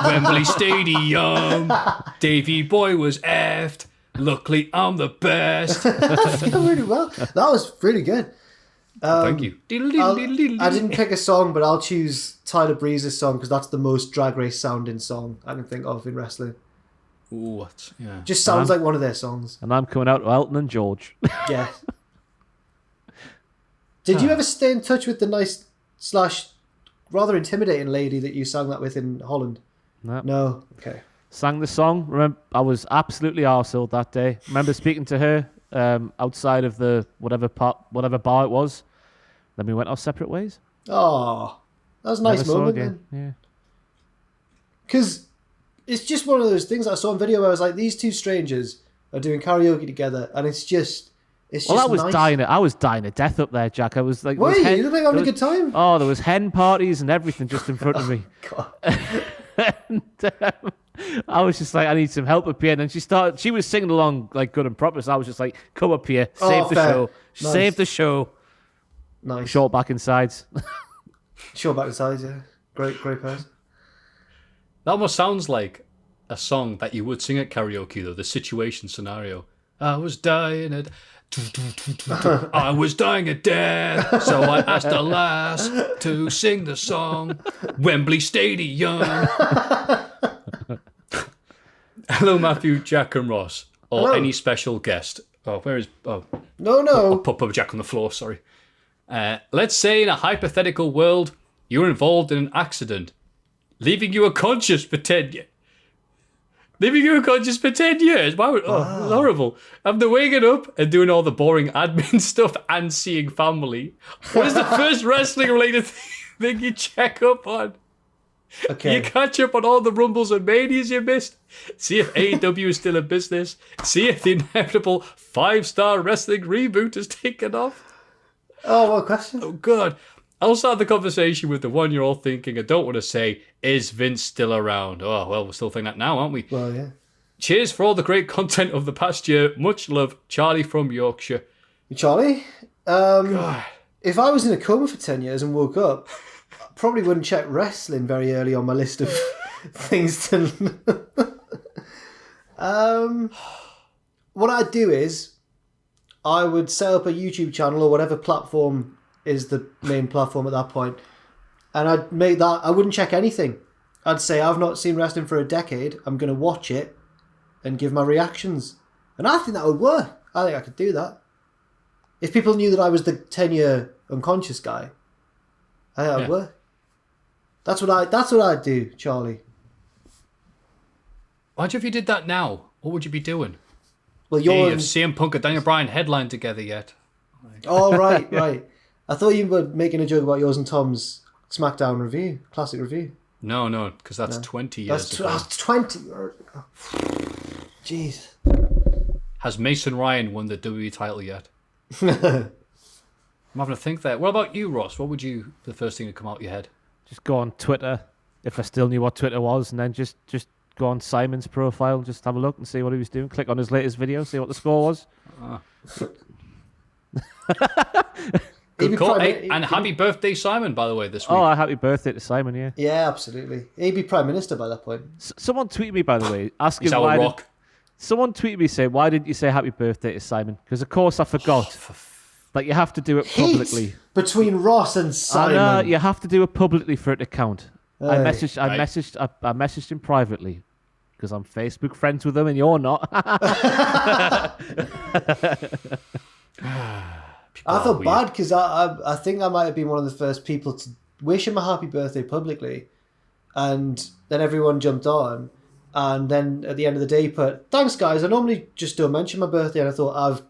Wembley Stadium. Davey Boy was effed. Luckily, I'm the best. Did really well. That was really good. Thank you. I didn't pick a song, but I'll choose Tyler Breeze's song because that's the most Drag Race sounding song I can think of in wrestling. What? Yeah. Just sounds like one of their songs. And I'm coming out to Elton and George. Yeah. Did you ever stay in touch with the nice / rather intimidating lady that you sang that with in Holland? No. Okay. Sang the song. Remember, I was absolutely arsehole that day. Remember speaking to her outside of the whatever bar it was. Then we went our separate ways. Oh, that was a nice moment. Then. Yeah. Because it's just one of those things I saw in video where I was like, these two strangers are doing karaoke together, and it's just. I was dying of death up there, Jack. I was like, were you? You look like having a good time. Oh, there was hen parties and everything just in front of me. God. And I was just like, I need some help up here. And then she was singing along like good and proper. So I was just like, come up here, save the show, nice. Save the show. Nice. Short back and sides. Short back and sides, yeah. Great person. That almost sounds like a song that you would sing at karaoke, though. The situation scenario. I was dying at death, so I asked the lass to sing the song Wembley Stadium. Hello, Maffew, Jack and Ross, or Hello. any special guest. Oh, where is... Oh, No. I'll put Jack on the floor, sorry. Let's say in a hypothetical world, you're involved in an accident, leaving you unconscious for 10 years. Leaving you unconscious for 10 years. Wow, it's horrible. After waking up and doing all the boring admin stuff and seeing family, what is the first wrestling-related thing you check up on? Okay. You catch up on all the Rumbles and Manias you missed. See if AEW is still in business. See if the inevitable 5-star wrestling reboot has taken off. Oh, what question? Oh, God. I'll start the conversation with the one you're all thinking. I don't want to say, is Vince still around? Oh, well, we're still thinking that now, aren't we? Well, yeah. Cheers for all the great content of the past year. Much love, Charlie from Yorkshire. Charlie, if I was in a coma for 10 years and woke up, I probably wouldn't check wrestling very early on my list of things to... What I'd do is I would set up a YouTube channel or whatever platform is the main platform at that point, and I'd make that. I wouldn't check anything. I'd say I've not seen wrestling for a decade. I'm going to watch it and give my reactions, and I think that would work. I think I could do that. If people knew that I was the 10-year unconscious guy, I think that would work. That's what I'd do, Charlie. Imagine if you did that now. What would you be doing? Well, You you're have CM Punk and Daniel Bryan headline together yet? Oh, right. I thought you were making a joke about yours and Tom's SmackDown review, classic review. No, because that's 20 years ago. That's 20 years ago. Jeez. Has Mason Ryan won the WWE title yet? I'm having to think there. What about you, Ross? What would the first thing that come out of your head? Just go on Twitter, if I still knew what Twitter was, and then just go on Simon's profile, just have a look and see what he was doing. Click on his latest video, see what the score was. Good call. Hey, and happy birthday, Simon, by the way, this week. Oh, happy birthday to Simon, yeah. Yeah, absolutely. He'd be Prime Minister by that point. Someone tweeted me, by the way, asking He's our why... rock. Someone tweeted me saying, why didn't you say happy birthday to Simon? Because, of course, I forgot. Like, you have to do it publicly. Heat between Ross and Simon. You have to do it publicly for it to count. I Right. messaged him privately because I'm Facebook friends with him and you're not. I felt bad because I think I might have been one of the first people to wish him a happy birthday publicly, and then everyone jumped on, and then at the end of the day put, thanks guys, I normally just don't mention my birthday, and I thought I've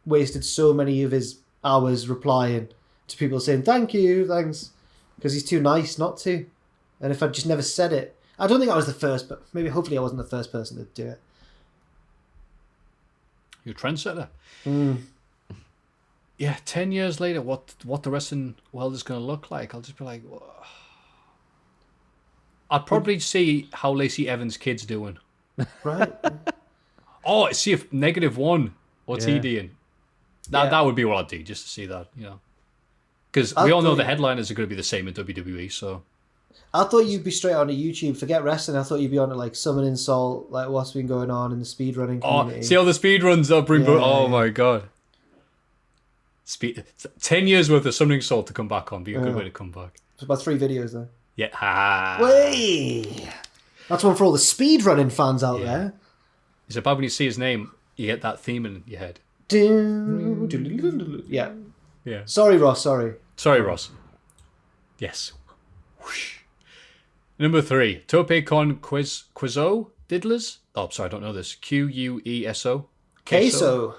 wasted so many of his hours replying to people saying thank you, thanks, because he's too nice not to. And if I just never said it, I don't think I was the first, but maybe hopefully I wasn't the first person to do it. You're a trendsetter. Yeah, 10 years later, what the wrestling world is going to look like, I'll just be like, whoa. I'd probably see how Lacey Evans' kid's doing. Right. Oh, see if -1, what's he doing? That would be what I'd do, just to see that, you know. Because we all know the headliners are going to be the same in WWE, so... I thought you'd be straight onto YouTube, forget wrestling. I thought you'd be on to like Summon Insult, like what's been going on in the speedrunning community. Oh, see all the speedruns they'll bring. Oh my god. 10 years worth of Summoning Salt to come back on. Be a good way to come back. It's about 3 videos though. Yeah. Way! That's one for all the speedrunning fans out there. It's about when you see his name, you get that theme in your head. Yeah. Yeah. Sorry, Ross. Sorry, Ross. Yes. Whoosh. Number 3, TopeCon Quizzo Diddlers. Oh, sorry, I don't know this. Queso. Queso.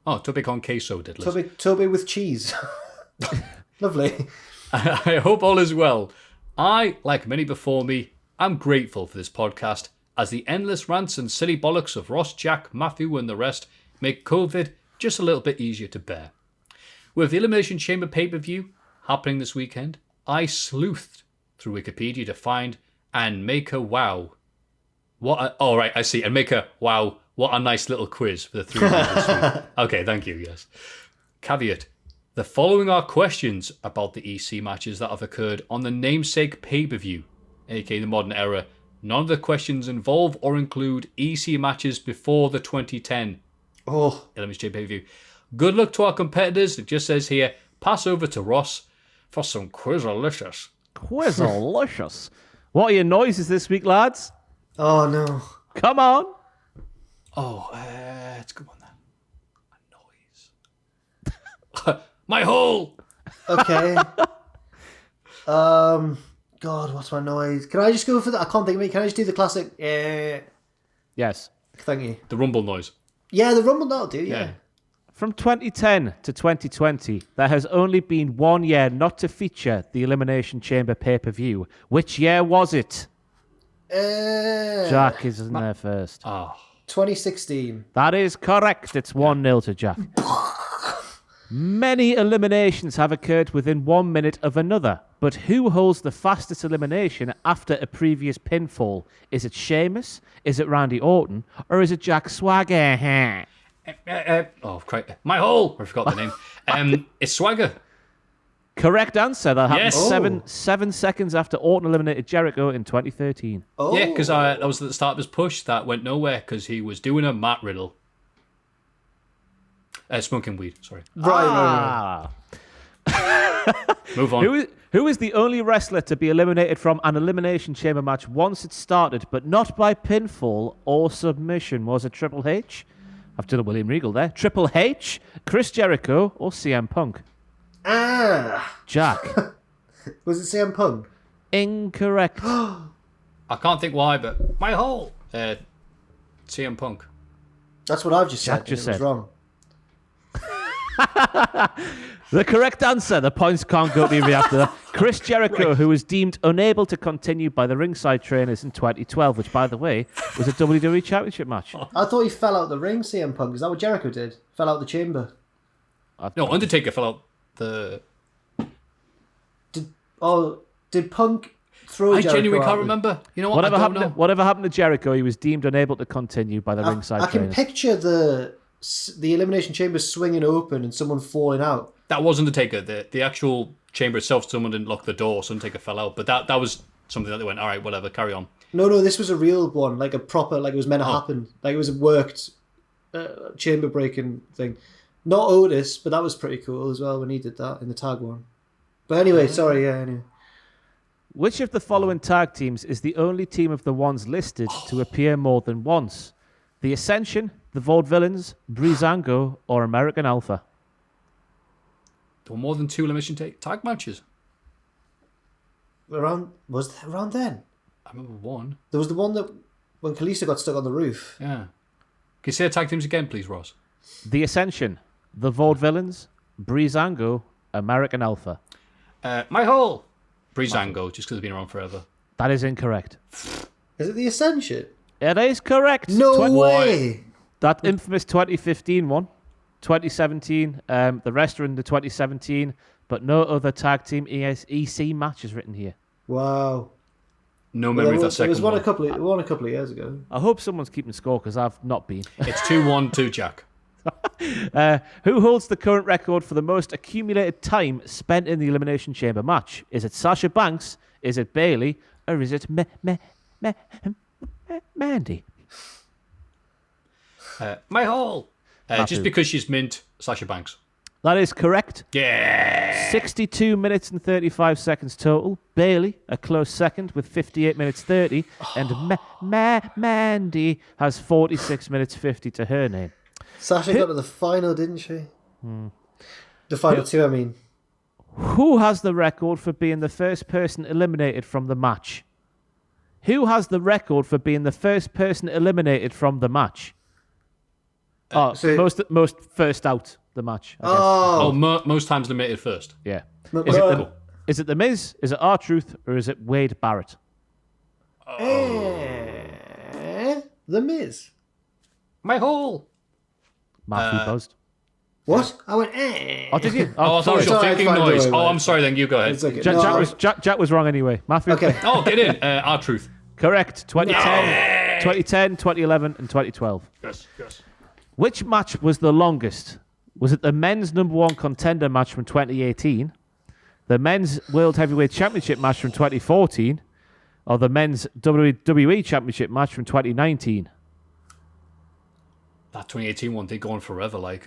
Oh, TopeCon Queso Diddlers. Toby with cheese. Lovely. I hope all is well. I, like many before me, am grateful for this podcast, as the endless rants and silly bollocks of Ross, Jack, Maffew and the rest make COVID just a little bit easier to bear. With the Elimination Chamber pay-per-view happening this weekend, I sleuthed through Wikipedia to find and make a wow. I see. And make a wow. What a nice little quiz for the 3 of us this week. Okay, thank you, yes. Caveat. The following are questions about the EC matches that have occurred on the namesake pay-per-view, aka the modern era. None of the questions involve or include EC matches before the 2010 Elimination pay-per-view. Good luck to our competitors. It just says here, pass over to Ross for some Quizalicious. Quizalicious. What are your noises this week, lads? Oh, no. Come on. Oh, it's a good one then. A noise. My hole! Okay. God, what's my noise? Can I just go for that? I can't think of it. Can I just do the classic? Yes. Thank you. The rumble noise. Yeah, the rumble, that'll do, yeah. From 2010 to 2020, there has only been 1 year not to feature the Elimination Chamber pay-per-view. Which year was it? Jack is in there first. 2016. That is correct. It's 1-0 to Jack. Many eliminations have occurred within 1 minute of another, but who holds the fastest elimination after a previous pinfall? Is it Sheamus? Is it Randy Orton? Or is it Jack Swagger? My hole! I forgot the name. It's Swagger. Correct answer. That happened Yes. 7 seconds after Orton eliminated Jericho in 2013. Oh. Yeah, because that was at the start of his push that went nowhere because he was doing a Matt Riddle. Smoking weed, sorry. Right. Move on. Who is the only wrestler to be eliminated from an Elimination Chamber match once it started, but not by pinfall or submission? Was it Triple H? I've done a William Regal there. Triple H, Chris Jericho, or CM Punk? Jack. Was it CM Punk? Incorrect. I can't think why, but my hole. CM Punk. That's what I've just Jack said. just It was said. wrong. The correct answer. The points can't go to you after that. Chris Jericho, who was deemed unable to continue by the ringside trainers in 2012, which, by the way, was a WWE Championship match. I thought he fell out the ring, CM Punk. Is that what Jericho did? Fell out the chamber. No, Undertaker fell out. Did Punk throw I Jericho genuinely can't out? remember. You know what? I don't know. Whatever happened to Jericho, he was deemed unable to continue by the ringside I can trainers. picture the Elimination Chamber swinging open and someone falling out. That wasn't the Taker. The actual chamber itself, someone didn't lock the door, so Taker fell out. But that was something that they went, all right, whatever, carry on. No, this was a real one, like a proper, like it was meant to happen. Like it was a worked chamber breaking thing. Not Otis, but that was pretty cool as well when he did that in the tag one. But anyway, sorry, anyway. Which of the following tag teams is the only team of the ones listed to appear more than once? The Ascension, the Vaudevillains, Breezango, or American Alpha? There were more than 2 elimination tag matches. Was that around then? I remember one. There was the one that when Kalisto got stuck on the roof. Yeah. Can you say the tag teams again, please, Ross? The Ascension, the Vaudevillains, Breezango, American Alpha. My hole. Breezango, just because they've been around forever. That is incorrect. Is it the Ascension? It is correct. No way! That infamous 2015 one. 2017, the rest are in the 2017, but no other tag team EC match is written here. Wow. No memory of that second one. It one. was one a couple of years ago. I hope someone's keeping score because I've not been. It's 2-1 to Jack. Who holds the current record for the most accumulated time spent in the Elimination Chamber match? Is it Sasha Banks? Is it Bayley? Or is it Mandy? My hole. Just because she's mint, Sasha Banks. That is correct. Yeah. 62 minutes and 35 seconds total. Bayley, a close second with 58 minutes 30. And Mandy has 46 minutes 50 to her name. Sasha got to the final, didn't she? The final two, I mean. Who has the record for being the first person eliminated from the match? Who has the record for being the first person eliminated from the match? Most first out the match. I guess. Most times eliminated first. Yeah. Cool. Is it The Miz? Is it R-Truth? Or is it Wade Barrett? The Miz. My hole. Maffew buzzed. What? I went, Oh, did you? Oh, I thought it was your Sorry, thinking fine, noise. don't worry, I'm sorry then, you go ahead. It's okay. Jack was wrong anyway. Maffew. Okay. Oh, get in. R-Truth. Correct. 2010, 2011, and 2012. Yes. Which match was the longest? Was it the men's number one contender match from 2018, the men's World Heavyweight Championship match from 2014, or the men's WWE Championship match from 2019? That 2018 one did go on forever. I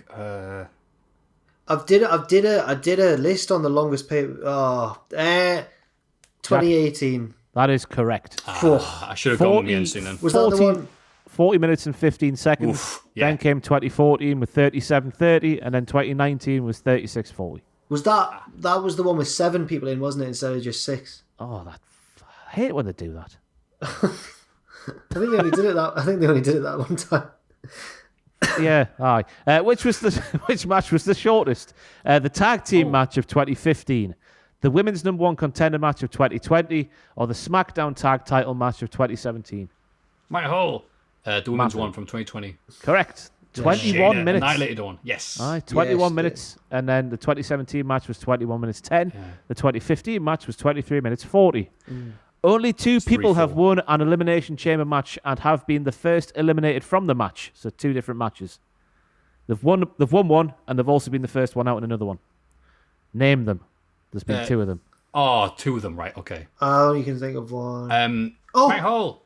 did a list on the longest paper. 2018. That is correct. I should have gone with the NC then. Was that the one? 40 minutes and 15 seconds. Oof, yeah. Then came 2014 with 37:30, and then 2019 was 36:40. Was that was the one with 7 people in, wasn't it, instead of just 6? Oh, I hate it when they do that. I think they only did it that one time. Yeah, aye. Which match was the shortest? The tag team match of 2015, the women's number one contender match of 2020, or the SmackDown tag title match of 2017? My hole. The women's one from 2020. Correct. 21 minutes. Annihilated one. Yes. Aye, 21 minutes. And then the 2017 match was 21 minutes 10. Yeah. The 2015 match was 23 minutes 40. Only 2 people have won an Elimination Chamber match and have been the first eliminated from the match. So 2 different matches. They've won one, and they've also been the first one out in another one. Name them. There's been 2 of them. Oh, 2 of them, right, okay. Oh, you can think of one. My hole.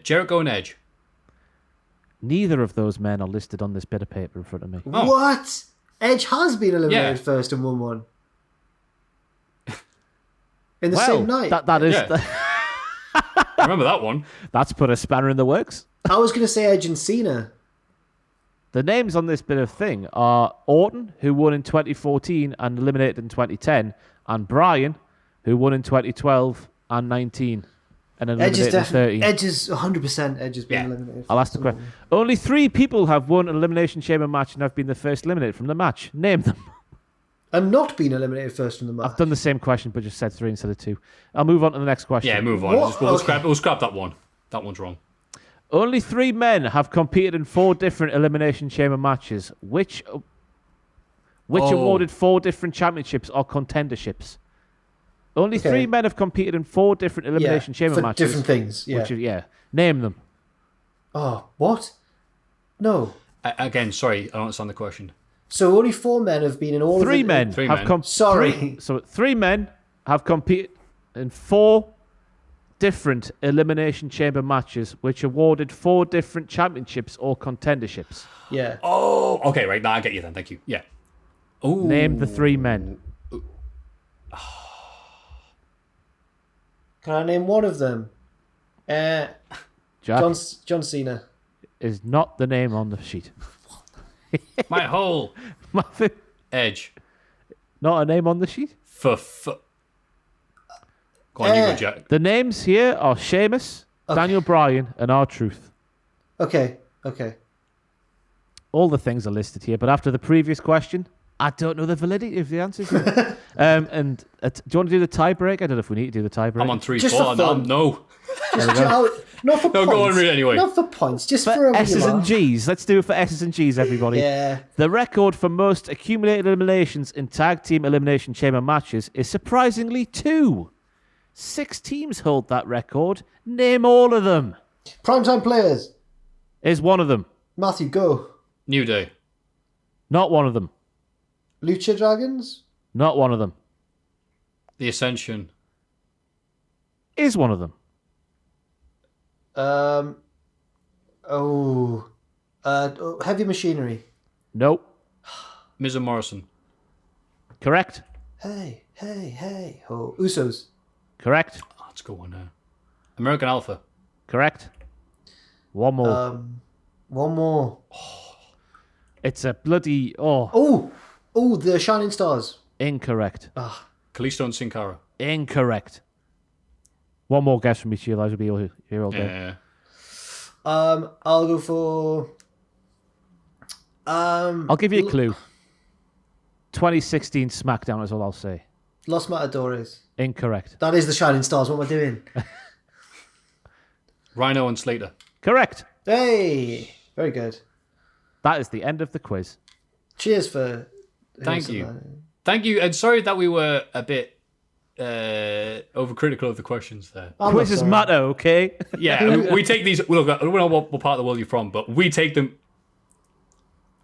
Jericho and Edge. Neither of those men are listed on this bit of paper in front of me. Oh. What? Edge has been eliminated first and won one. In the same night. That is... Yeah. I remember that one. That's put a spanner in the works. I was going to say Edge and Cena. The names on this bit of thing are Orton, who won in 2014 and eliminated in 2010, and Bryan, who won in 2012 and 19. And eliminated in 30. Edge is 100% Edge has been eliminated. I'll ask the question. Only 3 people have won an Elimination Chamber match and have been the first eliminated from the match. Name them. And not been eliminated first from the match. I've done the same question, but just said 3 instead of 2. I'll move on to the next question. Yeah, move on. We'll scrap that one. That one's wrong. Only 3 men have competed in 4 different Elimination Chamber matches. Which which awarded 4 different championships or contenderships. Only 3 men have competed in 4 different Elimination Chamber for matches. different things, yeah. Name them. Oh, what? No. Again, sorry, I don't understand the question. So only 4 men have been in all 3 of the... men Three have men. Sorry. So 3 men have competed in 4 different Elimination Chamber matches, which awarded 4 different championships or contenderships. Yeah. Oh, okay, right. Now I get you then. Thank you. Yeah. Ooh. Name the 3 men. Can I name one of them? Jack John Cena. is not the name on the sheet. My whole Maffew, Edge. not a name on the sheet. Go on, you go, Jack. The names here are Sheamus, Daniel Bryan, and R-Truth. Okay. All the things are listed here, but after the previous question, I don't know the validity of the answers. Do you want to do the tiebreak? I don't know if we need to do the tiebreak. I'm on 3-4. Just for fun. No. Not for points. go on, read it anyway. Not for points, just for For a wee S's and laugh. G's. Let's do it for S's and G's, everybody. Yeah. The record for most accumulated eliminations in tag team elimination chamber matches is surprisingly 2. 6 teams hold that record. Name all of them. Primetime players. Is one of them. Maffew, go. New Day. Not one of them. Lucha Dragons. Not one of them. The Ascension. Is one of them. Heavy Machinery. Nope. Miz and Morrison. Correct. Hey. Oh, Usos. Correct. Oh, let's go on now. American Alpha. Correct. One more. One more. It's a bloody... Oh, the Shining Stars. Incorrect. Kalisto and Sin Cara. Incorrect. One more guess from each of you guys will be here all day. Yeah. I'll go for. I'll give you a clue. 2016 SmackDown is all I'll say. Los Matadores. Incorrect. That is the Shining Stars. What am I doing? Rhino and Slater. Correct. Hey, very good. That is the end of the quiz. Cheers for. Thank you. Thank you. And sorry that we were a bit overcritical of the questions there. Quizzes matter, okay? Yeah, we take these. Look, I don't know what part of the world you're from, but we take them.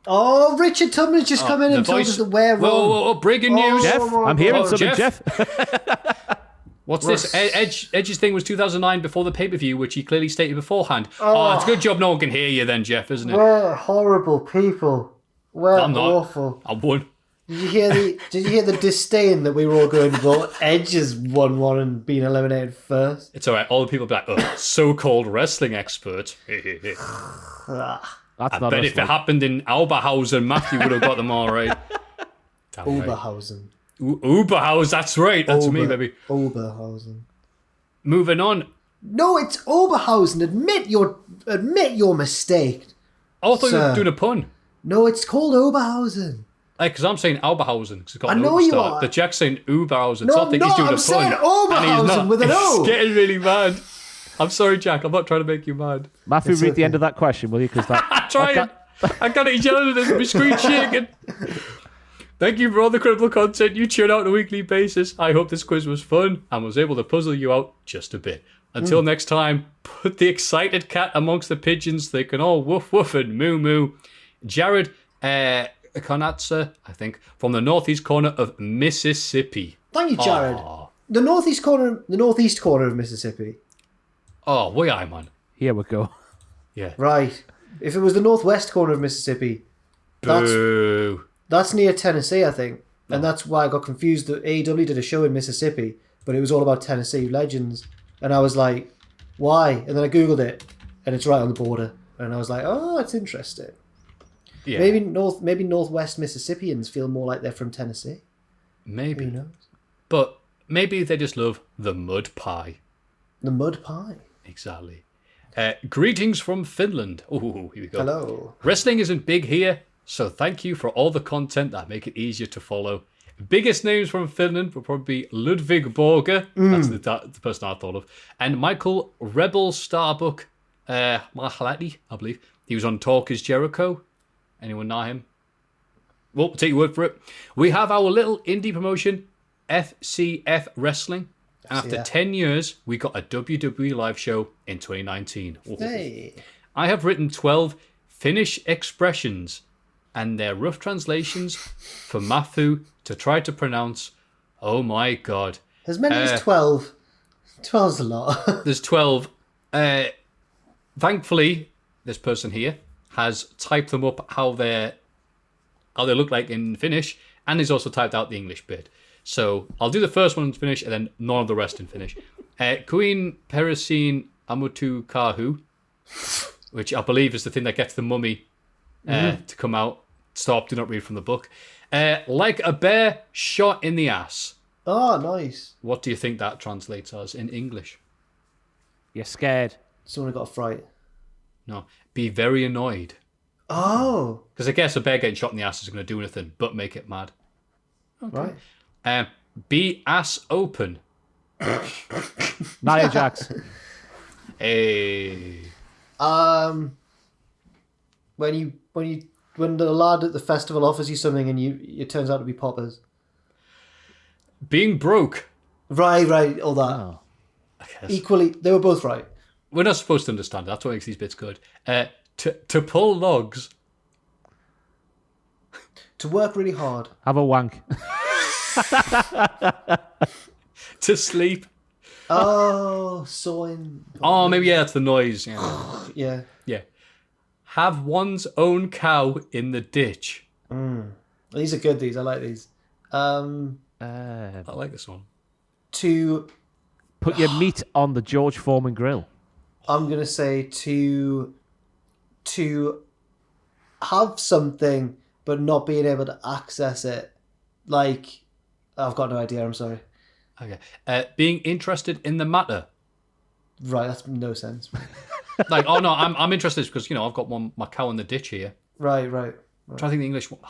Oh, Richard Tubman's just come in and told us that we're wrong. Whoa, breaking news. Jeff, I'm hearing something, Jeff. Jeff. What's this? Edge's thing was 2009 before the pay-per-view, which he clearly stated beforehand. Oh, it's a good job no one can hear you then, Jeff, isn't it? We're horrible people. We're I'm not. awful. I won. Did you hear the disdain that we were all going, well, Edge has won one and been eliminated first? It's all right. All the people be like, oh, so-called wrestling expert. That's I not bet us, if it like. happened in Alberhausen, Maffew would have got them all right. Damn right. Oberhausen. Uberhaus, that's right. That's me, baby. Oberhausen. Moving on. No, it's Oberhausen. Admit your mistake. Oh, I thought you were Sir. doing a pun. No, it's called Oberhausen. Because I'm saying Alberhausen. Because it's got I an know O you start. are. But Jack's saying Uberhausen. No, so I think he's doing I'm a pun. saying And he's Oberhausen not. with an O. He's getting really mad. I'm sorry, Jack. I'm not trying to make you mad. Maffew, It's read the okay. end of that question, will you? Because that... I'm trying. I got it yelling at my screen shaking. Thank you for all the credible content you churn out on a weekly basis. I hope this quiz was fun and was able to puzzle you out just a bit. Until next time, put the excited cat amongst the pigeons. They can all woof woof and moo moo. Jared Konatsa, I think, from the northeast corner of Mississippi. Thank you, Jared. The northeast corner of Mississippi. Oh, way I, man. Here we go. Yeah. Right. If it was the northwest corner of Mississippi, Boo. that's near Tennessee, I think. And that's why I got confused that AEW did a show in Mississippi, but it was all about Tennessee legends. And I was like, why? And then I Googled it, and it's right on the border. And I was like, oh, that's interesting. Yeah. Maybe northwest Mississippians feel more like they're from Tennessee. Maybe. Who knows? But maybe they just love the mud pie. The mud pie. Exactly. Greetings from Finland. Oh, here we go. Hello. Wrestling isn't big here, so thank you for all the content that make it easier to follow. Biggest names from Finland would probably be Ludwig Borger, that's the person I thought of, and Michael Rebel Starbuck Mahalati, I believe. He was on Talk is Jericho. Anyone know him? Well, take your word for it. We have our little indie promotion, FCF Wrestling. And after 10 years, we got a WWE live show in 2019. Hey. I have written 12 Finnish expressions and their rough translations for Maffew to try to pronounce. Oh my God. As many as 12. 12's a lot. There's 12. Thankfully, this person here has typed them up how they look like in Finnish, and he's also typed out the English bit. So I'll do the first one in Finnish and then none of the rest in Finnish. Queen Peresin Amutu Kahu, which I believe is the thing that gets the mummy to come out. Stop, do not read from the book. Like a bear shot in the ass. Oh, nice. What do you think that translates as in English? You're scared. Someone got a fright. No, be very annoyed. Oh. Because I guess a bear getting shot in the ass is going to do nothing but make it mad. Okay. Right. Be ass open. Nia Jax. Hey. When the lad at the festival offers you something and it turns out to be poppers. Being broke. Right, all that. Oh. Equally, they were both right. We're not supposed to understand it. That's what makes these bits good. To pull logs. To work really hard. Have a wank. To sleep. Oh, sawing. Oh, maybe, yeah, that's the noise. Yeah. Yeah. Yeah. Have one's own cow in the ditch. These are good, these. I like these. I like this one. To... Put your meat on the George Foreman grill. I'm going to say to have something but not being able to access it. Like, I've got no idea, I'm sorry. Okay. Being interested in the matter. Right, that's no sense. Like, oh no, I'm interested because, I've got my cow in the ditch here. Right. I'm trying to think the English one.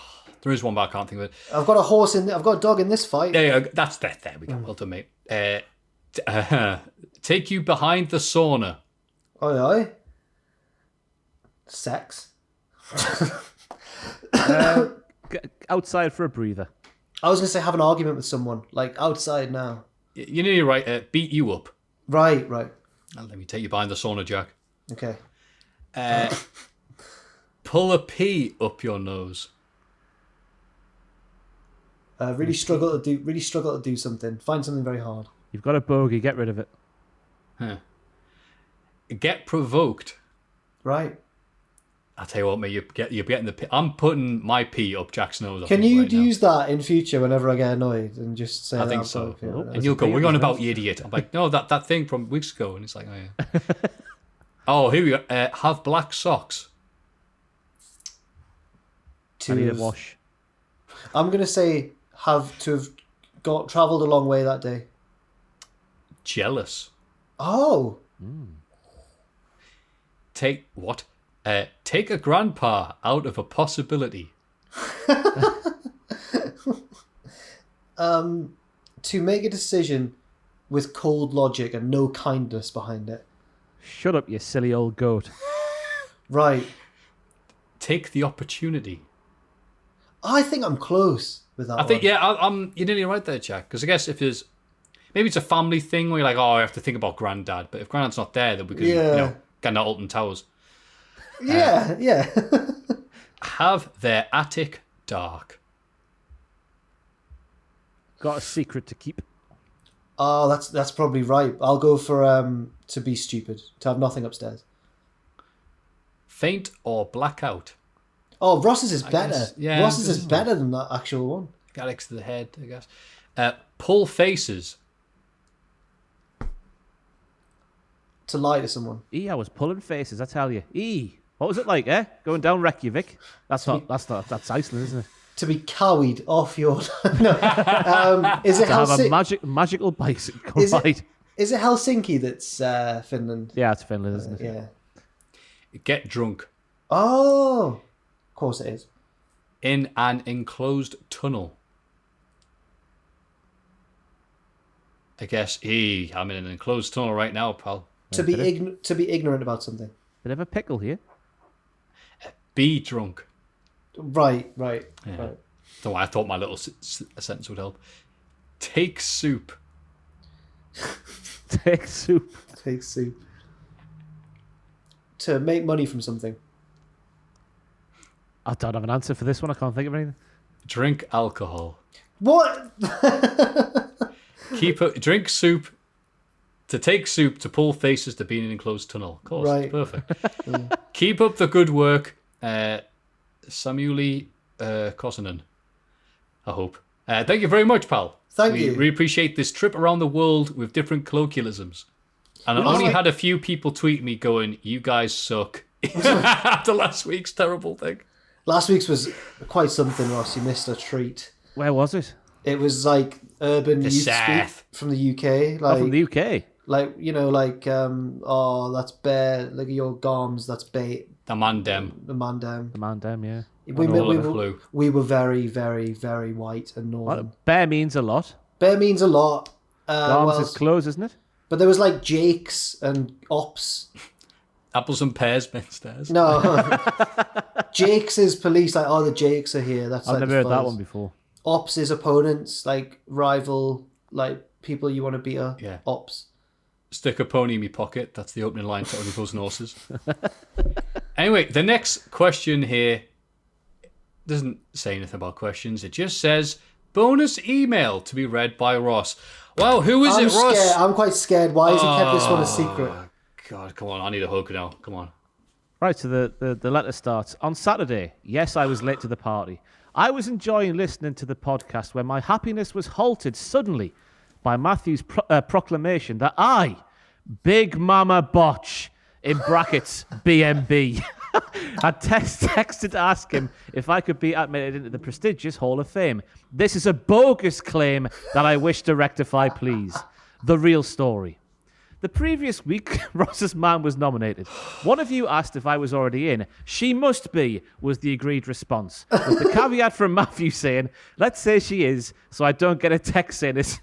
There is one, but I can't think of it. I've got a horse I've got a dog in this fight. Yeah, that's that. There we go. Well done, mate. Take you behind the sauna. Oi. Sex. Outside for a breather. I was going to say have an argument with someone. Like, outside now. You know you're right. Beat you up. Right. Let me take you behind the sauna, Jack. Okay. Pull a pee up your nose. Really struggle to do something. Find something very hard. You've got a bogey, get rid of it. Huh. Get provoked. Right. I'll tell you what, mate, you're getting the pee. I'm putting my pee up Jack's nose. Can you use that in future whenever I get annoyed and just say I that? think so. Right And you'll go, we're on about, you idiot. I'm like, no, that thing from weeks ago. And it's like, oh, yeah. Oh, here we go. Have black socks. I need a wash. I'm going to say have travelled a long way that day. Jealous. Oh. Take what? Take a grandpa out of a possibility. To make a decision with cold logic and no kindness behind it. Shut up, you silly old goat. Right. Take the opportunity. I think I'm close with that. I think, you're nearly right there, Jack. Because I guess if there's, maybe it's a family thing where you're like, I have to think about granddad. But if granddad's not there, then we could, get out Alton Towers. Yeah. Have their attic dark. Got a secret to keep. Oh, that's probably right. I'll go for to be stupid, to have nothing upstairs. Faint or blackout. Oh, Ross's is better. Guess, yeah, Ross's is better than that actual one. Alex to the head, I guess. Pull faces. To lie to someone. I was pulling faces, I tell you. What was it like, Going down Reykjavik? That's Iceland, isn't it? To be cowied off your... No. Is it To have a Helsinki? magical bicycle ride. Is it Helsinki that's Finland? Yeah, it's Finland, isn't it? Yeah. Get drunk. Oh, of course it is. In an enclosed tunnel. I guess, I'm in an enclosed tunnel right now, pal. To be ignorant about something. Bit of a pickle here. Be drunk. Right. Yeah. Right. So I thought my little sentence would help. Take soup. Take soup. Take soup. To make money from something. I don't have an answer for this one. I can't think of anything. Drink alcohol. What? Drink soup. To take soup to pull faces to be in an enclosed tunnel. Of course, Right. Perfect. Keep up the good work, Samueli Kosonen. I hope. Thank you very much, pal. Thank you. We appreciate this trip around the world with different colloquialisms. And I only had a few people tweet me going, "You guys suck," after last week's terrible thing. Last week's was quite something, Ross. You missed a treat. Where was it? It was like urban youth speak South. from the UK. Like, From the UK. like that's bear. Look at your goms. That's bait. The mandem. The man down. The man damn, yeah. We were very, very, very white and northern. Bear means a lot. Bear means a lot. Garms is close, isn't it? But there was like Jakes and Ops. Apples and pears, downstairs. No, Jakes is police. Like, the Jakes are here. That's I've like never the heard that fuzz. one before. Ops is opponents, like rival, like people you want to beat up. Yeah. Ops. Stick a pony in my pocket. That's the opening line to Only Fools and Horses. Anyway, the next question here doesn't say anything about questions. It just says, bonus email to be read by Ross. Well, who is it, Ross? Scared. I'm quite scared. Why has he kept this one a secret? God, come on. I need a hug now. Come on. Right, so the letter starts. On Saturday, yes, I was late to the party. I was enjoying listening to the podcast when my happiness was halted suddenly by Maffew's proclamation that I, Big Mama Botch, in brackets, BMB, had texted to ask him if I could be admitted into the prestigious Hall of Fame. This is a bogus claim that I wish to rectify, please. The real story. The previous week, Ross's mum was nominated. One of you asked if I was already in. She must be, was the agreed response. With the caveat from Maffew saying, let's say she is, so I don't get a text saying this.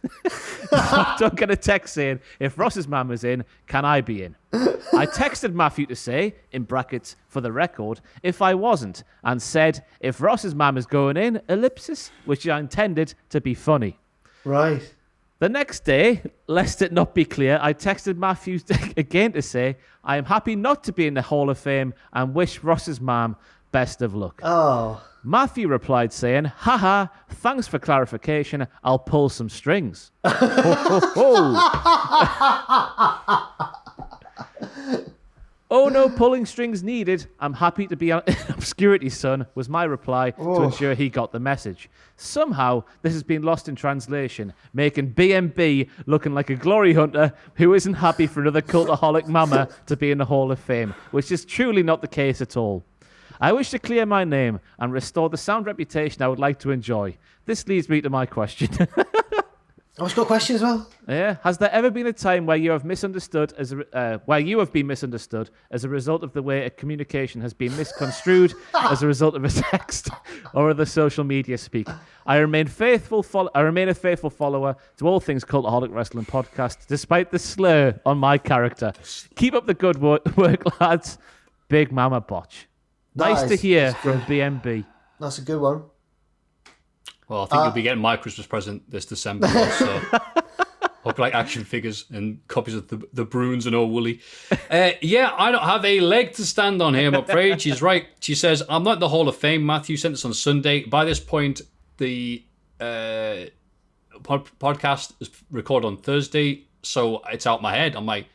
If Ross's mum is in, can I be in? I texted Maffew to say, in brackets, for the record, if I wasn't, and said, if Ross's mum is going in, ellipsis, which I intended to be funny. Right. The next day, lest it not be clear, I texted Maffew again to say, I am happy not to be in the Hall of Fame and wish Ross's mum best of luck. Oh. Maffew replied saying, haha, thanks for clarification, I'll pull some strings. Ho, ho, ho. Oh no, pulling strings needed. I'm happy to be in obscurity, son, was my reply to ensure he got the message. Somehow, this has been lost in translation, making BMB looking like a glory hunter who isn't happy for another cultaholic mama to be in the Hall of Fame, which is truly not the case at all. I wish to clear my name and restore the sound reputation I would like to enjoy. This leads me to my question. Oh, she's got a question as well. Yeah. Has there ever been a time where you have misunderstood where you have been misunderstood as a result of the way a communication has been misconstrued as a result of a text or other social media speak? I remain a faithful follower to all things Cultaholic Wrestling Podcast, despite the slur on my character. Keep up the good work, lads. Big Mama Botch. Nice to hear from BMB. That's a good one. Well, I think you'll be getting my Christmas present this December, so hope like action figures and copies of the Bruins and Old Woolly. Yeah, I don't have a leg to stand on here, I'm afraid. She's right. She says, I'm not in the Hall of Fame. Maffew sent this on Sunday. By this point, the podcast is recorded on Thursday, so it's out my head. I'm like,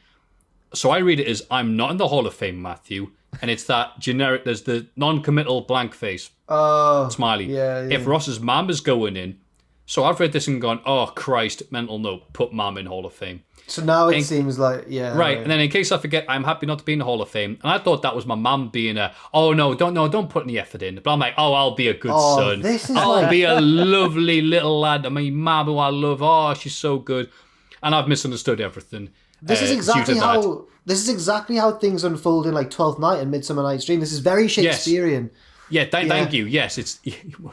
so I read it as, I'm not in the Hall of Fame, Maffew. And it's that generic, there's the non-committal blank face smiley. Yeah. If Ross's mum is going in, so I've read this and gone, oh Christ, mental note, put mum in Hall of Fame. So now it seems like, yeah. Right, and then in case I forget, I'm happy not to be in the Hall of Fame. And I thought that was my mum being don't put any effort in. But I'm like, I'll be a good son. I'll be a lovely little lad. I mean, mum who I love, she's so good. And I've misunderstood everything. This is exactly how things unfold in like 12th Night and Midsummer Night's Dream. This is very Shakespearean. Yes. Thank you. Yes, it's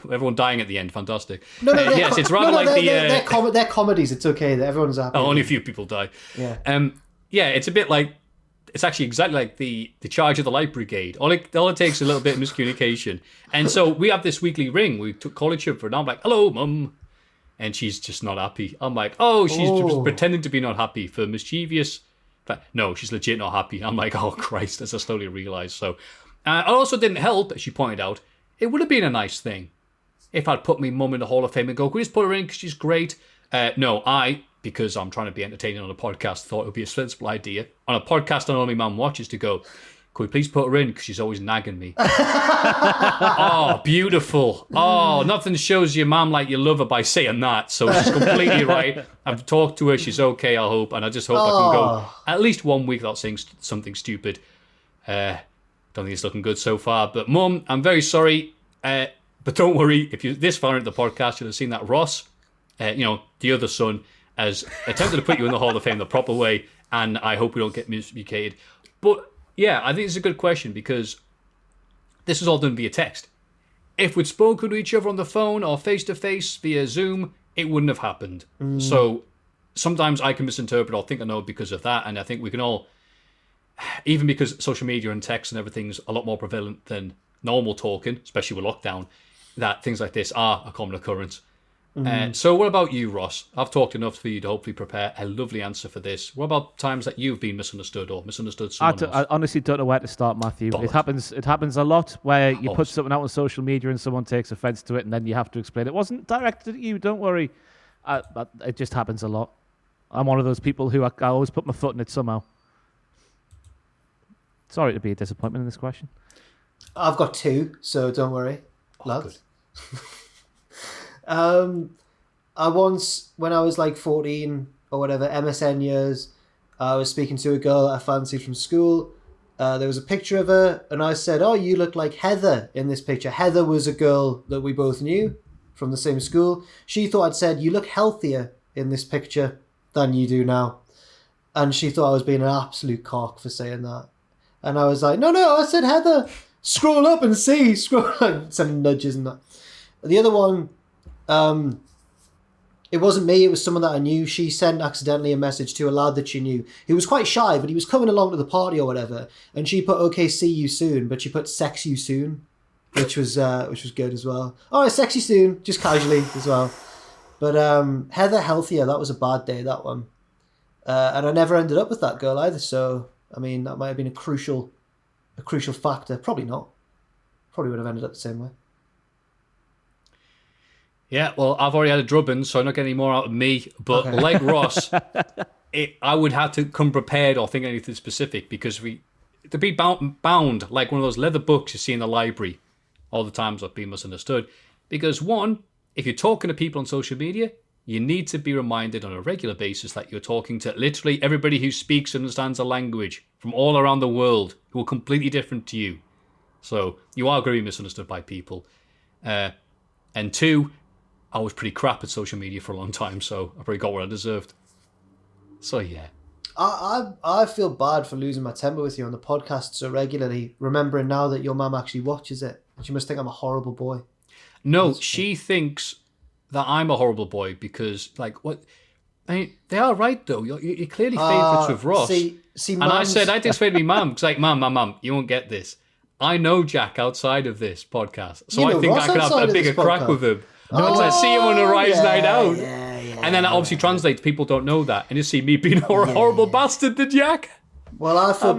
everyone dying at the end. Fantastic. Yes, it's rather they're comedies. It's okay that everyone's happy. Only a few people die. Yeah. It's a bit like It's actually exactly like the charge of the light brigade. All it takes is a little bit of miscommunication. And so we have this weekly ring. We call each other, and I'm like, hello, mum. And she's just not happy. I'm like, oh, she's just pretending to be not happy for mischievous. But no, she's legit not happy. I'm like, oh, Christ, as I slowly realise. So it also didn't help, as she pointed out, it would have been a nice thing if I'd put my mum in the Hall of Fame and go, can we just put her in because she's great? No, because I'm trying to be entertaining on a podcast, thought it would be a sensible idea. On a podcast I know my mum watches to go, could we please put her in because she's always nagging me. Oh, beautiful. Oh, nothing shows your mum like you love her by saying that. So she's completely right. I've talked to her. She's okay, I hope. And I just hope I can go at least 1 week without saying something stupid. Don't think it's looking good so far. But mum, I'm very sorry. But don't worry. If you're this far into the podcast, you'll have seen that Ross, the other son, has attempted to put you in the Hall of Fame the proper way. And I hope we don't get miscommunicated. But yeah, I think it's a good question because this was all done via text. If we'd spoken to each other on the phone or face-to-face via Zoom, it wouldn't have happened. So sometimes I can misinterpret or think I know because of that, and I think we can all, even because social media and text and everything's a lot more prevalent than normal talking, especially with lockdown, that things like this are a common occurrence. So what about you, Ross? I've talked enough for you to hopefully prepare a lovely answer for this. What about times that you've been misunderstood or misunderstood someone else? I honestly don't know where to start, Maffew. Bollocks. It happens a lot where you put something out on social media and someone takes offence to it and then you have to explain it wasn't directed at you, don't worry. It just happens a lot. I'm one of those people who I always put my foot in it somehow. Sorry to be a disappointment in this question. I've got two, so don't worry, lads. I once, when I was like 14 or whatever, MSN years, I was speaking to a girl I fancied from school. There was a picture of her, and I said, oh, you look like Heather in this picture. Heather was a girl that we both knew from the same school. She thought I'd said, you look healthier in this picture than you do now. And she thought I was being an absolute cock for saying that. And I was like, no, I said Heather. Scroll up and see. Sending nudges and that. The other one, it wasn't me, it was someone that I knew. She sent accidentally a message to a lad that she knew. He was quite shy, but he was coming along to the party or whatever. And she put, okay, see you soon, but she put sex you soon, which was good as well. Oh, sex you soon, just casually as well. But Heather Healthier, that was a bad day, that one. And I never ended up with that girl either. So, I mean, that might have been a crucial factor. Probably not. Probably would have ended up the same way. Yeah, well, I've already had a drubbing, so I'm not getting any more out of me. But okay. Like Ross, I would have to come prepared or think anything specific because to be bound like one of those leather books you see in the library all the times I've been misunderstood. Because one, if you're talking to people on social media, you need to be reminded on a regular basis that you're talking to literally everybody who speaks and understands a language from all around the world who are completely different to you. So you are going to be misunderstood by people. And two, I was pretty crap at social media for a long time, so I probably got what I deserved. So yeah. I feel bad for losing my temper with you on the podcast so regularly, remembering now that your mum actually watches it. She must think I'm a horrible boy. No, she thinks that I'm a horrible boy because, like, what? I mean, they are right, though. You're clearly favourites with Ross. See, and I said, I had to explain to my mum, because like, Mum, you won't get this. I know Jack outside of this podcast, so I think Ross I could have a bigger crack with him. Once I see him on a Rise Night Out. And then that obviously translates, people don't know that, and you see me being a horrible bastard to Jack. Well, I feel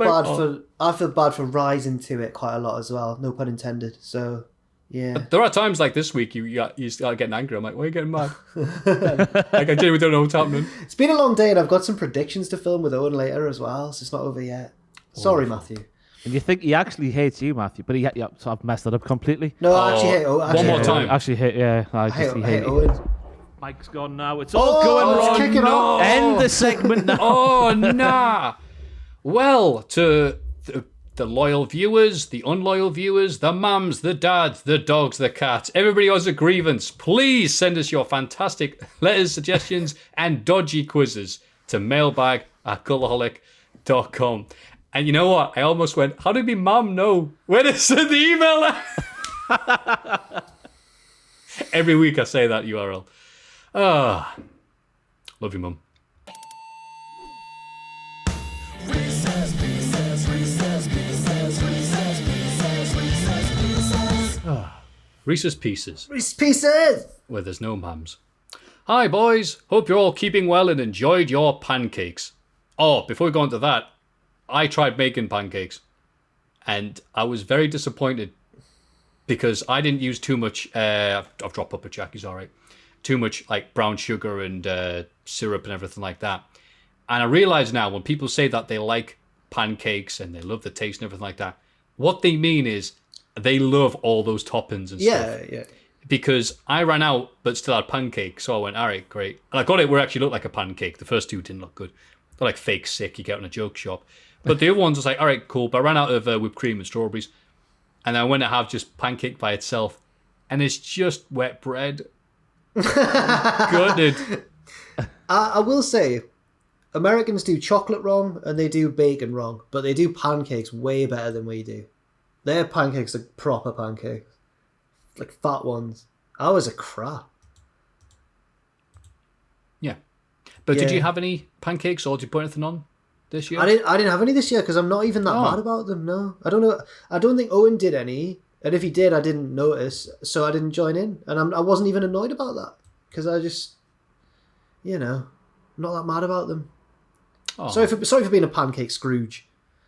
bad for rising to it quite a lot as well, no pun intended, so... Yeah. But there are times like this week you start getting angry. I'm like, why are you getting mad? Like, I genuinely don't know what's happening. It's been a long day and I've got some predictions to film with Owen later as well, so it's not over yet. Sorry, Maffew. And you think he actually hates you, Maffew, but so I've messed that up completely. No, I actually hate Owen. One more time. Actually hate, yeah. I hate Owen. Mike's gone now. It's all going wrong. Kick it off. End the segment now. Oh, nah. Well, to the loyal viewers, the unloyal viewers, the mums, the dads, the dogs, the cats, everybody who has a grievance, please send us your fantastic letters, suggestions, and dodgy quizzes to mailbag@cultaholic.com. And you know what? I almost went, how did my mum know where to send the email? Every week I say that URL. Love you, mum. Reese's Pieces, Reese's Pieces! where there's no mums. Hi, boys. Hope you're all keeping well and enjoyed your pancakes. Oh, before we go on to that, I tried making pancakes, and I was very disappointed because I didn't use too much. I've dropped up a Jackie's all right. Too much like brown sugar and syrup and everything like that. And I realize now when people say that they like pancakes and they love the taste and everything like that, what they mean is they love all those toppings and stuff. Yeah. Because I ran out but still had pancake, so I went, all right, great. And I got it where it actually looked like a pancake. The first two didn't look good. They're like fake sick you get in a joke shop. But the other ones was like, all right, cool. But I ran out of whipped cream and strawberries. And I went to have just pancake by itself. And it's just wet bread. Gutted. I will say, Americans do chocolate wrong and they do bacon wrong, but they do pancakes way better than we do. Their pancakes are proper pancakes. Like fat ones. Ours are crap. Yeah. But did Yeah. you have any pancakes or did you put anything on this year? I didn't have any this year because I'm not even that mad about them. No, I don't know. I don't think Owen did any, and if he did, I didn't notice, so I didn't join in, and I wasn't even annoyed about that because I just, I'm not that mad about them. Oh. Sorry for being a pancake Scrooge.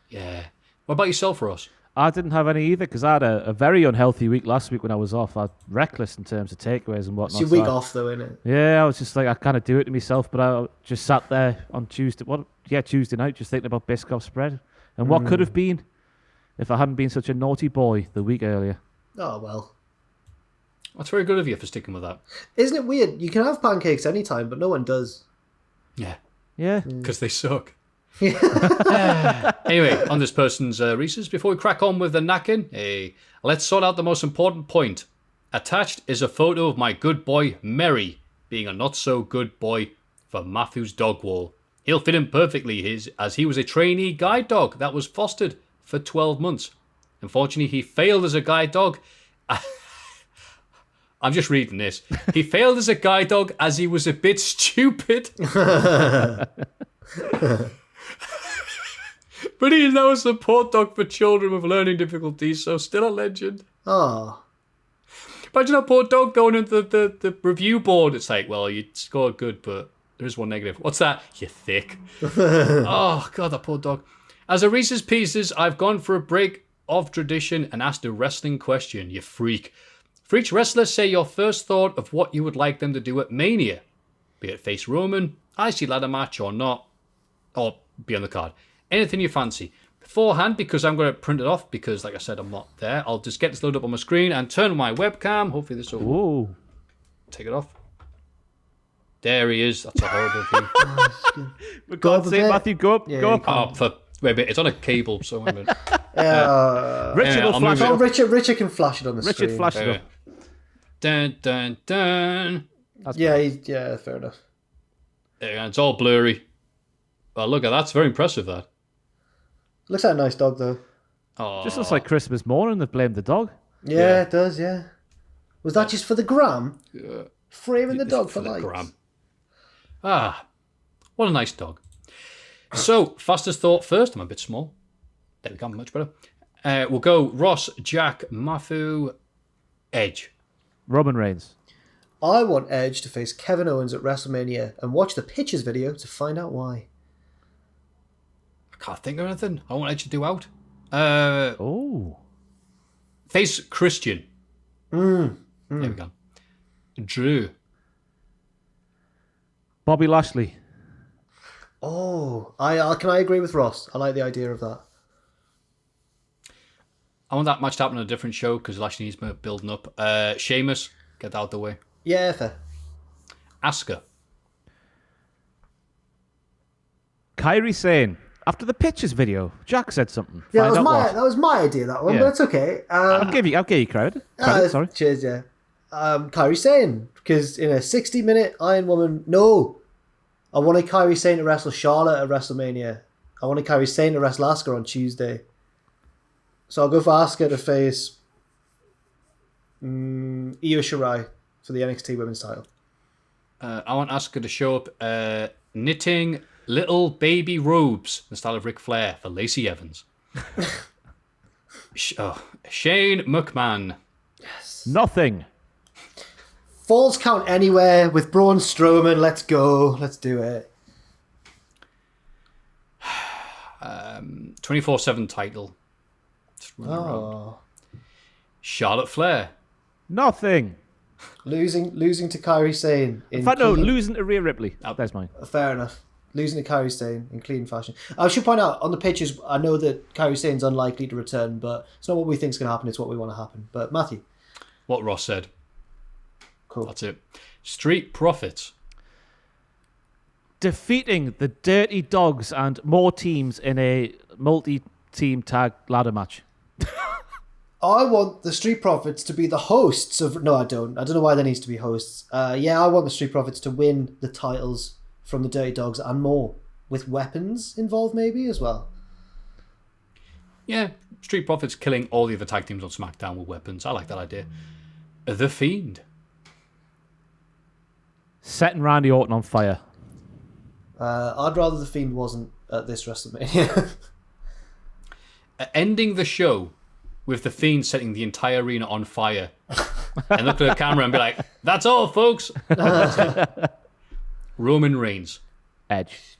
Yeah. What about yourself, Ross? I didn't have any either because I had a very unhealthy week last week when I was off. I was reckless in terms of takeaways and whatnot. It's your week off though, isn't it? Yeah, I was just like, I kind of do it to myself, but I just sat there on Tuesday night, just thinking about Biscoff spread and what could have been if I hadn't been such a naughty boy the week earlier. Oh well. That's very good of you for sticking with that. Isn't it weird? You can have pancakes anytime, but no one does. Yeah. Yeah. Because they suck. Anyway, on this person's Reese's, before we crack on with the knacking, let's sort out the most important point. Attached is a photo of my good boy Merry being a not so good boy for Maffew's dog wall. He'll fit in perfectly as he was a trainee guide dog that was fostered for 12 months. Unfortunately, he failed as a guide dog. I'm just reading this. He failed as a guide dog as he was a bit stupid. But he is now a support dog for children with learning difficulties, so still a legend. Oh. Imagine a poor dog going into the review board. It's like, well, you scored good, but there's one negative. What's that? You're thick. Oh, God, that poor dog. As a Reese's Pieces, I've gone for a break of tradition and asked a wrestling question, you freak. For each wrestler, say your first thought of what you would like them to do at Mania. Be it face Roman, IC ladder match or not, or be on the card. Anything you fancy. Beforehand, because I'm going to print it off, because like I said, I'm not there, I'll just get this loaded up on my screen and turn on my webcam. Hopefully this will Whoa. take it off. There he is. That's a horrible view. For God's sake, Matthew, go up. Yeah, go you up. Wait a minute, it's on a cable, so wait a minute. Richard will I'll flash move it it. up. Richard can flash it on the screen. Richard, flash it up. Dun, dun, dun. Yeah, fair enough. It's all blurry. Well, look at that. That's very impressive, that. Looks like a nice dog though. Oh, Just looks like Christmas morning. They've blamed the dog. Yeah, it does, yeah. Was that just for the gram? Yeah. Framing the dog for the likes? gram. What a nice dog. So, fastest thought first. I'm a bit small. There we go, much better. We'll go Ross, Jack, Maffew, Edge. Roman Reigns. I want Edge to face Kevin Owens at WrestleMania and watch the pictures video to find out why. I can't think of anything. I want Edge to do out. Oh. Face Christian. There we go. Drew. Bobby Lashley. Oh, can I agree with Ross? I like the idea of that. I want that match to happen on a different show because Lashley needs building up. Sheamus. Get that out of the way. Yeah, fair. Asuka. Kyrie Sane. After the pictures video, Jack said something. Yeah, Find out that was my idea, that one, Yeah. but that's okay. I'll give you credit. Sorry. Cheers, yeah. Kyrie Sane, because in a 60-minute Iron Woman, no. I wanted Kyrie Sane to wrestle Charlotte at WrestleMania. I wanted Kyrie Sane to wrestle Asuka on Tuesday. So I'll go for Asuka to face Io Shirai for the NXT Women's title. I want Asuka to show up knitting little baby robes in the style of Ric Flair for Lacey Evans. Shane McMahon. Yes. Nothing. Falls Count Anywhere with Braun Strowman. Let's go. Let's do it. 24/7 title. Oh. Charlotte Flair. Nothing. Losing to Kairi Sane. In fact, no, losing to Rhea Ripley. There's mine. Fair enough. Losing to Kairi Sane in clean fashion. I should point out, on the pitches, I know that Kairi Sane's unlikely to return, but it's not what we think is going to happen, it's what we want to happen. But Matthew. What Ross said. Cool. That's it. Street Profits. Defeating the Dirty Dogs and more teams in a multi-team tag ladder match. I want the Street Profits to be the hosts of... No, I don't. I don't know why there needs to be hosts. Yeah, I want the Street Profits to win the titles from the Dirty Dogs and more. With weapons involved maybe as well. Yeah, Street Profits killing all the other tag teams on SmackDown with weapons. I like that idea. The Fiend. Setting Randy Orton on fire. I'd rather the Fiend wasn't at this WrestleMania. Ending the show with the Fiend setting the entire arena on fire and look at the camera and be like, that's all, folks. Roman Reigns. Edge.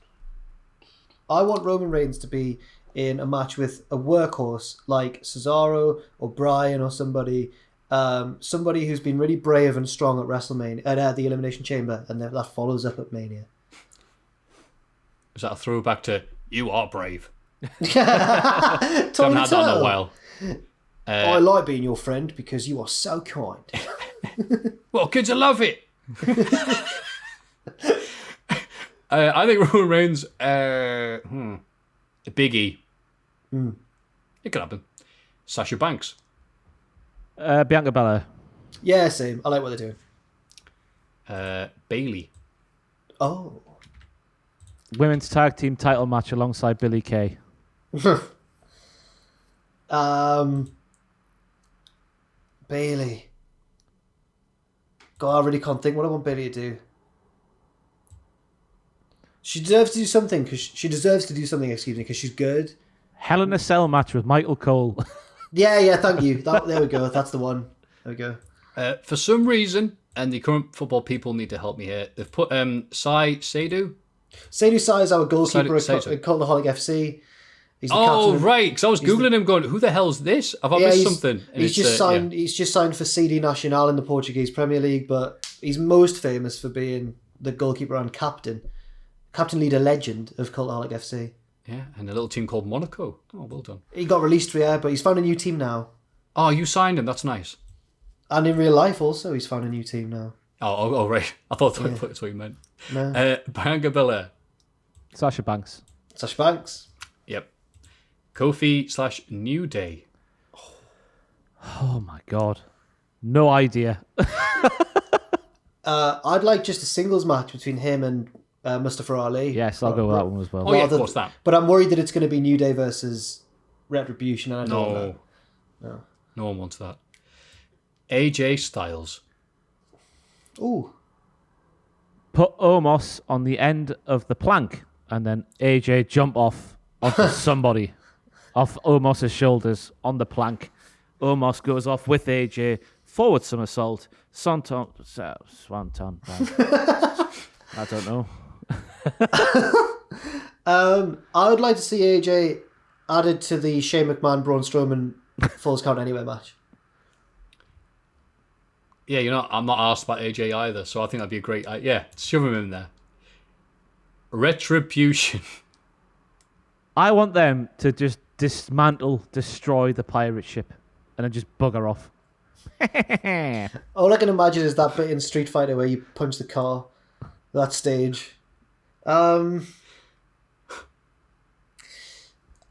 I want Roman Reigns to be in a match with a workhorse like Cesaro or Bryan or somebody who's been really brave and strong at WrestleMania, at the Elimination Chamber, and that follows up at Mania. Is that a throwback to You Are Brave? Tony Haven't had that in a Turtle. while. I like being your friend because you are so kind. Well, kids, I love it. I think Roman Reigns, a Big E. It could happen. Sasha Banks. Bianca Belair. Yeah, same. I like what they're doing. Bailey. Oh. Women's tag team title match alongside Billie Kay. Bailey. God, I really can't think what I want Bailey to do. She deserves to do something because she's good. Hell in a Cell match with Michael Cole. Yeah, thank you. There we go. That's the one. There we go. For some reason, and the current football people need to help me here, they've put Sai Seidu. Seidu Sai is our goalkeeper at Seidu. Cultaholic FC. He's the Oh, captain. right, because I was Googling him going, who the hell's this? Have I missed something? And He's just signed. He's just signed for CD Nacional in the Portuguese Premier League, but he's most famous for being the goalkeeper and captain leader legend of Cultaholic FC. Yeah, and a little team called Monaco. Oh, well done. He got released for but he's found a new team now. Oh, you signed him. That's nice. And in real life also, he's found a new team now. Oh, right. I thought that's what you meant. No. Bianca Belair. Sasha Banks. Sasha Banks. Yep. Kofi / New Day. Oh my god. No idea. I'd like just a singles match between him and Mustafa Ali. Yes, I'll go with that one as well. Oh, yeah, of course that. But I'm worried that it's going to be New Day versus Retribution. And I don't want that. No one wants that. AJ Styles. Ooh. Put Omos on the end of the plank and then AJ jump off onto somebody. Off Omos' shoulders on the plank. Omos goes off with AJ. Forward somersault. Swanton. I don't know. I would like to see AJ added to the Shane McMahon Braun Strowman Falls Count Anywhere match. Yeah, I'm not asked about AJ either, so I think that'd be a great... shove him in there. Retribution. I want them to just destroy the pirate ship and then just bugger off. All I can imagine is that bit in Street Fighter where you punch the car. That stage. I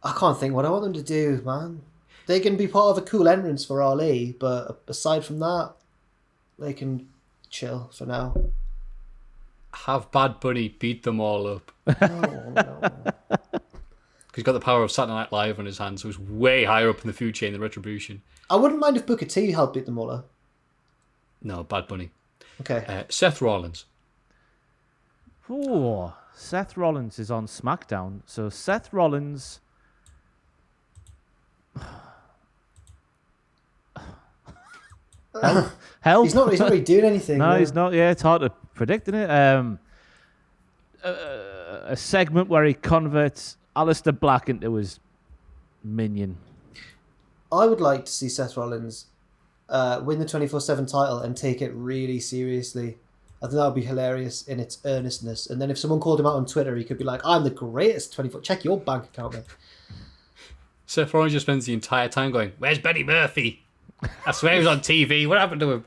can't think what I want them to do, man. They can be part of a cool entrance for Ali, but aside from that, they can chill for now. Have Bad Bunny beat them all up. No. He's got the power of Saturday Night Live on his hands, so he's way higher up in the food chain than Retribution. I wouldn't mind if Booker T helped beat them all up. No, Bad Bunny. Okay. Seth Rollins. Ooh, Seth Rollins is on SmackDown. So Seth Rollins... Help. He's not really doing anything. No, yeah. he's not. Yeah, it's hard to predict, isn't it? A segment where he converts Aleister Black into his minion. I would like to see Seth Rollins win the 24/7 title and take it really seriously. I think that would be hilarious in its earnestness. And then if someone called him out on Twitter, he could be like, I'm the greatest 24... Check your bank account, mate. Seth Rollins just spends the entire time going, "Where's Buddy Murphy? I swear he was on TV. What happened to him?"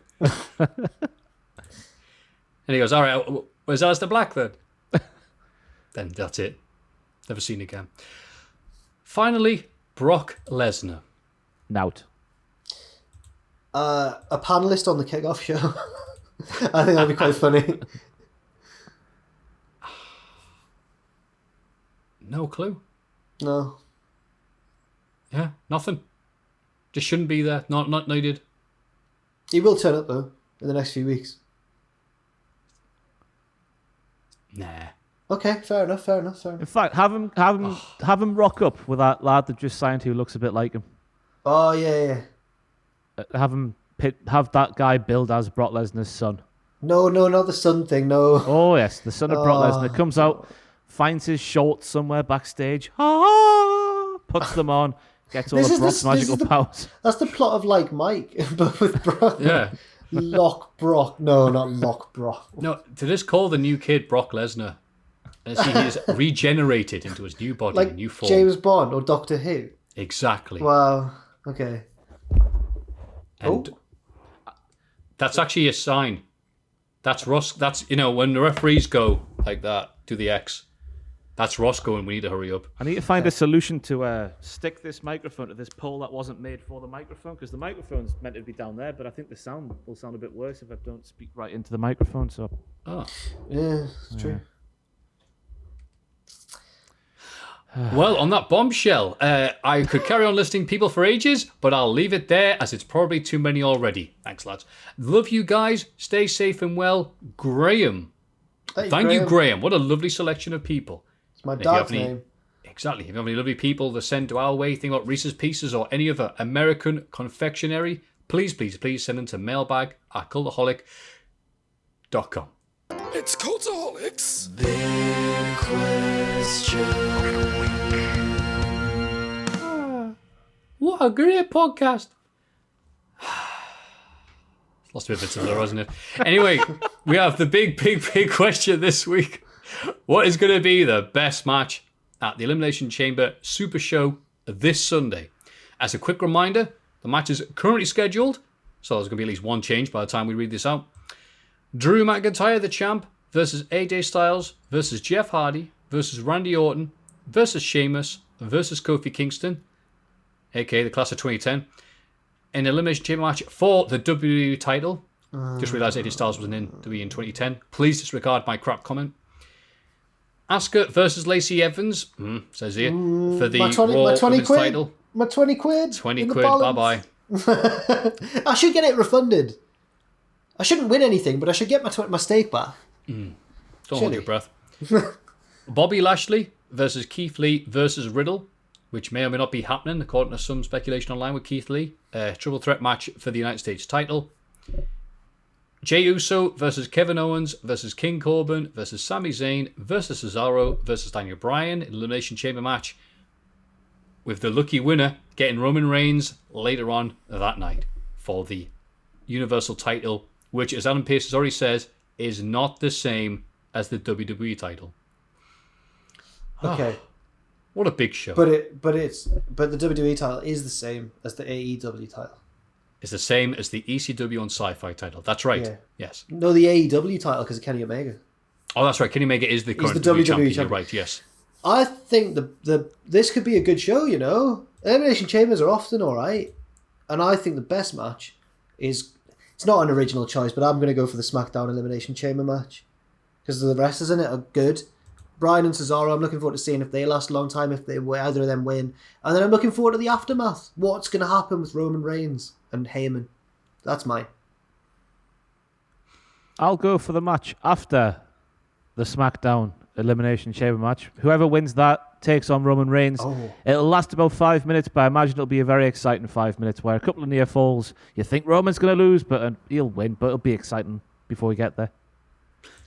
And he goes, "All right, where's Aleister Black then?" Then that's it. Never seen again. Finally, Brock Lesnar. Nout. A panelist on the kickoff show. I think that'd be quite funny. No clue. No. Yeah, nothing. Just shouldn't be there. Not needed. He will turn up, though, in the next few weeks. Nah. Okay, fair enough. In fact, have him rock up with that lad that just signed who looks a bit like him. Oh, yeah. Have that guy billed as Brock Lesnar's son. No, not the son thing, no. Oh yes, the son of Brock Lesnar comes out, finds his shorts somewhere backstage, puts them on, gets all of Brock's magical powers. That's the plot of Like Mike, but with Brock. Yeah. Lock Brock. No, not Lock Brock. No, to just call the new kid Brock Lesnar. And see, he is regenerated into his new body, Like new form. James Bond or Doctor Who. Exactly. Wow. Okay. And that's actually a sign. That's Ross. That's, when the referees go like that, do the X. That's Ross going, we need to hurry up. I need to find a solution to stick this microphone to this pole that wasn't made for the microphone, because the microphone's meant to be down there, but I think the sound will sound a bit worse if I don't speak right into the microphone. So. Oh. Yeah, it's true. Well, on that bombshell, I could carry on listing people for ages, but I'll leave it there as it's probably too many already. Thanks, lads. Love you guys. Stay safe and well. Graham. Thank you, Graham. What a lovely selection of people. It's my dad's name. Exactly. If you have any lovely people to send to our way, think about Reese's Pieces or any other American confectionery, please send them to mailbag@cultaholic.com. It's Cultaholics. Big question. What a great podcast. Lost a bit of it there, hasn't it? Anyway, we have the big question this week. What is going to be the best match at the Elimination Chamber Super Show this Sunday? As a quick reminder, the match is currently scheduled, so there's going to be at least one change by the time we read this out. Drew McIntyre, the champ, versus AJ Styles, versus Jeff Hardy, versus Randy Orton, versus Sheamus, versus Kofi Kingston, aka the class of 2010, an Elimination Chamber match for the WWE title. Just realised AJ Styles wasn't in WWE in 2010. Please disregard my crap comment. Asuka versus Lacey Evans, says here, for the Raw Women's title. My 20 quid. 20 quid, bye-bye. I should get it refunded. I shouldn't win anything, but I should get my steak back. Don't hold your breath. Bobby Lashley versus Keith Lee versus Riddle, which may or may not be happening, according to some speculation online with Keith Lee. Triple threat match for the United States title. Jey Uso versus Kevin Owens versus King Corbin versus Sami Zayn versus Cesaro versus Daniel Bryan in Elimination Chamber match, with the lucky winner getting Roman Reigns later on that night for the Universal title, which, as Adam Pearce has already said, is not the same as the WWE title. Okay. What a big show. But the WWE title is the same as the AEW title. It's the same as the ECW on Sci-Fi title. That's right. Yeah. Yes. No, the AEW title because of Kenny Omega. Oh, that's right. Kenny Omega is the current WWE champion. You're right, yes. I think this could be a good show, Elimination Chambers are often alright. And I think the best match is... It's not an original choice, but I'm going to go for the SmackDown Elimination Chamber match. Because the wrestlers in it are good. Bryan and Cesaro, I'm looking forward to seeing if they last a long time, if either of them win. And then I'm looking forward to the aftermath. What's going to happen with Roman Reigns and Heyman? That's mine. I'll go for the match after the SmackDown Elimination Chamber match. Whoever wins that takes on Roman Reigns. Oh. It'll last about 5 minutes, but I imagine it'll be a very exciting 5 minutes where a couple of near falls. You think Roman's going to lose, but he'll win, but it'll be exciting before we get there.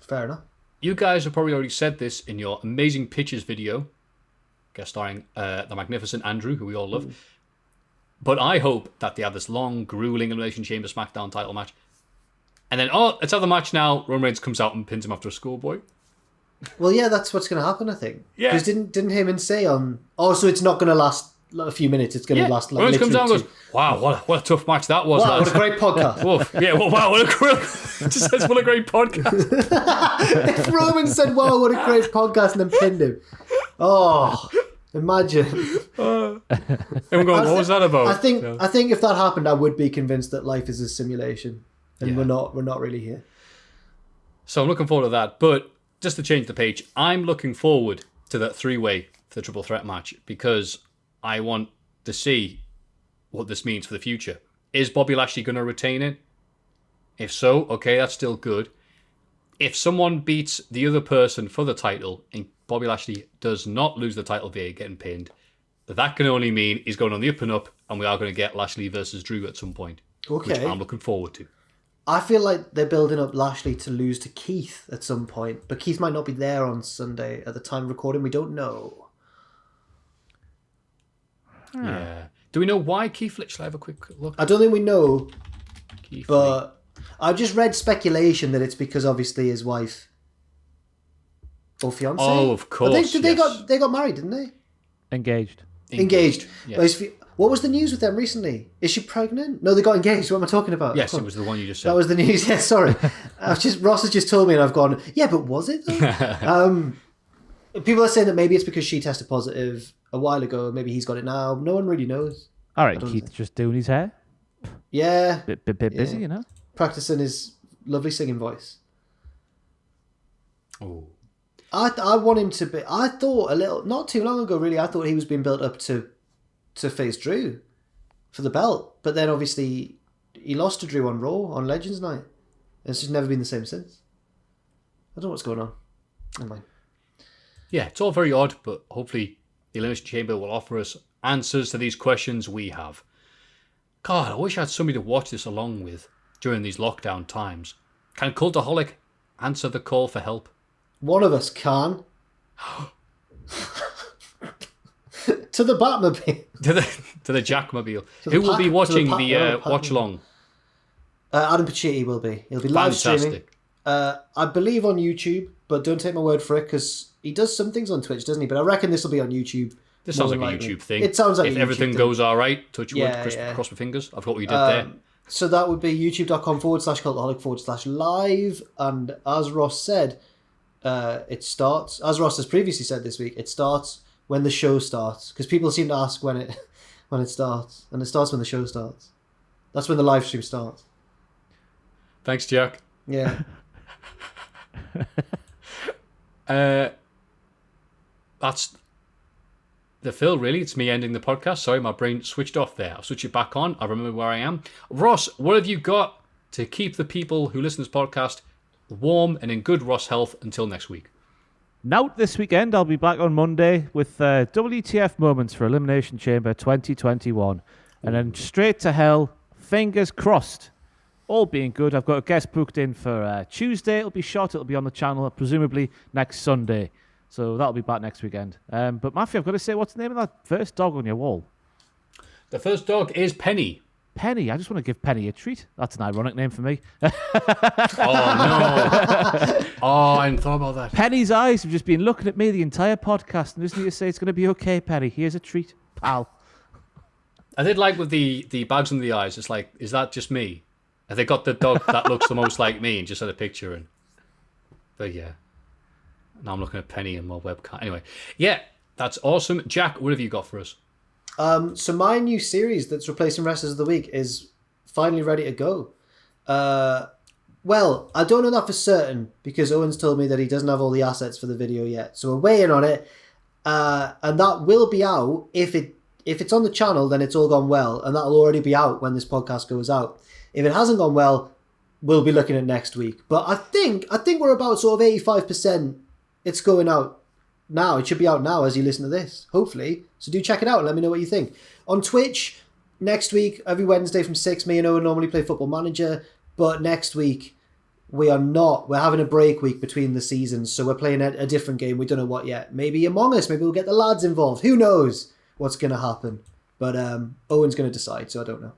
Fair enough. You guys have probably already said this in your amazing pictures video, guest starring the magnificent Andrew, who we all love. But I hope that they have this long, grueling Elimination Chamber SmackDown title match. And then, let's have the match now. Roman Reigns comes out and pins him after a schoolboy. Well, yeah, that's what's going to happen, I think. Yeah. Because didn't Heyman say on... Oh, so it's not going to last a few minutes. It's going to last Roman comes out and literally goes, wow, what a tough match that was, Wow, lads. what a great podcast. Woof. Yeah, well, wow, what a great... just says, what a great podcast. If Roman said, wow, what a great podcast, and then pinned him. Oh, imagine. Everyone going, what was that about? I think if that happened, I would be convinced that life is a simulation. And we're not really here. So I'm looking forward to that. But just to change the page, I'm looking forward to that three-way for the triple threat match because I want to see what this means for the future. Is Bobby Lashley going to retain it? If so, okay, that's still good. If someone beats the other person for the title and Bobby Lashley does not lose the title via getting pinned, that can only mean he's going on the up and up and we are going to get Lashley versus Drew at some point. Okay. Which I'm looking forward to. I feel like they're building up Lashley to lose to Keith at some point, but Keith might not be there on Sunday at the time of recording. We don't know. Yeah. Do we know why Keith Lee? Shall I have a quick look? I don't think we know, Keith but I just read speculation that it's because obviously his wife or fiance. Oh, of course. They got married, didn't they? Engaged. Engaged. Yes. What was the news with them recently? Is she pregnant? No, they got engaged. What am I talking about? Yes, it was the one you just said. That was the news. Yeah, sorry. Ross has just told me and I've gone, yeah, but was it though? People are saying that maybe it's because she tested positive a while ago. Maybe he's got it now. No one really knows. All right, Keith's just doing his hair. Yeah. Bit busy, you know? Practicing his lovely singing voice. Oh. I want him to be... I thought not too long ago really, I thought he was being built up to face Drew for the belt. But then obviously he lost to Drew on Raw on Legends Night. And it's just never been the same since. I don't know what's going on. Never mind. Yeah, it's all very odd, but hopefully the Elimination Chamber will offer us answers to these questions we have. God, I wish I had somebody to watch this along with during these lockdown times. Can Cultaholic answer the call for help? One of us can. To the Batmobile. to the Jackmobile. Who will be watching the watch along? Adam Pacitti will be. He'll be live streaming. Fantastic. I believe on YouTube, but don't take my word for it because he does some things on Twitch, doesn't he? But I reckon this will be on YouTube. This sounds like a YouTube thing. It sounds like if a YouTube everything thing. goes all right, touch wood, Yeah. cross my fingers. I've got what you did there. So that would be youtube.com/cultaholic/live. And as Ross said, it starts, as Ross has previously said this week, it starts when the show starts. Because people seem to ask when it starts. And it starts when the show starts. That's when the live stream starts. Thanks, Jack. Yeah. That's the Phil, really. It's me ending the podcast. Sorry, my brain switched off there. I'll switch it back on. I remember where I am. Ross, what have you got to keep the people who listen to this podcast warm and in good Ross health until next week? Now, this weekend, I'll be back on Monday with WTF moments for Elimination Chamber 2021. And then straight to hell, fingers crossed. All being good. I've got a guest booked in for Tuesday. It'll be shot. It'll be on the channel, presumably next Sunday. So that'll be back next weekend. But Maffew, I've got to say, what's the name of that first dog on your wall? The first dog is Penny. Penny. I just want to give Penny a treat. That's an ironic name for me. Oh, no. Oh, I hadn't thought about that. Penny's eyes have just been looking at me the entire podcast and just need to say, it's going to be okay, Penny. Here's a treat, pal. I did like with the bags under the eyes. It's like, is that just me? Have they got the dog that looks the most like me and just had a picture in? But yeah. Now I'm looking at Penny and my webcam. Anyway, yeah, that's awesome. Jack, what have you got for us? So my new series that's replacing Wrestlers of the Week is finally ready to go. Well, I don't know that for certain because Owen's told me that he doesn't have all the assets for the video yet. So we're waiting on it. And that will be out. If it's on the channel, then it's all gone well. And that'll already be out when this podcast goes out. If it hasn't gone well, we'll be looking at next week. But I think we're about sort of 85% it's going out now. It should be out now as you listen to this, hopefully. So do check it out and let me know what you think. On Twitch, next week, every Wednesday from 6, me and Owen normally play Football Manager. But next week, we are not. We're having a break week between the seasons. So we're playing a different game. We don't know what yet. Maybe Among Us. Maybe we'll get the lads involved. Who knows what's going to happen? But Owen's going to decide, so I don't know.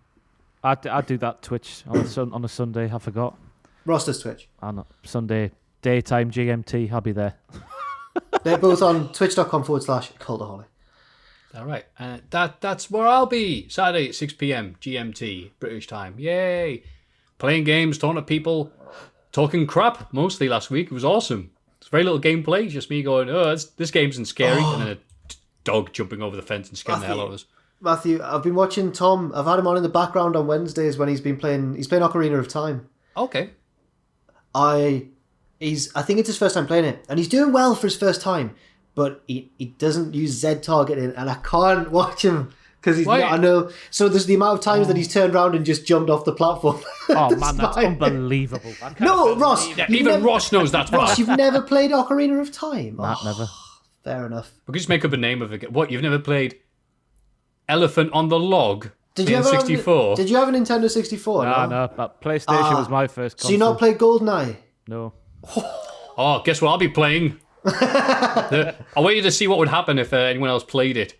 I do that Twitch on a Sunday. I forgot. Ross does Twitch. Sunday daytime GMT. I'll be there. They're both on twitch.com/Cultaholic. All right. That's where I'll be. Saturday at 6 p.m. GMT, British time. Yay. Playing games, talking to people, talking crap mostly last week. It was awesome. It's very little gameplay. Just me going, this game isn't scary. And then a dog jumping over the fence and scaring the hell out of us. Matthew, I've been watching Tom. I've had him on in the background on Wednesdays when he's playing Ocarina of Time. Okay. I think it's his first time playing it, and he's doing well for his first time, but he doesn't use Z targeting, and I can't watch him because he's not, I know. So there's the amount of times that he's turned around and just jumped off the platform. Oh man, that's unbelievable. No, Ross. Even Ross knows that's bad. Ross, you've never played Ocarina of Time? Never. Fair enough. We could just make up a name of it. What, you've never played Elephant on the Log? Did you in 64? Did you have a Nintendo 64? No. But PlayStation was my first console. So you not played GoldenEye? No. Oh, guess what I'll be playing? I waited to see what would happen if anyone else played it.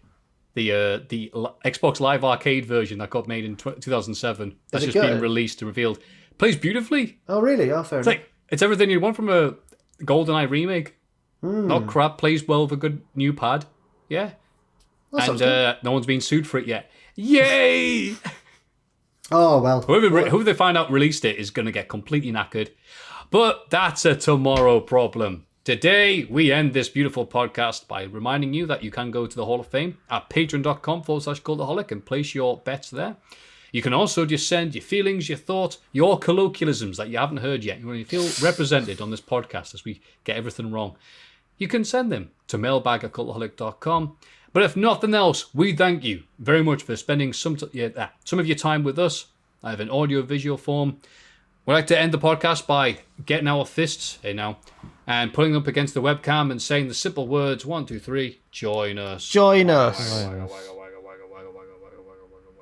The Xbox Live Arcade version that got made in 2007. That's just been released and revealed. Plays beautifully. Oh, really? Oh, fair enough. It's everything you want from a GoldenEye remake. Not crap. Plays well with a good new pad. Yeah. And no one's been sued for it yet. Yay! Oh, well. Whoever they find out released it is going to get completely knackered. But that's a tomorrow problem. Today, we end this beautiful podcast by reminding you that you can go to the Hall of Fame at patreon.com/Cultaholic and place your bets there. You can also just send your feelings, your thoughts, your colloquialisms that you haven't heard yet. When you feel represented on this podcast as we get everything wrong, you can send them to mailbag@cultaholic.com. But if nothing else, we thank you very much for spending some of your time with us, either in audio or visual form. We'd like to end the podcast by getting our fists, and putting them up against the webcam and saying the simple words, 1, 2, 3, join us. Join us.